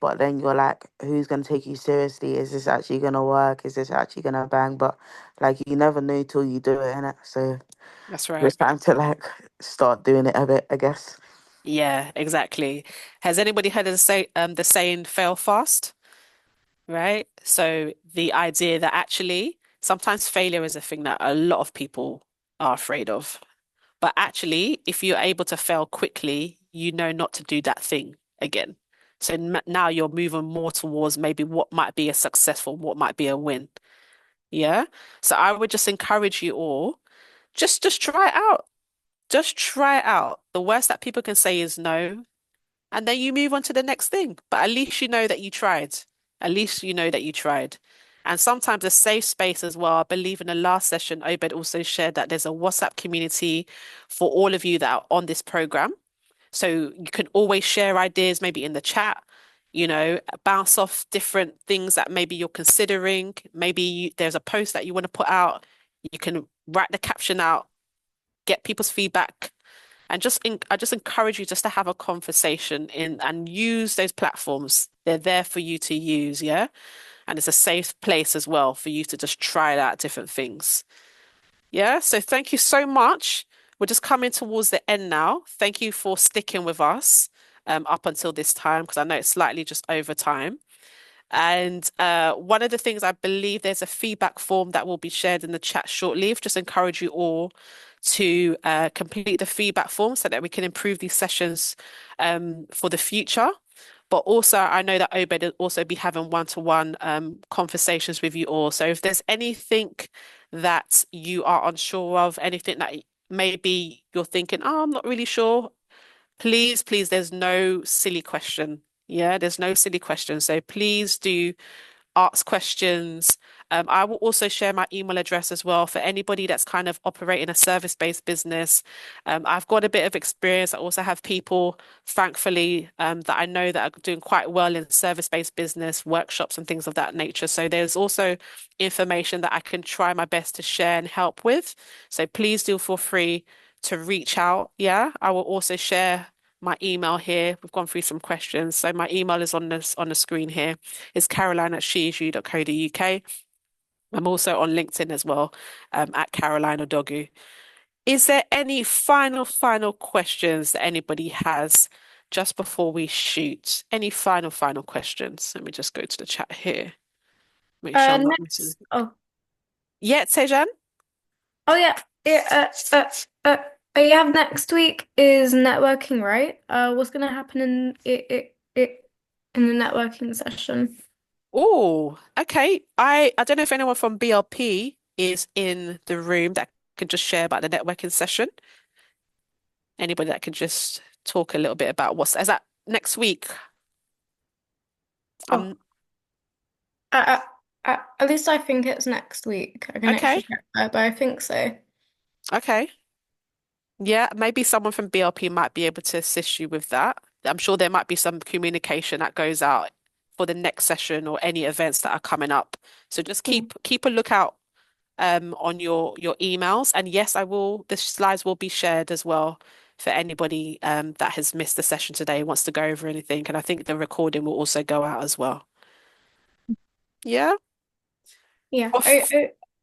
But then you're like, who's gonna take you seriously? Is this actually gonna work? Is this actually gonna bang? But like you never know till you do it, innit? So that's right. it's time to like start doing it a bit, I guess. Yeah, exactly. Has anybody heard of the saying fail fast? Right? So the idea that actually sometimes failure is a thing that a lot of people are afraid of. But actually, if you're able to fail quickly, you know not to do that thing again. So now you're moving more towards maybe what might be a successful, what might be a win. Yeah. So I would just encourage you all, just try it out. Just try it out. The worst that people can say is no, and then you move on to the next thing. But at least you know that you tried. At least you know that you tried. And sometimes a safe space as well. I believe in the last session, Obed also shared that there's a WhatsApp community for all of you that are on this program. So you can always share ideas, maybe in the chat, bounce off different things that maybe you're considering. Maybe there's a post that you want to put out. You can write the caption out, get people's feedback, and I just encourage you just to have a conversation in and use those platforms. They're there for you to use, yeah? and it's a safe place as well for you to just try out different things. Yeah, so thank you so much. We're just coming towards the end now. Thank you for sticking with us up until this time because I know it's slightly just over time. And one of the things I believe there's a feedback form that will be shared in the chat shortly. Just encourage you all to complete the feedback form so that we can improve these sessions for the future. But also, I know that Obed will also be having one-to-one conversations with you all. So if there's anything that you are unsure of, anything that maybe you're thinking, oh, I'm not really sure, please, please, there's no silly question. Yeah, there's no silly question. So please do ask questions. I will also share my email address as well for anybody that's kind of operating a service-based business. I've got a bit of experience. I also have people, thankfully, that I know that are doing quite well in service-based business, workshops and things of that nature. So there's also information that I can try my best to share and help with. So please do feel free to reach out. Yeah, I will also share my email here. We've gone through some questions. So my email is on the screen here. It's caroline@sheesyou.co.uk. I'm also on LinkedIn as well, at Caroline Odogu. Is there any final questions that anybody has just before we shoot? Any final questions? Let me just go to the chat here. Make sure I'm not missing Next. anything. Oh, Yeah, Tejan? oh yeah. Yeah. You have next week is networking, right? What's gonna happen in the networking session? Oh, okay. I don't know if anyone from BLP is in the room that can just share about the networking session. Anybody that can just talk a little bit about is that next week? Oh, uh, at least I think it's next week. I can actually Okay. check that, but I think so. Okay. Yeah, maybe someone from BLP might be able to assist you with that. I'm sure there might be some communication that goes out for the next session or any events that are coming up. So just keep a lookout on your emails. And yes, the slides will be shared as well for anybody that has missed the session today, wants to go over anything. And I think the recording will also go out as well. Yeah. Yeah. Off.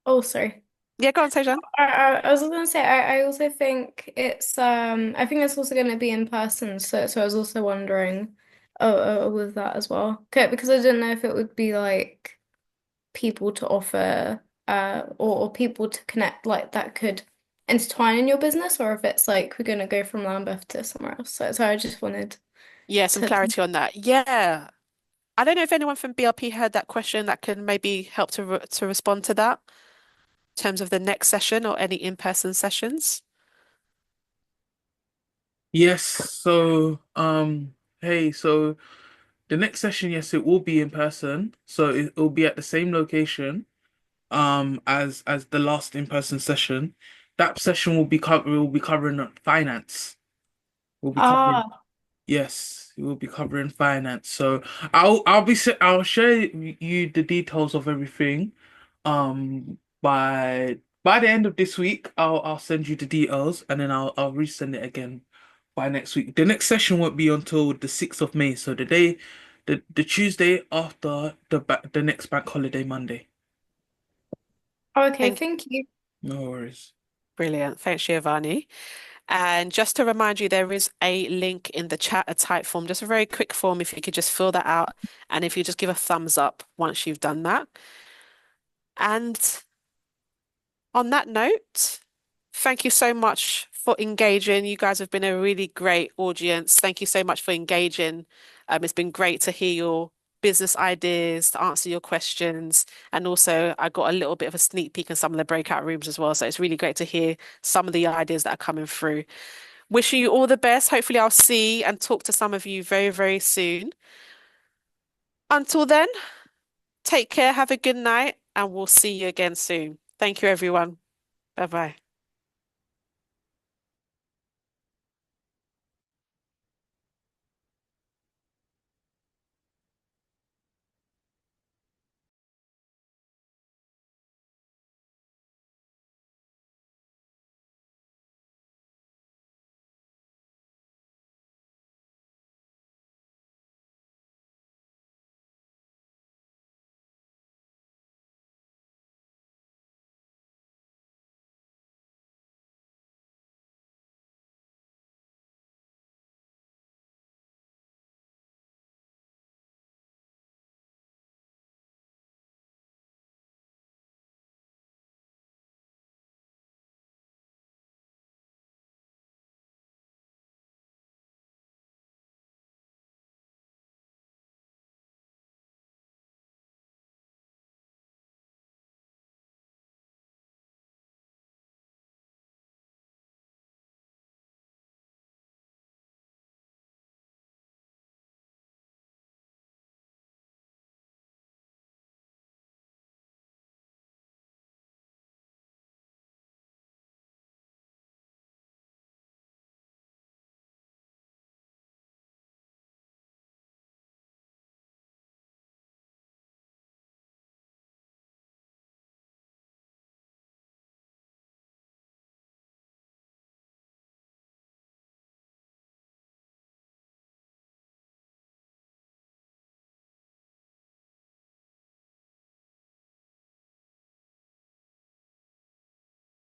Oh, sorry. Yeah, go on, Tejan. I was gonna say I also think it's I think it's also gonna be in person, so I was also wondering with that as well. Okay, because I didn't know if it would be like people to offer or people to connect like that could intertwine in your business, or if it's like we're gonna go from Lambeth to somewhere else. So I just wanted Yeah, some to clarity on that. Yeah. I don't know if anyone from BLP heard that question that can maybe help to respond to that in terms of the next session or any in-person sessions. Yes, so hey, so the next session, yes, it will be in person. So it will be at the same location as the last in-person session. That session will be covering finance. We'll be covering Yes, we will be covering finance. So I'll share you the details of everything. By the end of this week, I'll send you the details and then I'll resend it again by next week. The next session won't be until the 6th of May, so the Tuesday after the next bank holiday Monday. Okay, thank you. No worries. Brilliant. Thanks, Giovanni. And just to remind you, there is a link in the chat, a type form, just a very quick form. If you could just fill that out and if you just give a thumbs up once you've done that. And on that note, thank you so much for engaging. You guys have been a really great audience. Thank you so much for engaging. It's been great to hear your business ideas, to answer your questions. And also, I got a little bit of a sneak peek in some of the breakout rooms as well. So it's really great to hear some of the ideas that are coming through. Wishing you all the best. Hopefully, I'll see and talk to some of you very, very soon. Until then, take care, have a good night, and we'll see you again soon. Thank you, everyone. Bye bye.